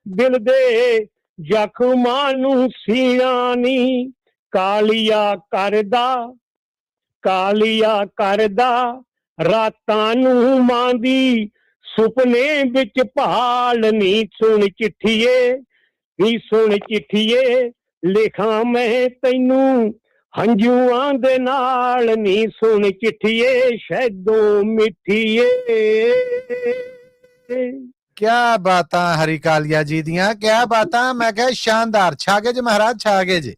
ਦਿਲ ਦੇ ਜ਼ਖਮਾਂ ਨੂੰ ਸੀਣਾ ਨੀ। ਕਾਲੀਆ ਕਰਦਾ ਰਾਤਾਂ ਨੂੰ ਮਾਂ ਦੀ ਸੁਪਨੇ ਵਿੱਚ ਭਾਲ ਨੀ, ਸੁਣ ਚਿੱਠੀਏ ਨੀ ਸੁਣ ਚਿੱਠੀਏ ਲਿਖਾਂ ਮੈਂ ਤੈਨੂੰ ਹੰਝੂਆਂ ਦੇ ਨਾਲ ਨੀ, ਸੁਣ ਚਿੱਠੀਏ ਸ਼ਹਿਦੋਂ ਮਿੱਠੀਏ। ਕਿਆ ਬਾਤਾਂ ਹਰੀ ਕਾਲੀਆ ਜੀ ਦੀਆਂ, ਕਿਆ ਬਾਤਾਂ। ਮੈਂ ਕਿਹਾ ਸ਼ਾਨਦਾਰ, ਛਾ ਗਏ ਜੀ ਮਹਾਰਾਜ, ਛਾ ਗਏ ਜੀ।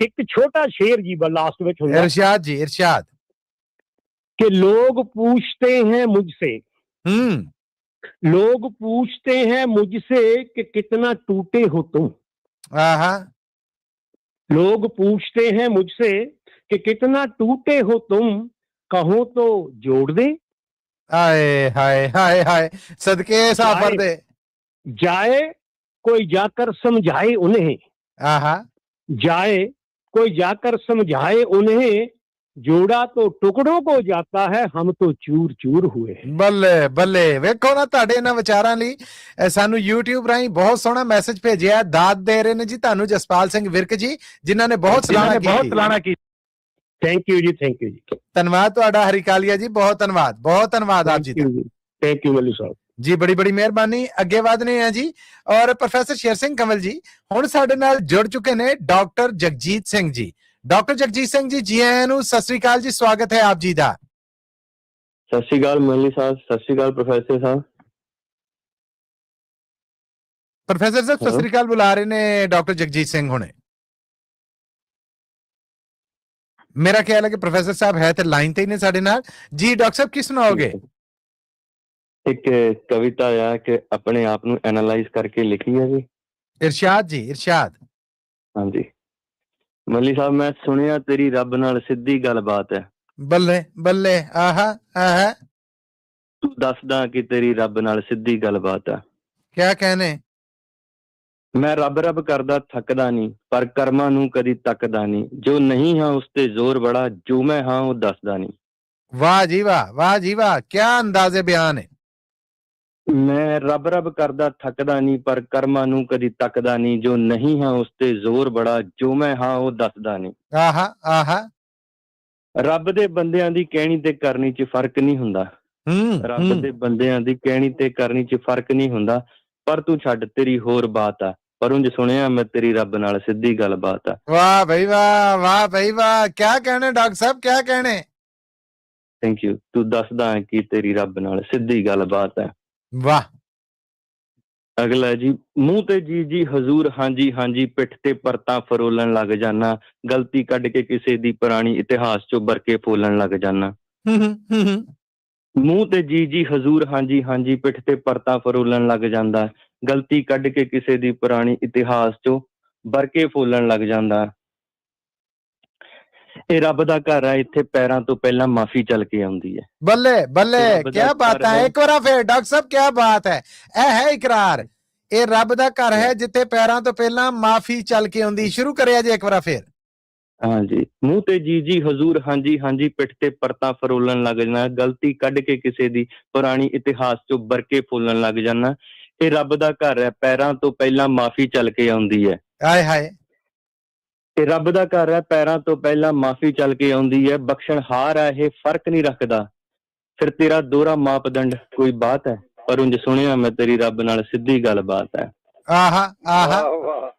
ਇੱਕ ਛੋਟਾ ਸ਼ੇਰ ਜੀ ਲਾਸਟ ਵਿੱਚ ਹੁੰਦਾ। इरशाद जी, इरशाद। कि लोग पूछते हैं मुझसे, लोग पूछते हैं मुझसे कि कितना टूटे हो तुम। लोग पूछते हैं मुझसे कि कितना टूटे हो तुम, कहो तो जोड़ दे। हाय हाय हाय हाय, सदके साफर दे। जाए कोई जाकर समझाए उन्हें, जाए कोई जाकर समझाए उन्हें, जोड़ा तो टुकड़ों को जाता है, हम तो चूर चूर हुए। ਬੱਲੇ ਬੱਲੇ। ਵੇਖੋ ਨਾ, ਤੁਹਾਡੇ ਇਹਨਾਂ ਵਿਚਾਰਾਂ ਲਈ ਸਾਨੂੰ YouTube ਰਾਹੀਂ ਬਹੁਤ ਸੋਹਣਾ ਮੈਸੇਜ ਭੇਜਿਆ, ਦਾਤ ਦੇ ਰਹੇ ਨੇ ਜੀ ਤੁਹਾਨੂੰ ਜਸਪਾਲ ਸਿੰਘ ਵਿਰਕ ਜੀ, ਜਿਨ੍ਹਾਂ ਨੇ ਬਹੁਤ ਸਲਾਹਣਾ ਕੀਤੀ। ਥੈਂਕ ਯੂ ਜੀ, ਥੈਂਕ ਯੂ ਜੀ। ਧੰਨਵਾਦ ਤੁਹਾਡਾ ਹਰੀ ਕਾਲੀਆ ਜੀ, ਬਹੁਤ ਧੰਨਵਾਦ, ਬਹੁਤ ਧੰਨਵਾਦ ਆਪ ਜੀ ਦਾ। ਥੈਂਕ ਯੂ ਮੱਲੀ ਸਾਹਿਬ ਜੀ, ਬੜੀ ਬੜੀ ਮਿਹਰਬਾਨੀ। ਅੱਗੇ ਵਧਨੇ ਆ ਜੀ, ਔਰ ਪ੍ਰੋਫੈਸਰ ਸ਼ੇਰ ਸਿੰਘ ਕੰਵਲ ਜੀ ਹੁਣ ਸਾਡੇ ਨਾਲ ਜੁੜ ਚੁੱਕੇ ਨੇ, ਡਾਕਟਰ ਜਗਜੀਤ ਸਿੰਘ ਜੀ। ਡਾਕਟਰ ਜਗਜੀਤ ਸਿੰਘ ਜੀ, ਜੀ ਆਇਆਂ ਨੂੰ, ਸਤਿ ਸ੍ਰੀ ਅਕਾਲ ਜੀ, ਸਵਾਗਤ ਹੈ ਆਪ ਜੀ ਦਾ। ਸਤਿ ਸ਼੍ਰੀ ਅਕਾਲ ਮੱਲੀ ਸਾਹਿਬ, ਸਤਿ ਸ਼੍ਰੀ ਅਕਾਲ ਪ੍ਰੋਫੈਸਰ ਸਾਹਿਬ। ਪ੍ਰੋਫੈਸਰ ਸਾਹਿਬ ਸਤਿ ਸ੍ਰੀ ਅਕਾਲ ਬੁਲਾ ਰਹੇ ਨੇ ਡਾਕਟਰ ਜਗਜੀਤ ਸਿੰਘ ਹੁਣੇ। ਮੇਰਾ ਖਿਆਲ ਹੈ ਕਿ ਪ੍ਰੋਫੈਸਰ ਸਾਹਿਬ ਹੈ ਤੇ ਲਾਈਨ ਤੇ ਹੀ ਨੇ ਸਾਡੇ ਨਾਲ ਜੀ। ਡਾਕਟਰ ਸਾਹਿਬ ਕੀ ਸੁਣਾਓਗੇ? ਇੱਕ ਕਵਿਤਾ ਆ ਕਿ ਆਪਣੇ ਆਪ ਨੂੰ ਐਨਾਲਾਈਜ਼ ਕਰਕੇ ਲਿਖੀ ਹੈ ਜੀ। ਇਰਸ਼ਾਦ ਜੀ, ਇਰਸ਼ਾਦ। ਹਾਂਜੀ ਮੱਲੀ ਸਾਹਿਬ, ਮੈਂ ਸੁਣਿਆ ਤੇਰੀ ਰੱਬ ਨਾਲ ਸਿੱਧੀ ਗੱਲਬਾਤ ਹੈ। ਬੱਲੇ ਬੱਲੇ, ਆਹਾ ਆਹਾ। ਤੂੰ ਦੱਸਦਾ ਕਿ ਤੇਰੀ ਰੱਬ ਨਾਲ ਸਿੱਧੀ ਗੱਲਬਾਤ ਹੈ। ਕਿਆ ਕਹਿਣੇ? ਮੈਂ ਰੱਬ ਰੱਬ ਕਰਦਾ ਥੱਕਦਾ ਨਹੀਂ, ਪਰ ਕਰਮਾਂ ਨੂੰ ਕਦੀ ਤੱਕਦਾ ਨਹੀਂ, ਜੋ ਨਹੀਂ ਹਾਂ ਉਸ ਤੇ ਜ਼ੋਰ ਬੜਾ, ਜੋ ਮੈਂ ਹਾਂ ਉਹ ਦੱਸਦਾ ਨਹੀਂ। ਵਾਹ ਜੀ ਵਾਹ, ਵਾਹ ਜੀ ਵਾਹ, ਕਿਆ ਅੰਦਾਜ਼ੇ ਬਿਆਨ ਹੈ। ਮੈਂ ਰੱਬ ਰੱਬ ਕਰਦਾ ਥੱਕਦਾ ਨਹੀਂ, ਪਰ ਕਰਮਾਂ ਨੂੰ ਕਦੀ ਤੱਕਦਾ ਨਹੀਂ, ਜੋ ਨਹੀਂ ਹਾਂ ਉਸ ਤੇ ਜ਼ੋਰ ਬੜਾ, ਜੋ ਮੈਂ ਹਾਂ ਉਹ ਦੱਸਦਾ ਨਹੀਂ। ਆਹਾ ਆਹਾ। ਰੱਬ ਦੇ ਬੰਦਿਆਂ ਦੀ ਕਹਿਣੀ ਤੇ ਕਰਨੀ 'ਚ ਫਰਕ ਨਹੀਂ ਹੁੰਦਾ। ਰੱਬ ਦੇ ਬੰਦਿਆਂ ਦੀ ਕਹਿਣੀ ਤੇ ਕਰਨੀ 'ਚ ਫਰਕ ਨਹੀਂ ਹੁੰਦਾ, ਪਰ ਤੂੰ ਛੱਡ ਤੇਰੀ ਹੋਰ ਬਾਤ ਆ, ਪਰ ਉਂਝ ਸੁਣਿਆ ਮੈਂ ਤੇਰੀ ਰੱਬ ਨਾਲ ਸਿੱਧੀ ਗੱਲਬਾਤ ਆ। ਵਾਹ ਬਈ ਵਾਹ, ਵਾਹ ਬਈ ਵਾਹ, ਕਿਆ ਕਹਿਣੇ ਡਾਕਟਰ ਸਾਹਿਬ, ਕਿਆ ਕਹਿਣੇ। Thank you. ਤੂੰ ਦੱਸਦਾ ਕਿ ਤੇਰੀ ਰੱਬ ਨਾਲ ਸਿੱਧੀ ਗੱਲਬਾਤ ਹੈ। ਵਾਹ। ਅਗਲਾ ਜੀ, ਮੂੰਹ ਤੇ ਜੀ ਜੀ ਹਜ਼ੂਰ, ਹਾਂਜੀ ਹਾਂਜੀ, ਪਿੱਠ ਤੇ ਪਰਤਾਂ ਫਰੋਲਣ ਲੱਗ ਜਾਨਾ, ਗਲਤੀ ਕੱਢ ਕੇ ਕਿਸੇ ਦੀ ਪੁਰਾਣੀ ਇਤਿਹਾਸ ਚੋਂ ਬਰਕੇ ਫੋਲਣ ਲੱਗ ਜਾਨਾ। ਮੂੰਹ ਤੇ ਜੀ ਜੀ ਹਜ਼ੂਰ, ਹਾਂਜੀ ਹਾਂਜੀ, ਪਿੱਠ ਤੇ ਪਰਤਾਂ ਫਰੋਲਣ ਲੱਗ ਜਾਂਦਾ, ਗਲਤੀ ਕੱਢ ਕੇ ਕਿਸੇ ਦੀ ਪੁਰਾਣੀ ਇਤਿਹਾਸ ਚੋਂ ਬਰਕੇ ਫੋਲਣ ਲੱਗ ਜਾਂਦਾ। ਇਹ ਰੱਬ ਦਾ ਘਰ ਹੈ, ਇੱਥੇ ਪੈਰਾਂ ਤੋਂ ਪਹਿਲਾਂ ਮਾਫੀ ਚੱਲ ਕੇ ਆਉਂਦੀ ਹੈ। ਬੱਲੇ ਬੱਲੇ, ਕਿਆ ਬਾਤ ਹੈ। ਇੱਕ ਵਾਰ ਫੇਰ ਡਾਕਟਰ ਸਾਹਿਬ, ਕਿਆ ਬਾਤ ਹੈ। ਇਹ ਹੈ ਇਕਰਾਰ, ਇਹ ਰੱਬ ਦਾ ਘਰ ਹੈ ਜਿੱਥੇ ਪੈਰਾਂ ਤੋਂ ਪਹਿਲਾਂ ਮਾਫੀ ਚੱਲ ਕੇ ਆਉਂਦੀ। ਸ਼ੁਰੂ ਕਰਿਆ ਜੀ ਇੱਕ ਵਾਰ ਫੇਰ। ਹਾਂਜੀ, ਮੂੰਹ ਤੇ ਜੀ ਜੀ ਹਜ਼ੂਰ, ਹਾਂਜੀ ਹਾਂਜੀ, ਪਿੱਠ ਤੇ ਪਰਤਾਂ ਫਰੋਲਣ ਲੱਗ ਜਾਣਾ, ਗਲਤੀ ਕੱਢ ਕੇ ਕਿਸੇ ਦੀ ਪੁਰਾਣੀ ਇਤਿਹਾਸ ਚੋਂ ਬਰਕੇ ਫੋਲਣ ਲੱਗ ਜਾਣਾ। ਇਹ ਰੱਬ ਦਾ ਘਰ ਹੈ, ਪੈਰਾਂ ਤੋਂ ਪਹਿਲਾਂ ਮਾਫੀ ਚੱਲ ਕੇ ਆਉਂਦੀ ਹੈ। ਹਾਏ ਹਾਏ। ਇਹ ਰੱਬ ਦਾ ਘਰ ਹੈ, ਪੈਰਾਂ ਤੋਂ ਪਹਿਲਾਂ ਮਾਫੀ ਚੱਲ ਕੇ ਆਉਂਦੀ ਹੈ, ਬਖਸ਼ਣਹਾਰ ਹੈ ਇਹ, ਫਰਕ ਨਹੀਂ ਰੱਖਦਾ, ਫਿਰ ਤੇਰਾ ਦੋਹਰਾ ਮਾਪਦੰਡ ਕੋਈ ਬਾਤ ਹੈ, ਪਰ ਉਂਝ ਸੁਣਿਆ ਮੈਂ ਤੇਰੀ ਰੱਬ ਨਾਲ ਸਿੱਧੀ ਗੱਲਬਾਤ ਹੈ। ਆਹਾ ਆਹਾ,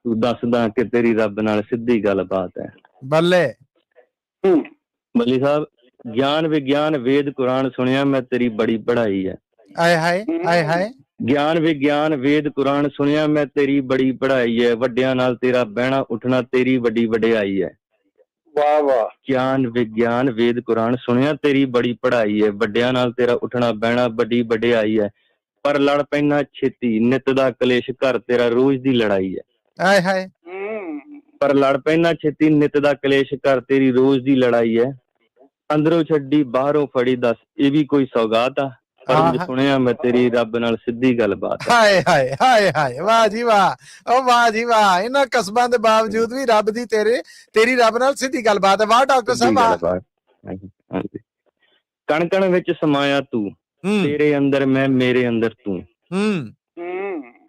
ਤੂੰ ਦੱਸਦਾ ਕਿ ਤੇਰੀ ਰੱਬ ਨਾਲ ਸਿੱਧੀ ਗੱਲਬਾਤ ਹੈ। ਬੱਲੇ ਮੱਲੀ ਸਾਹਿਬ, ਗਿਆਨ ਵਿਗਿਆਨ ਵੇਦ ਕੁਰਾਨ ਸੁਣਿਆ ਮੈਂ ਤੇਰੀ ਬੜੀ ਪੜ੍ਹਾਈ ਹੈ। ਆਏ ਹਾਏ ਆਏ ਹਾਏ, ਗਿਆਨ ਵਿਗਿਆਨ ਵੇਦ ਕੁਰਾਨ ਸੁਣਿਆ ਮੈਂ ਤੇਰੀ ਬੜੀ ਪੜ੍ਹਾਈ ਹੈ, ਵੱਡਿਆਂ ਨਾਲ ਤੇਰਾ ਬਹਿਣਾ ਉੱਠਣਾ ਤੇਰੀ ਵੱਡੀ ਵਡਿਆਈ ਹੈ। ਵਾਹ ਵਾਹ। ਗਿਆਨ ਵਿਗਿਆਨ ਵੇਦ ਕੁਰਾਨ ਸੁਣਿਆ ਤੇਰੀ ਬੜੀ ਪੜ੍ਹਾਈ ਹੈ, ਵੱਡਿਆਂ ਨਾਲ ਤੇਰਾ ਉੱਠਣਾ ਬਹਿਣਾ ਵੱਡੀ ਵਡਿਆਈ ਹੈ, ਪਰ ਲੜ ਪੈਣਾ ਛੇਤੀ ਨਿੱਤ ਦਾ ਕਲੇਸ਼ ਘਰ ਤੇਰਾ ਰੋਜ਼ ਦੀ ਲੜਾਈ ਹੈ। ਆਏ ਹਾਏ, ਪਰ ਲੜ ਪੈਣਾ ਛੇਤੀ ਨਿੱਤ ਦਾ ਕਲੇਸ਼ ਘਰ ਤੇਰੀ ਰੋਜ਼ ਦੀ ਲੜਾਈ ਹੈ, ਅੰਦਰੋਂ ਛੱਡੀ ਬਾਹਰੋਂ ਫੜੀ ਦੱਸ ਇਹ ਵੀ ਕੋਈ ਸੌਗਾਤ ਆ, ਪਰ ਸੁਣਿਆ ਮੈਂ ਤੇਰੀ ਰੱਬ ਨਾਲ ਸਿੱਧੀ ਗੱਲਬਾਤ। ਹਾਏ ਹਾਏ ਹਾਏ ਹਾਏ, ਵਾਹ ਜੀ ਵਾਹ, ਉਹ ਵਾਹ ਜੀ ਵਾਹ, ਇਹਨਾਂ ਕਸਬਾਂ ਦੇ ਬਾਵਜੂਦ ਵੀ ਰੱਬ ਦੀ ਤੇਰੀ ਰੱਬ ਨਾਲ ਸਿੱਧੀ ਗੱਲਬਾਤ ਹੈ। ਵਾਹ ਡਾਕਟਰ ਸਾਹਿਬ। ਹਾਂਜੀ, ਕਣ ਕਣ ਵਿੱਚ ਸਮਾਇਆ ਤੂੰ, ਤੇਰੇ ਅੰਦਰ ਮੈਂ ਮੇਰੇ ਅੰਦਰ ਤੂੰ।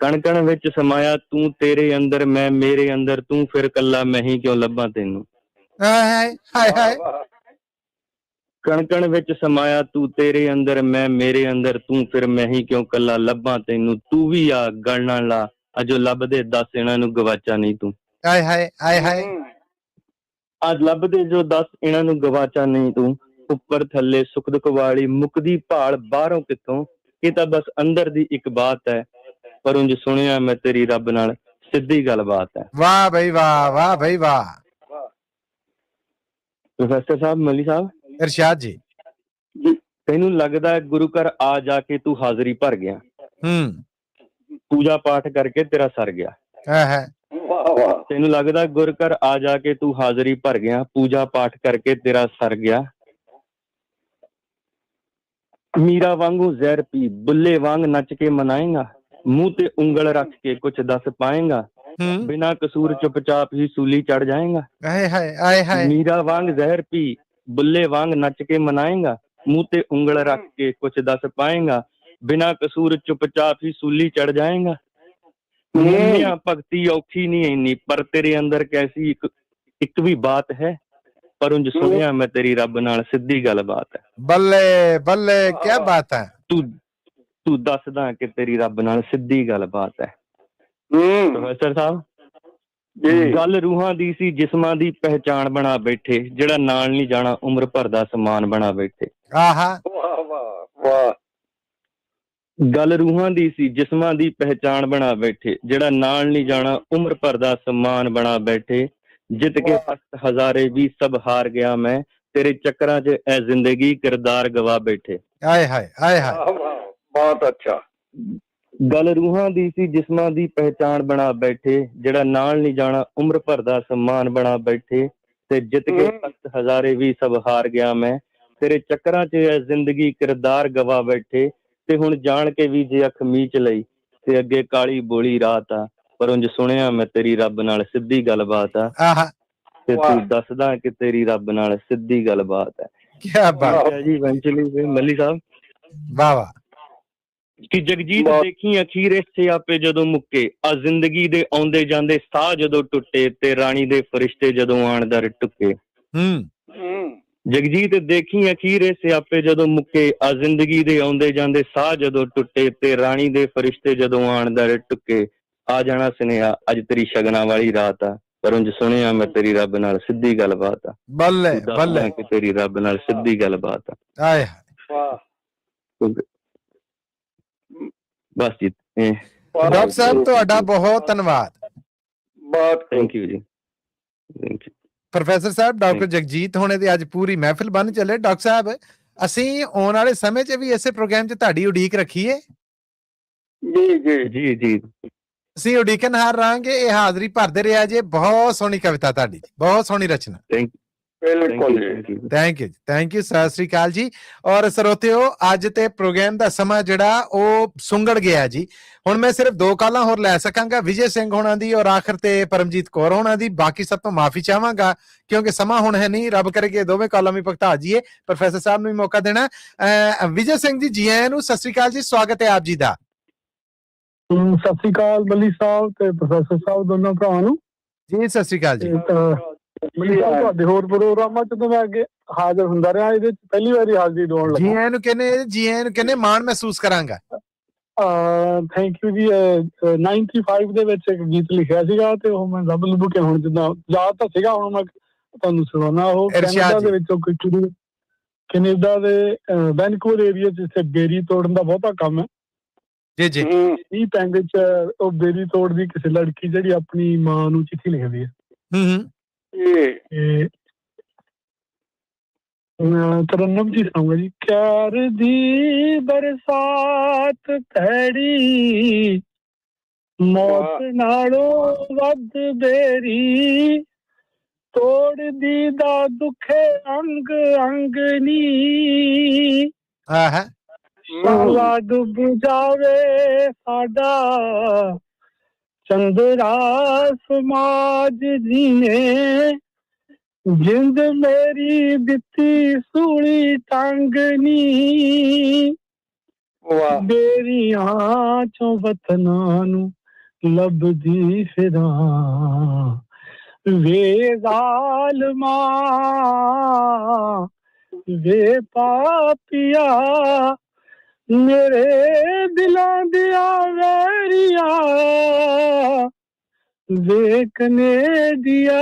ਕਣ ਕਣ ਵਿੱਚ ਸਮਾਇਆ ਤੂੰ, ਤੇਰੇ ਅੰਦਰ ਮੈਂ ਮੇਰੇ ਅੰਦਰ ਤੂੰ, ਫਿਰ ਕੱਲਾ ਮੈਂ ਹੀ ਕਿਉਂ ਲੱਭਾਂ ਤੈਨੂੰ। ਹਾਏ ਹਾਏ ਹਾਏ, ਕਣ ਕਣ ਵਿੱਚ ਸਮਾਇਆ ਤੂੰ, ਤੇਰੇ ਅੰਦਰ ਮੈਂ ਮੇਰੇ ਅੰਦਰ ਤੂੰ, ਫਿਰ ਮੈਂ ਹੀ ਕਿਉਂ ਕੱਲਾ ਲੱਭਾਂ ਤੈਨੂੰ। ਤੂੰ ਵੀ ਆ ਗਲ ਨਾਲ ਲਾ, ਅਜੋ ਲੱਭਦੇ ਦੱਸ ਇਹਨਾਂ ਨੂੰ ਗਵਾਚਾ ਨਹੀਂ ਤੂੰ। ਹਾਏ ਹਾਏ ਹਾਏ ਹਾਏ, ਅੱਜ ਲੱਭਦੇ ਜੋ ਦੱਸ ਇਹਨਾਂ ਨੂੰ ਗਵਾਚਾ ਨਹੀਂ ਤੂੰ। ਉੱਪਰ ਥੱਲੇ ਸੁੱਖ ਦੁੱਖ ਵਾਲੀ ਮੁੱਕਦੀ ਭਾਲ ਬਾਹਰੋਂ ਕਿੱਥੋਂ, ਇਹ ਤਾਂ ਬਸ ਅੰਦਰ ਦੀ ਇੱਕ ਬਾਤ ਹੈ, ਪਰ ਉਂਝ ਸੁਣਿਆ ਮੈਂ ਤੇਰੀ ਰੱਬ ਨਾਲ ਸਿੱਧੀ ਗੱਲਬਾਤ ਹੈ। ਵਾਹ ਬਈ ਵਾਹ, ਵਾਹ ਬਈ ਵਾਹ। ਪ੍ਰੋਫੈਸਰ ਸਾਹਿਬ, ਮੱਲੀ ਸਾਹਿਬ, ਇਰਸ਼ਾਦ ਜੀ, ਤੈਨੂੰ ਲੱਗਦਾ ਗੁਰੂ ਘਰ ਆ ਜਾ ਕੇ ਤੂੰ ਹਾਜ਼ਰੀ ਭਰ ਗਿਆ, ਪੂਜਾ ਪਾਠ ਕਰਕੇ ਤੇਰਾ ਸਰ ਗਿਆ। ਤੈਨੂੰ ਲੱਗਦਾ ਗੁਰੂ ਘਰ ਆ ਜਾ ਕੇ ਤੂੰ ਹਾਜ਼ਰੀ ਭਰ ਗਿਆ, ਪੂਜਾ ਪਾਠ ਕਰਕੇ ਤੇਰਾ ਸਰ ਗਿਆ। ਮੀਰਾ ਵਾਂਗੂ ਜ਼ਹਿਰ ਪੀ, ਬੁੱਲੇ ਵਾਂਗ ਨੱਚ ਕੇ ਮਨਾਏਗਾ, ਮੂੰਹ ਤੇ ਉਂਗਲ ਰੱਖ ਕੇ ਕੁਛ ਦੱਸ ਪਾਏਗਾ, ਬਿਨਾਂ ਕਸੂਰ ਚੁੱਪਚਾਪ ਹੀ ਸੂਲੀ ਚੜ ਜਾਏਗਾ। ਮੀਰਾ ਵਾਂਗ ਜ਼ਹਿਰ ਪੀ, ਬੁੱਲੇ ਵਾਂਗ ਨੱਚ ਕੇ ਮਨਾਏਗਾ, ਮੂੰਹ ਤੇ ਉਂਗਲ ਰੱਖ ਕੇ ਕੁਛ ਦੱਸ ਪਾਏਗਾ, ਬਿਨਾਂ ਕਸੂਰ ਚੁੱਪਚਾਪ ਹੀ ਸੂਲੀ ਚੜ ਜਾਏਗਾ। ਭਗਤੀ ਔਖੀ ਨਹੀਂ ਇੰਨੀ, ਪਰ ਤੇਰੇ ਅੰਦਰ ਕੈਸੀ ਇੱਕ ਵੀ ਬਾਤ ਹੈ, ਪਰ ਉਂਝ ਸੁਣਿਆ ਮੈਂ ਤੇਰੀ ਰੱਬ ਨਾਲ ਸਿੱਧੀ ਗੱਲਬਾਤ ਹੈ। ਬੱਲੇ ਬੱਲੇ, ਕੀ ਬਾਤ ਹੈ। ਤੂੰ ਦੱਸਦਾ ਕਿ ਤੇਰੀ ਰੱਬ ਨਾਲ ਸਿੱਧੀ ਗੱਲਬਾਤ ਹੈ। ਪ੍ਰੋਫੈਸਰ ਸਾਹਿਬ, ਗੱਲ ਰੂਹਾਂ ਦੀ ਸੀ ਜਿਸਮਾਂ ਦੀ ਪਹਿਚਾਣ ਬਣਾ ਬੈਠੇ, ਜਿਹੜਾ ਨਾਲ ਨਹੀਂ ਜਾਣਾ ਉਮਰ ਭਰ ਦਾ ਸਮਾਨ ਬਣਾ ਬੈਠੇ। ਗੱਲ ਰੂਹਾਂ ਦੀ ਸੀ ਜਿਸਮਾਂ ਦੀ ਪਹਿਚਾਣ ਬਣਾ ਬੈਠੇ, ਜਿਹੜਾ ਨਾਲ ਨਹੀਂ ਜਾਣਾ ਉਮਰ ਭਰ ਦਾ ਸਮਾਨ ਬਣਾ ਬੈਠੇ, ਜਿੱਤ ਕੇ ਤਖਤ ਹਜ਼ਾਰੇ ਵੀ ਸਭ ਹਾਰ ਗਿਆ ਮੈਂ, ਤੇਰੇ ਚੱਕਰਾਂ 'ਚ ਐ ਜ਼ਿੰਦਗੀ ਕਿਰਦਾਰ ਗਵਾ ਬੈਠੇ। ਆਏ ਹਾਏ ਆਏ ਹਾਏ, ਬਹੁਤ ਅੱਛਾ। ਗੱਲ ਰੂਹਾਂ ਦੀ ਸੀ ਜਿਸਮਾਂ ਦੀ ਪਹਿਚਾਣ ਬਣਾ ਬੈਠੇ, ਜਿਹੜਾ ਨਾਲ ਨਹੀਂ ਜਾਣਾ ਉਮਰ ਭਰ ਦਾ ਸਮਾਨ ਬਣਾ ਬੈਠੇ, ਤੇ ਜਿੱਤ ਕੇ ਤਖਤ ਹਜ਼ਾਰੇ ਵੀ ਸਭ ਹਾਰ ਗਿਆ ਮੈਂ, ਤੇਰੇ ਚੱਕਰਾਂ 'ਚ ਐ ਜ਼ਿੰਦਗੀ ਕਿਰਦਾਰ ਗਵਾ ਬੈਠੇ, ਤੇ ਹੁਣ ਜਾਣ ਕੇ ਵੀ ਜੇ ਅੱਖ ਮੀਚ ਲਈ ਤੇ ਅੱਗੇ ਕਾਲੀ ਬੋਲੀ ਰਾਤ ਆ, ਪਰ ਉਂਝ ਸੁਣਿਆ ਮੈਂ ਤੇਰੀ ਰੱਬ ਨਾਲ ਸਿੱਧੀ ਗੱਲਬਾਤ ਆ, ਤੇ ਤੂੰ ਦੱਸਦਾ ਕਿ ਤੇਰੀ ਰੱਬ ਨਾਲ ਸਿੱਧੀ ਗੱਲਬਾਤ ਹੈ। ਕੀ ਬਾਤ ਹੈ ਜੀ। ਇਵੈਂਚੁਅਲੀ ਮੱਲੀ ਸਾਹਿਬ, ਵਾਹ ਵਾਹ, ਕਿ ਜਗਜੀਤ ਦੇਖੀ ਅਖੀਰ ਇਸ ਸਿਆਪੇ ਜਦੋਂ ਮੁੱਕੇ, ਆ ਜ਼ਿੰਦਗੀ ਦੇ ਆਉਂਦੇ ਜਾਂਦੇ ਸਾਹ ਜਦੋਂ ਟੁੱਟੇ, ਤੇ ਰਾਣੀ ਦੇ ਫਰਿਸ਼ਤੇ ਜਦੋਂ ਆਣਦਰ ਟੁੱਕੇ। ਜਗਜੀਤ ਦੇਖੀ ਅਖੀਰ ਇਸ ਸਿਆਪੇ ਜਦੋਂ ਮੁੱਕੇ, ਆ ਜ਼ਿੰਦਗੀ ਦੇ ਆਉਂਦੇ ਜਾਂਦੇ ਸਾਹ ਜਦੋਂ ਟੁੱਟੇ, ਤੇ ਰਾਣੀ ਦੇ ਫਰਿਸ਼ਤੇ ਜਦੋਂ ਆਣਦਰ ਟੁੱਕੇ। ਆ ਜਾਣਾ ਸੁਨੇਹਾ ਅੱਜ ਤੇਰੀ ਸ਼ਗਨਾਂ ਵਾਲੀ ਰਾਤ ਆ, ਪਰ ਉਂਝ ਸੁਣਿਆ ਮੈਂ ਤੇਰੀ ਰੱਬ ਨਾਲ ਸਿੱਧੀ ਗੱਲਬਾਤ ਆ। ਬੱਲੇ ਬੱਲੇ, ਕਿ ਤੇਰੀ ਰੱਬ ਨਾਲ ਸਿੱਧੀ ਗੱਲਬਾਤ ਆ। ਆਏ ਬਸ ਜੀ। ਡਾਕਟਰ ਸਾਹਿਬ, ਤੁਹਾਡਾ ਬਹੁਤ ਧੰਨਵਾਦ। ਬਹੁਤ ਥੈਂਕ ਯੂ ਜੀ, thank you. Professor Sahib, doctor Jagjit ਹੋਣੇ ਦੀ ਅੱਜ ਪੂਰੀ ਮਹਿਫਿਲ ਬਣ ਚੱਲੇ। ਡਾਕਟਰ ਸਾਹਿਬ, ਅਸੀਂ ਆਉਣ ਵਾਲੇ ਸਮੇਂ 'ਚ ਵੀ ਇਸੇ ਪ੍ਰੋਗਰਾਮ 'ਚ ਤੁਹਾਡੀ ਉਡੀਕ ਰੱਖੀਏ। ਜੀ ਜੀ ਜੀ ਜੀ, ਅਸੀਂ ਉਡੀਕਣਹਾਰ ਰਹਾਂਗੇ। ਇਹ ਹਾਜ਼ਰੀ ਭਰਦੇ ਰਿਹਾ ਜੇ। ਬਹੁਤ ਸੋਹਣੀ ਕਵਿਤਾ ਤੁਹਾਡੀ, ਬਹੁਤ ਸੋਹਣੀ ਰਚਨਾ। ਥੈਂਕ ਯੂ, ਸਤਿ ਸ੍ਰੀ ਅਕਾਲ ਜੀ। ਔਰ ਸਰੋਤਿਓ, ਅੱਜ ਤੇ ਪ੍ਰੋਗਰਾਮ ਦਾ ਸਮਾਂ ਜਿਹੜਾ ਉਹ ਸੁੰਗੜ ਗਿਆ ਜੀ। ਹੁਣ ਮੈਂ ਸਿਰਫ 2 ਕਾਲਾਂ ਹੋਰ ਲੈ ਸਕਾਂਗਾ, ਵਿਜੇ ਸਿੰਘ ਹੋਣਾ ਦੀ ਔਰ ਆਖਰ ਤੇ ਪਰਮਜੀਤ ਕੌਰ ਹੋਣਾ ਦੀ। ਬਾਕੀ ਸਭ ਤੋਂ ਮਾਫੀ ਚਾਹਾਂਗਾ ਕਿਉਂਕਿ ਸਮਾਂ ਹੁਣ ਹੈ ਨਹੀਂ। ਰੱਬ ਕਰਕੇ ਦੋਵੇਂ ਕਾਲਾਂ ਵੀ ਭੁਗਤਾ ਜੀਏ। ਪ੍ਰੋਫੈਸਰ ਸਾਹਿਬ ਨੂੰ ਵੀ ਮੌਕਾ ਦੇਣਾ। ਵਿਜੇ ਸਿੰਘ ਜੀ, ਜੀ ਆਇਆਂ ਨੂੰ, ਸਤਿ ਸ੍ਰੀ ਅਕਾਲ ਜੀ, ਸਵਾਗਤ ਹੈ ਆਪ ਜੀ ਦਾ। ਸਤਿ ਸ੍ਰੀ ਅਕਾਲ ਮੱਲੀ ਸਾਹਿਬ ਤੇ ਪ੍ਰੋਫੈਸਰ ਸਾਹਿਬ ਦੋਨੋਂ ਭਰਾਵਾਂ ਨੂੰ। ਜੀ ਸਤਿ ਸ੍ਰੀ ਅਕਾਲ ਜੀ। ਤੁਹਾਡੇ ਹੋਰ ਪ੍ਰੋਗਰਾਮਾਂ ਚ ਤਾਂ ਮੈਂ ਅੱਗੇ ਹਾਜ਼ਰ ਹੁੰਦਾ ਰਿਹਾ, ਇਹਦੇ ਚ ਪਹਿਲੀ ਵਾਰੀ ਹਾਜ਼ਰੀ ਦਵਾਉਣ ਲੱਗਾ। ਜੀ ਆਇਆਂ ਨੂੰ ਕਹਿੰਦੇ ਮਾਣ ਮਹਿਸੂਸ ਕਰਾਂਗਾ। ਥੈਂਕ ਯੂ ਜੀ। 95 ਦੇ ਵਿੱਚ ਇੱਕ ਗੀਤ ਲਿਖਿਆ ਸੀਗਾ ਤੇ ਉਹ ਮੈਂ ਲੱਭ ਕੇ ਹੁਣ ਜਿੱਦਾਂ ਯਾਦ ਤਾਂ ਸੀਗਾ, ਹੁਣ ਮੈਂ ਤੁਹਾਨੂੰ ਸੁਣਾਉਣਾ। ਉਹ ਕੈਨੇਡਾ ਦੇ ਵਿੱਚੋਂ ਕੈਨੇਡਾ ਦੇ ਵੈਨਕੂਵਰ ਏਰੀਆ ਚ ਜਿੱਥੇ ਬੇਰੀ ਤੋੜਨ ਦਾ ਬਹੁਤਾ ਕੰਮ ਹੈ। ਜੀ ਇਹ ਪਿੰਡ ਚ ਉਹ ਬੇਰੀ ਤੋੜਦੀ ਕਿਸੇ ਲੜਕੀ ਜਿਹੜੀ ਆਪਣੀ ਮਾਂ ਨੂੰ ਚਿੱਠੀ ਲਿਖਦੀ ਹੈ। ਤਰਨਮ ਜੀ ਸੁਣਾਉਂਗਾ ਜੀ। ਪਿਆਰ ਦੀ ਬਰਸਾਤ ਭੈੜੀ, ਮੌਤ ਨਾਲੋਂ ਵੱਧ ਬੇਰੀ, ਤੋੜਦੀ ਦਾ ਦੁਖੇ ਅੰਗ ਅੰਗ ਨੀ। ਸਾਲਾ ਡੁੱਬ ਜਾਵੇ ਸਾਡਾ ਚੰਦਰਾ ਸਮਾਜ ਜੀਨੇ, ਜਿੰਦ ਮੇਰੀ ਦਿੱਤੀ ਸੂਲੀ ਟੰਗ ਨੀ। ਬੇਰੀਆਂ ਚੋਂ ਵਤਨਾਂ ਨੂੰ ਲੱਭਦੀ ਫਿਰਾਂ, ਵੇ ਜ਼ਾਲਮਾ ਵੇ ਪਾਪੀਆ, ਮੇਰੇ ਦਿਲਾਂ ਦੀਆਂ ਵੈਰੀਆਂ ਵੇ ਕਨੇਡੀਆ।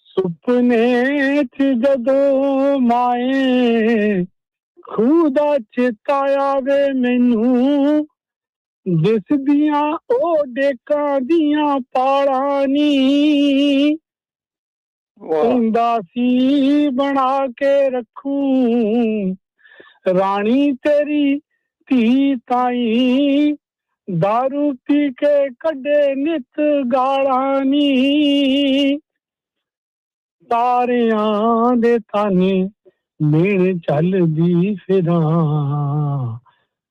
ਸੁਪਨੇ ਚ ਜਦੋਂ ਮਾਏ ਖੂਹ ਦਾ ਚੇਤਾ ਆਵੇ ਮੈਨੂੰ, ਦਿਸਦੀਆਂ ਉਹ ਡੇਕਾਂ ਦੀਆਂ ਪਾਲਾਂ ਨੀ। ਕਹਿੰਦਾ ਸੀ ਬਣਾ ਕੇ ਰੱਖੂ ਰਾਣੀ ਤੇਰੀ ਧੀ ਤਾਈ, ਦਾਰੂ ਪੀ ਕੇ ਕੱਢੇ ਨਿਤ ਗਾਲਾਂ ਨੀ। ਤਾਰਿਆਂ ਦੇ ਤਾਨੇ ਮੇਣ ਚੱਲਦੀ ਫਿਰਾਂ,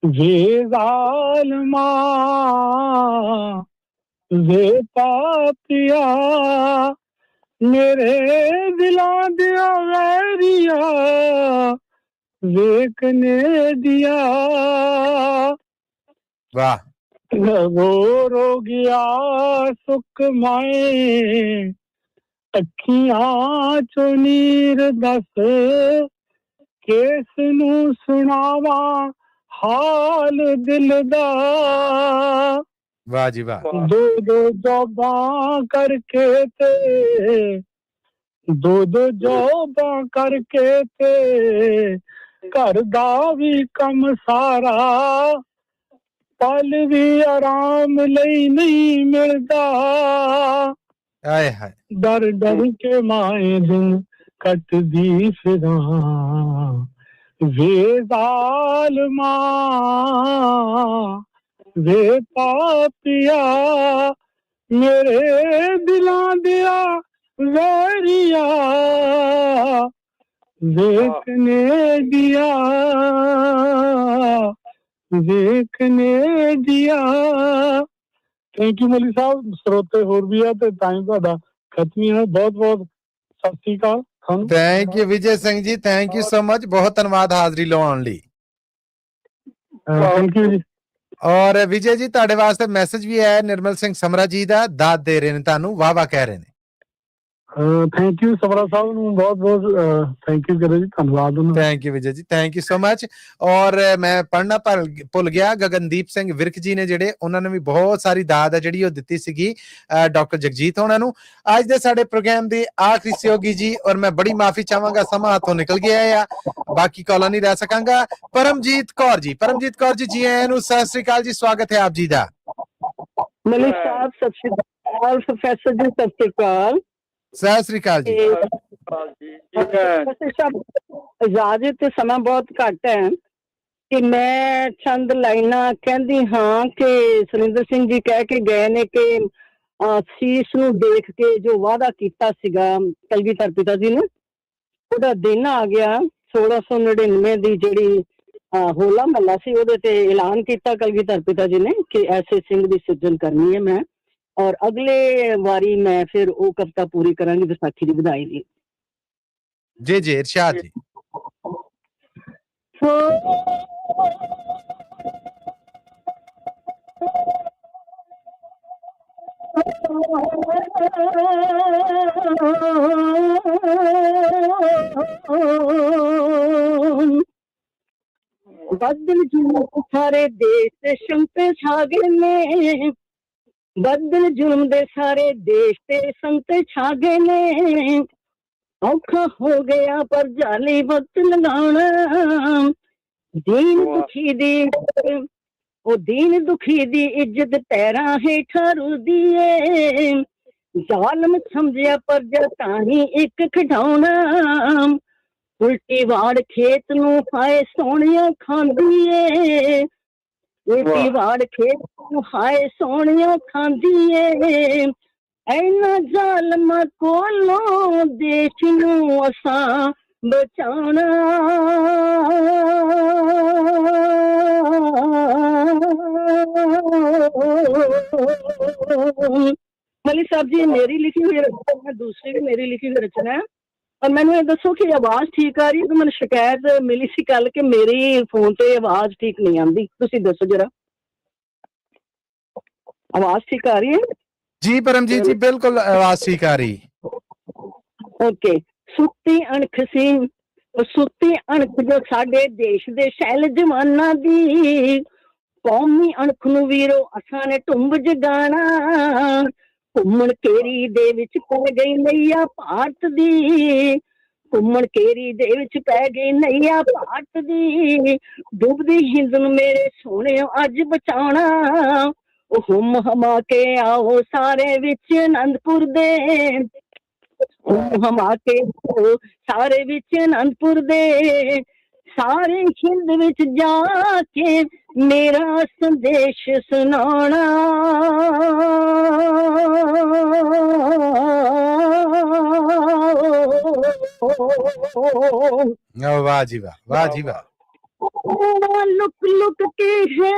ਵੇ ਜ਼ਾਲਮਾ ਵੇ ਪਾਪੀਆ, ਮੇਰੇ ਦਿਲਾਂ ਦੀਆਂ ਵੈਰੀਆਂ ਵੇ ਕਨੇਡੀਆ। ਵਾਹ। ਰੋ ਗਿਆ ਸੁੱਕ ਮਾਏ ਅੱਖੀਆਂ ਚੋਂ ਨੀਰ, ਦੱਸ ਕਿਸ ਨੂੰ ਸੁਣਾਵਾਂ ਹਾਲ ਦਿਲ ਦਾ। ਵਾਹ ਜੀ ਵਾਹ। ਦੋ ਜੋਬਾਂ ਕਰਕੇ ਤੇ, ਦੋ ਜੋਬਾਂ ਕਰਕੇ ਤੇ, ਘਰ ਦਾ ਵੀ ਕੰਮ ਸਾਰਾ, ਪਲ ਵੀ ਆਰਾਮ ਲਈ ਨਹੀਂ ਮਿਲਦਾ। ਆਏ ਹਾਏ। ਡਰ ਡਰ ਕੇ ਮਾਏ ਦਿਨ ਕੱਟਦੀ ਫਿਰਾਂ, ਵੇ ਜ਼ਾਲਮਾ ਵੇ ਪਾਪੀਆ, ਮੇਰੇ ਦਿਲਾਂ ਦੀਆਂ ਵੈਰੀਆਂ ਵੇ ਕਨੇਡੀਆ ਵੇ ਕਨੇਡੀਆ। ਥੈਂਕ ਯੂ ਮੱਲੀ ਸਾਹਿਬ। ਸਰੋਤੇ ਹੋਰ ਵੀ ਆ ਤੇ ਟਾਈਮ ਤੁਹਾਡਾ ਖਤਮ ਹੀ ਹੈ। ਬਹੁਤ ਬਹੁਤ ਸਤਿ ਸ੍ਰੀ ਅਕਾਲ ਤੁਹਾਨੂੰ। Thank you Vijay Singh ji, thank you so much, ਬਹੁਤ ਧੰਨਵਾਦ ਹਾਜ਼ਰੀ ਲਵਾਉਣ ਲਈ। ਥੈਂਕ ਯੂ ਜੀ। ਔਰ ਵਿਜੇ ਜੀ ਤੁਹਾਡੇ ਵਾਸਤੇ ਮੈਸੇਜ ਵੀ ਆਇਆ ਨਿਰਮਲ ਸਿੰਘ ਸਮਰਾ ਜੀ ਦਾ, ਦਾਤ ਦੇ ਰਹੇ ਨੇ ਤੁਹਾਨੂੰ, ਵਾਹ ਵਾਹ ਕਹਿ ਰਹੇ ਨੇ। ਥੈਂਕ ਯੂ ਸਮਰਾ ਸਾਹਿਬ ਨੂੰ ਬਹੁਤ ਬਹੁਤ ਥੈਂਕ ਯੂ ਕਰੇ ਜੀ, ਧੰਨਵਾਦ। ਥੈਂਕ ਯੂ ਵਿਜੇ ਜੀ, ਥੈਂਕ ਯੂ ਸੋ ਮਚ। ਔਰ ਮੈਂ ਪੜ੍ਹਨਾ ਭੁੱਲ ਗਿਆ, ਗਗਨਦੀਪ ਸਿੰਘ ਵਿਰਕ ਜੀ ਨੇ ਜਿਹੜੇ, ਉਹਨਾਂ ਨੇ ਵੀ ਬਹੁਤ ਸਾਰੀ ਦਾਤ ਹੈ ਜਿਹੜੀ ਉਹ ਦਿੱਤੀ ਸੀਗੀ ਡਾਕਟਰ ਜਗਜੀਤ ਹੋਣਾ ਨੂੰ। ਅੱਜ ਦੇ ਸਾਡੇ ਪ੍ਰੋਗਰਾਮ ਦੀ ਆਖਰੀ ਸਹਿਯੋਗੀ ਜੀ, ਔਰ ਮੈਂ ਬੜੀ ਮਾਫੀ ਚਾਹਾਂਗਾ ਸਮਾਂ ਹੱਥੋਂ ਨਿਕਲ ਗਿਆ ਆ, ਬਾਕੀ ਕਾਲਾਂ ਨਹੀਂ ਰਹਿ ਸਕਾਂਗਾ, ਪਰਮਜੀਤ ਕੌਰ ਜੀ। ਪਰਮਜੀਤ ਕੌਰ ਜੀ, ਜੀ ਆਇਆਂ ਨੂੰ, ਸਤਿ ਸ੍ਰੀ ਅਕਾਲ ਜੀ, ਸਵਾਗਤ ਹੈ ਆਪ ਜੀ ਦਾ। ਮਲਿਕ ਸਾਹਿਬ ਸਤਿ ਸ੍ਰੀ ਅਕਾਲ, ਪ੍ਰੋਫੈਸਰ ਜੀ ਸਤਿ ਸ੍ਰੀ ਅਕਾਲ। ਸਤਿ ਸ੍ਰੀ ਅਕਾਲ ਜੀ। ਇਜਾਜ਼ਤ ਤੇ ਸਮਾਂ ਬਹੁਤ ਘੱਟ ਹੈ ਕਿ ਮੈਂ ਚੰਦ ਲਾਈਨਾਂ ਕਹਿੰਦੀ ਹਾਂ ਕਿ ਸੁਰਿੰਦਰ ਸਿੰਘ ਜੀ ਕਹਿ ਕੇ ਗਏ ਨੇ ਕਿ ਸੀਸ ਨੂੰ ਦੇਖ ਕੇ ਜੋ ਵਾਅਦਾ ਕੀਤਾ ਸੀਗਾ ਕਲਗੀਧਰ ਪਿਤਾ ਜੀ ਨੇ, ਉਹਦਾ ਦਿਨ ਆ ਗਿਆ। 1699 ਦੀ ਜਿਹੜੀ ਹੋਲਾ ਮਹੱਲਾ ਸੀ, ਉਹਦੇ ਤੇ ਐਲਾਨ ਕੀਤਾ ਕਲਗੀਧਰ ਪਿਤਾ ਜੀ ਨੇ ਕਿ ਐਸੇ ਸਿੰਘ ਦੀ ਸਿਰਜਣ ਕਰਨੀ ਹੈ ਮੈਂ, ਔਰ ਅਗਲੇ ਵਾਰੀ ਮੈਂ ਫਿਰ ਉਹ ਕਵਿਤਾ ਪੂਰੀ ਕਰਾਂਗੀ ਵਿਸਾਖੀ ਦੀ ਵਧਾਈ ਦੀ। ਜੀ ਜੀ ਇਰਸ਼ਾਦ ਜੀ। बदल जुल्म सारे देश ते संत छा गए ने, बदल जुल्म दे सारे देश ते संत छा गए ने, औखा हो गया पर जाली वक्त लगाना, दीन दुखी दी ओ दीन दुखी दी इज्जत पैरां हेठां रुलदी ए, जालम समझिया पर जताही एक खिडौना, उल्टी वाड़ खेत नू हाय सोहणिया खांदी ए, उल्टी वाड़ खेत नू हाय सोहणिया खांदी ए, ऐना जालमा कोलों देश नू असां बचाना। मलिक साहब जी मेरी लिखी हुई रचना है, दूसरी भी मेरी लिखी हुई रचना है। और मैनू ये दसो कि आवाज ठीक आ रही है? मैंने शिकायत मिली सी कल कि मेरी फोन ते आवाज ठीक नहीं आती, तुसी दसो जरा आवाज ठीक आ रही है? जी परमजीत जी बिल्कुल आवाज ठीक आ रही। ओके। सुती अणख सी, सुती अणख जो साडे देश दे शैल जवाना दी, कौमी अणख नू वीरो असां ने टुंब जगाना, घुम्मण केरी दे विच पै गई नैया भारत दी, घुम्मण केरी दे विच पै गई नैया भारत दी, डुबदी हिंद नू मेरे सोहणे अज बचाना, हुम हमा के आओ सारे विच आनंदपुर दे, हुम हमा के आओ सारे विच आनंदपुर दे, सारे हिंद विच जाके मेरा संदेश सुनाना। वाह जी वाह, वाह जी वाह। लुक लुक के है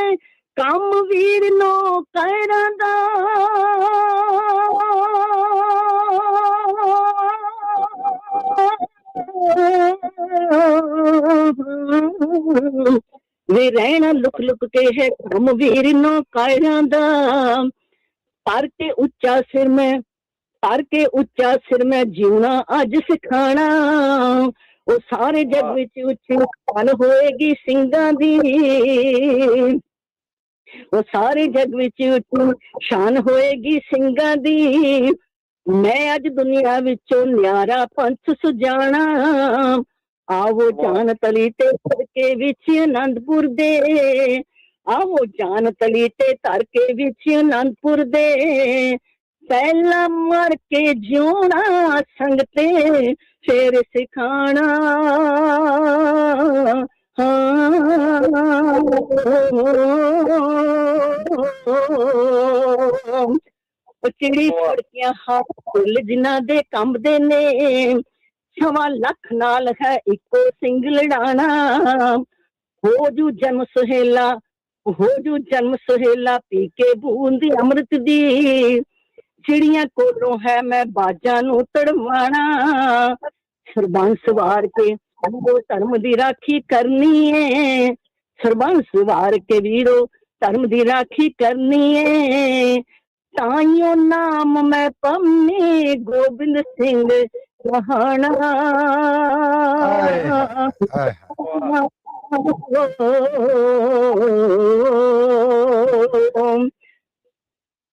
काम वीर नो कैरा दा, वे रहना लुक लुक के है काम वीर नो कैरा दा, पर के उच्चा सिर में, पर के उच्चा सिर में जीवना अज सिखाना, वो सारे जग विच उच्ची शान होएगी सिंगां दी, वो सारे जग विच उच्ची शान होएगी सिंगां दी, मैं अज दुनिया विचों न्यारा पंथ सुजाना, आवो जान तली ते तरके विच आनंदपुर दे, आवो जान तली ते तरके विच आनंदपुर दे, पहला मर के जियोना संगते फिर सिखाना। चिड़ी फड़कियां हाथ फुल जिन्ना दे कंबदे ने, 6 लख नाल है इको सिंग लड़ाना, हो जू जन्म सुहेला, हो जू जन्म सुहेला पी के बूंदी अमृत दी, चिड़िया कोलों है मैं बाजा नू तड़वाना, सरबंस वार के वो धर्म दी राखी करनी है, सरबंस वार के वीरो धर्म दी राखी करनी है, ताइयों नाम मैं पम्मी गोबिंद सिंह कहाना।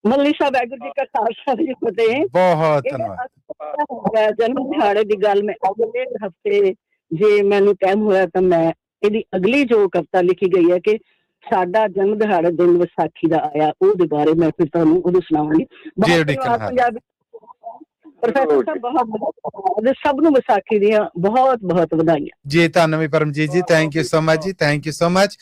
मल्ली साहब वाहिगुरू जी का खालसा जी फतेह। बहुत धन्यवाद। जन्म दिहाड़े की गल मैं अगले हफ्ते जे मैनू टाइम होया तो मैं ਇਹਦੀ अगली जो कविता लिखी गई है कि साडा जन्म दिहाड़ा दिन विसाखी दा आया, ਉਹਦੇ ਬਾਰੇ ਮੈਂ ਫਿਰ ਤੁਹਾਨੂੰ ਉਦੋਂ ਸੁਣਾਵਾਂਗੀ। ਬਹੁਤ ਧੰਨਵਾਦ ਪੰਜਾਬੀ ਪ੍ਰੋਫੈਸਰ ਸਾਹਿਬ, ਬਹੁਤ ਸਭ ਨੂੰ ਵਿਸਾਖੀ ਦੀਆਂ ਬਹੁਤ ਬਹੁਤ ਵਧਾਈਆਂ ਜੀ। ਧੰਨਵਾਦ ਪਰਮਜੀਤ ਜੀ, ਥੈਂਕ ਯੂ ਸੋ ਮਚ ਜੀ, ਥੈਂਕ ਯੂ ਸੋ ਮਚ।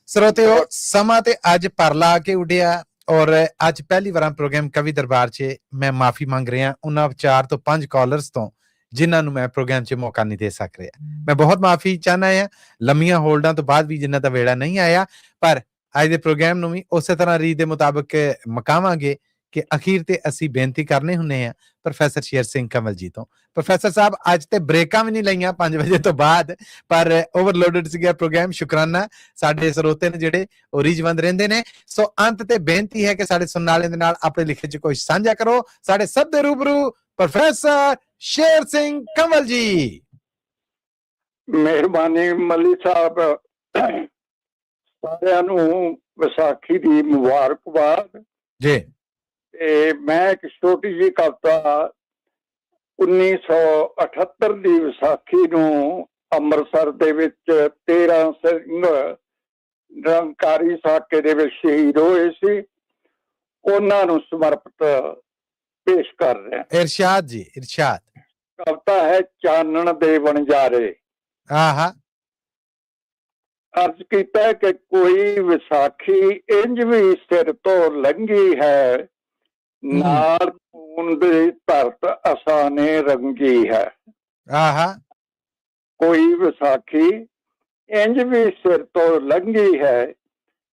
ਸਰੋਤਿਓ ਸਮਾਂ ਤੇ ਅੱਜ ਪਰਲਾ ਆ ਕੇ ਉੱਡਿਆ ਔਰ ਅੱਜ ਪਹਿਲੀ ਵਾਰ ਪ੍ਰੋਗਰਾਮ ਕਵੀ ਦਰਬਾਰ 'ਚ ਮੈਂ ਮਾਫੀ ਮੰਗ ਰਿਹਾ ਉਹਨਾਂ 4 ਤੋਂ 5 ਕਾਲਰਸ ਤੋਂ ਜਿਨ੍ਹਾਂ ਨੂੰ ਮੈਂ ਪ੍ਰੋਗਰਾਮ 'ਚ ਮੌਕਾ ਨਹੀਂ ਦੇ ਸਕ ਰਿਹਾ। ਮੈਂ ਬਹੁਤ ਮਾਫੀ ਚਾਹੁੰਦਾ ਹਾਂ ਲੰਮੀਆਂ ਹੋਲਡਾਂ ਤੋਂ ਬਾਅਦ ਵੀ ਜਿਨ੍ਹਾਂ ਦਾ ਵੇੜਾ ਨਹੀਂ ਆਇਆ, ਪਰ ਅੱਜ ਦੇ ਪ੍ਰੋਗਰਾਮ ਨੂੰ ਵੀ ਉਸੇ ਤਰ੍ਹਾਂ ਰੀਤ ਦੇ ਮੁਤਾਬਕ ਮਕਾਵਾਂਗੇ ਕਿ ਅਖੀਰ ਤੇ ਅਸੀਂ ਬੇਨਤੀ ਕਰਨੇ ਹੁੰਦੇ ਆ ਪ੍ਰੋਫੈਸਰ ਸ਼ੇਰ ਸਿੰਘ ਕੰਵਲ ਜੀ ਤੋਂ। ਪ੍ਰੋਫੈਸਰ ਸਾਹਿਬ ਅੱਜ ਤੇ ਬ੍ਰੇਕਾਂ ਵੀ ਨਹੀਂ ਲਈਆਂ 5 ਵਜੇ ਤੋਂ ਬਾਅਦ, ਪਰ ਓਵਰਲੋਡਡ ਸੀਗਾ ਪ੍ਰੋਗਰਾਮ। ਸ਼ੁਕਰਾਨਾ, ਸਾਡੇ ਸਰੋਤੇ ਨੇ ਜਿਹੜੇ ਉਹ ਰੀਝਵੰਦ ਰਹਿੰਦੇ ਨੇ। ਸੋ ਅੰਤ ਤੇ ਬੇਨਤੀ ਹੈ ਕਿ ਸਾਡੇ ਸੁਣਨ ਵਾਲਿਆਂ ਦੇ ਨਾਲ ਆਪਣੇ ਲਿਖੇ 'ਚ ਕੁਝ ਸਾਂਝਾ ਕਰੋ। ਸਾਡੇ ਸਭ ਦੇ ਰੂਬਰੂ ਪ੍ਰੋਫੈਸਰ ਸ਼ੇਰ ਸਿੰਘ ਕੰਵਲ ਜੀ। ਮਿਹਰਬਾਨੀ ਮੱਲੀ ਸਾਹਿਬ, ਸਾਰਿਆਂ ਨੂੰ ਵਿਸਾਖੀ ਦੀ ਮੁਬਾਰਕਬਾਦ ਜੀ। ਤੇ ਮੈਂ ਇੱਕ ਛੋਟੀ ਜਿਹੀ ਕਵਿਤਾ 1978 ਦੀ ਵਿਸਾਖੀ ਨੂੰ ਅੰਮ੍ਰਿਤਸਰ ਦੇ ਵਿੱਚ 13 ਸਿੰਘ ਨਿਰੰਕਾਰੀ ਸਾਕੇ ਦੇ ਵਿੱਚ ਸ਼ਹੀਦ ਹੋਏ ਸੀ, ਉਹਨਾਂ ਨੂੰ ਸਮਰਪਿਤ ਪੇਸ਼ ਕਰ ਰਿਹਾ। ਇਰਸ਼ਾਦ ਜੀ, ਇਰਸ਼ਾਦ। ਕਵਿਤਾ ਹੈ ਚਾਨਣ ਦੇ ਵਣਜਾਰੇ। ਆਹਾ। ਅਰਜ਼ ਕੀਤਾ ਕਿ ਕੋਈ ਵਿਸਾਖੀ ਇੰਜ ਵੀ ਸਿਰ ਤੋਂ ਲੰਘੀ ਹੈ, ਨਾਲ ਖੂਨ ਦੀ ਧਰਤ ਅਸਾਨੇ ਰੰਗੀ ਹੈ। ਆਹਾ। ਕੋਈ ਵਿਸਾਖੀ ਇੰਜ ਵੀ ਸਿਰ ਤੋਂ ਲੰਘੀ ਹੈ,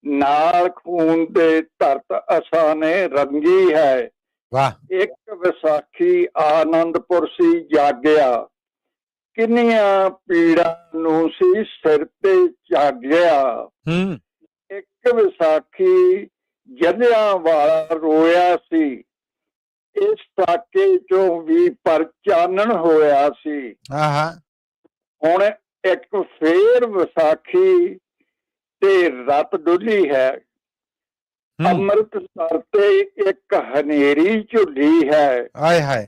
ਨਾਲ ਖੂਨ ਦੇ ਧਰਤ ਅਸਾਨੇ ਰੰਗੀ ਹੈ। ਵਾਹ। ਇੱਕ ਵਿਸਾਖੀ ਆਨੰਦਪੁਰ ਸੀ ਜਾਗਿਆ, ਕਿੰਨੀਆਂ ਪੀੜਾਂ ਨੂੰ ਸੀ ਸਿਰ ਤੇ ਝਾਗਿਆ। ਇੱਕ ਵਿਸਾਖੀ ਜਲਿਆਂ ਵਾਲਾ ਰੋਇਆ ਸੀ, ਇਸ ਸਾਕੇ ਚੋਂ ਵੀ ਪਰ ਚਾਨਣ ਹੋਇਆ ਸੀ। ਹੁਣ ਇੱਕ ਫੇਰ ਵਿਸਾਖੀ ਤੇ ਰਾਤ ਡੁੱਲੀ ਹੈ, ਅੰਮ੍ਰਿਤਸਰ ਤੇ ਇੱਕ ਹਨੇਰੀ ਝੁੱਲੀ ਹੈ। ਹਾਏ ਹਾਏ।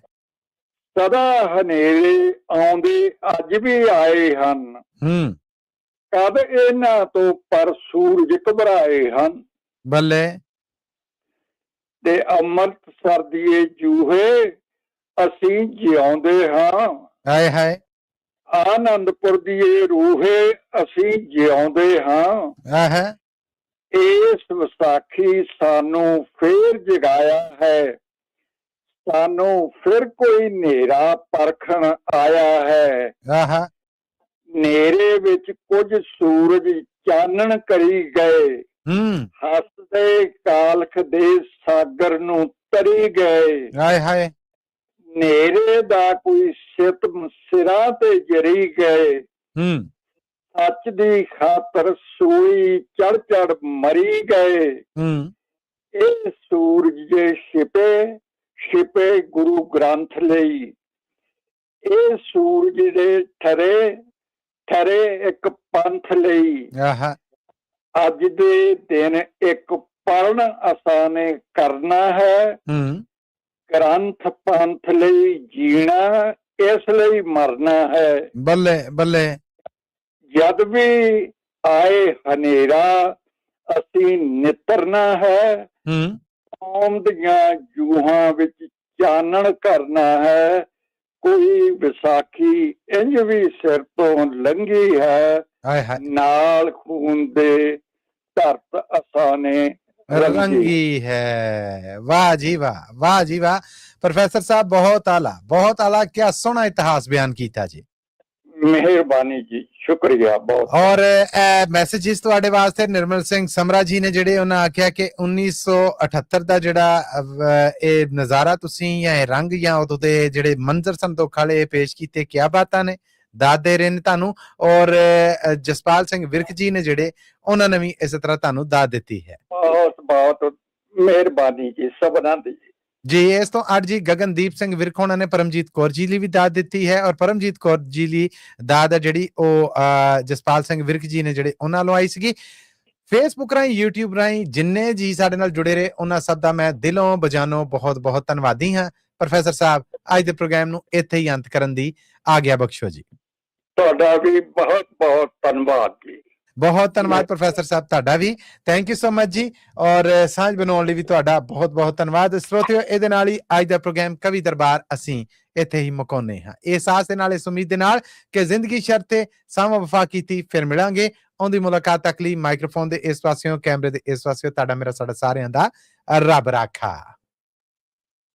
ਸਦਾ ਹਨੇਰੇ ਆਉਂਦੇ ਅੱਜ ਵੀ ਆਏ ਹਨ, ਕਦ ਇਹਨਾਂ ਤੋਂ ਪਰ ਸੂਰਜ ਘਬਰਾਏ ਹਨ। ਬੱਲੇ। ਤੇ ਅੰਮ੍ਰਿਤਸਰ ਦੀ ਜੂਹੇ ਅਸੀਂ ਜਿਉਂਦੇ ਹਾਂ। ਹਾਏ ਹਾਏ। ਆਨੰਦਪੁਰ ਦੀ ਰੂਹੇ ਅਸੀਂ ਜਿਉਂਦੇ ਹਾਂ। ਇਸ ਵਿਸਾਖੀ ਸਾਨੂੰ ਫੇਰ ਜਗਾਇਆ ਹੈ, ਸਾਨੂੰ ਫਿਰ ਕੋਈ ਹਨੇਰਾ ਪਰਖਣ ਆਇਆ ਹੈ। ਹਨੇਰੇ ਵਿੱਚ ਕੁਝ ਸੂਰਜ ਚਾਨਣ ਕਰੀ ਗਏ, ਹੱਸਦੇ ਕਾਲਖ ਦੇ ਸਾਗਰ ਨੂੰ ਤਰੀ ਗਏ। ਹਾਏ ਹਾਏ। ਹਨੇਰੇ ਦਾ ਕੋਈ ਸਿਤਮ ਸਿਰਾਂ ਤੇ ਜਰੀ ਗਏ, ਸੱਚ ਦੀ ਖਾਤਰ ਸੂਈ ਚੜ ਚੜ ਮਰੀ ਗਏ। ਇਹ ਸੂਰਜ ਜੇ ਛਿਪੇ ਗੁਰੂ ਗ੍ਰੰਥ ਲਈ, ਇਹ ਸੂਰਜ ਦੇ ਠਰੇ ਇੱਕ ਪੰਥ ਲਈ। ਅੱਜ ਦੇ ਦਿਨ ਇੱਕ ਪੜ੍ਹਨ ਅਸਾਨੇ ਕਰਨਾ ਹੈ, ਗ੍ਰੰਥ ਪੰਥ ਲਈ ਜੀਣਾ, ਇਸ ਲਈ ਮਰਨਾ ਹੈ। ਬੱਲੇ ਬੱਲੇ। ਜਦ ਵੀ ਆਏ ਹਨੇਰਾ ਅਸੀਂ ਨਿਤਰਨਾ ਹੈ, ਕੌਮ ਦੀਆਂ ਜੂਹਾਂ ਵਿੱਚ ਚਾਨਣ ਕਰਨਾ ਹੈ। ਕੋਈ ਵਿਸਾਖੀ ਇੰਜ ਵੀ ਸਿਰ ਤੋਂ ਲੰਘੀ ਹੈ, ਨਾਲ ਖੂਨ ਦੇ ਧਰਤ ਅਸਾਨੇ ਰੰਗੀ ਹੈ। ਵਾਹ ਜੀ ਵਾਹ, ਵਾਹ ਜੀ ਵਾਹ। ਪ੍ਰੋਫੈਸਰ ਸਾਹਿਬ ਬਹੁਤ ਆਲਾ, ਬਹੁਤ ਆਲਾ। ਕਿਆ ਸੋਹਣਾ ਇਤਿਹਾਸ ਬਿਆਨ ਕੀਤਾ ਜੀ। ਮਿਹਰਬਾਨੀ ਜੀ, ਸ਼ੁਕਰੀਆ ਬਹੁਤ। ਔਰ ਮੈਸੇਜਿਸ ਤੁਹਾਡੇ ਵਾਸਤੇ ਨਿਰਮਲ ਸਿੰਘ ਸਮਰਾ ਜੀ ਨੇ, ਜਿਹੜੇ ਉਹਨਾਂ ਆਖਿਆ ਕਿ 1978 ਦਾ ਜਿਹੜਾ ਇਹ ਨਜ਼ਾਰਾ ਤੁਸੀਂ ਜਾਂ ਇਹ ਰੰਗ ਜਾਂ ਉਦੋਂ ਦੇ ਜਿਹੜੇ ਮੰਜ਼ਰ ਸੰਦੋਖ ਵਾਲੇ ਪੇਸ਼ ਕੀਤੇ, ਕਿਆ ਬਾਤਾਂ ਨੇ, ਦਾਦ ਦੇ ਰਹੇ ਨੇ ਤੁਹਾਨੂੰ। ਔਰ ਜਸਪਾਲ ਸਿੰਘ ਵਿਰਕ ਜੀ ਨੇ ਜਿਹੜੇ, ਉਹਨਾਂ ਨੇ ਵੀ ਇਸੇ ਤਰ੍ਹਾਂ ਤੁਹਾਨੂੰ ਦਾਦ ਦਿੱਤੀ ਹੈ। ਬਹੁਤ ਬਹੁਤ ਮਿਹਰਬਾਨੀ ਜੀ ਸਭਨਾਂ ਦੀ ਜੀ। ਇਸ ਤੋਂ ਅੱਡ ਜੀ ਗਗਨਦੀਪ ਸਿੰਘ ਵਿਰਕ ਹੋਣਾ ਨੇ ਪਰਮਜੀਤ ਕੌਰ ਜੀ ਲਈ ਵੀ ਦਾਦ ਦਿੱਤੀ ਹੈ, ਔਰ ਪਰਮਜੀਤ ਕੌਰ ਜੀ ਲਈ ਦਾਦ ਹੈ ਜਿਹੜੀ ਉਹ ਜਸਪਾਲ ਸਿੰਘ ਵਿਰਕ ਜੀ ਨੇ ਜਿਹੜੇ ਉਹਨਾਂ ਵੱਲੋਂ ਆਈ ਸੀਗੀ। ਫੇਸਬੁੱਕ ਰਾਹੀਂ, YouTube ਰਾਹੀਂ ਜਿੰਨੇ ਜੀ ਸਾਡੇ ਨਾਲ ਜੁੜੇ ਰਹੇ, ਉਹਨਾਂ ਸਭ ਦਾ ਮੈਂ ਦਿਲੋਂ ਬਜਾਨੋਂ ਬਹੁਤ ਬਹੁਤ ਧੰਨਵਾਦੀ ਹਾਂ। ਪ੍ਰੋਫੈਸਰ ਸਾਹਿਬ, ਅੱਜ ਦੇ ਪ੍ਰੋਗਰਾਮ ਨੂੰ ਇੱਥੇ ਹੀ ਅੰਤ ਕਰਨ ਦੀ ਆਗਿਆ ਬਖਸ਼ੋ ਜੀ। ਤੁਹਾਡਾ ਵੀ ਬਹੁਤ ਬਹੁਤ ਧੰਨਵਾਦ ਜੀ। ਬਹੁਤ ਧੰਨਵਾਦ ਪ੍ਰੋਫੈਸਰ ਸਾਹਿਬ, ਤੁਹਾਡਾ ਵੀ ਥੈਂਕ ਯੂ ਸੋ ਮਚ ਜੀ। ਔਰ ਸਾਂਝ ਬਣਾਉਣ ਲਈ ਵੀ ਤੁਹਾਡਾ ਬਹੁਤ ਬਹੁਤ ਧੰਨਵਾਦ। ਸਰੋਤਿਓ, ਇਹਦੇ ਨਾਲ ਹੀ ਅੱਜ ਦਾ ਪ੍ਰੋਗਰਾਮ ਕਵੀ ਦਰਬਾਰ ਅਸੀਂ ਇੱਥੇ ਹੀ ਮੁਕਾਉਂਦੇ ਹਾਂ, ਇਸ ਆਸ ਦੇ ਨਾਲ, ਇਸ ਉਮੀਦ ਦੇ ਨਾਲ ਕਿ ਜ਼ਿੰਦਗੀ ਸ਼ਰਤੇ ਸਾਵਾਂ ਵਫਾ ਕੀਤੀ। ਫਿਰ ਮਿਲਾਂਗੇ। ਆਉਂਦੀ ਮੁਲਾਕਾਤ ਤੱਕ ਲਈ ਮਾਈਕ੍ਰੋਫੋਨ ਦੇ ਇਸ ਪਾਸਿਓਂ, ਕੈਮਰੇ ਦੇ ਇਸ ਪਾਸਿਓਂ ਤੁਹਾਡਾ ਮੇਰਾ ਸਾਡਾ ਸਾਰਿਆਂ ਦਾ ਰੱਬ ਰਾਖਾ।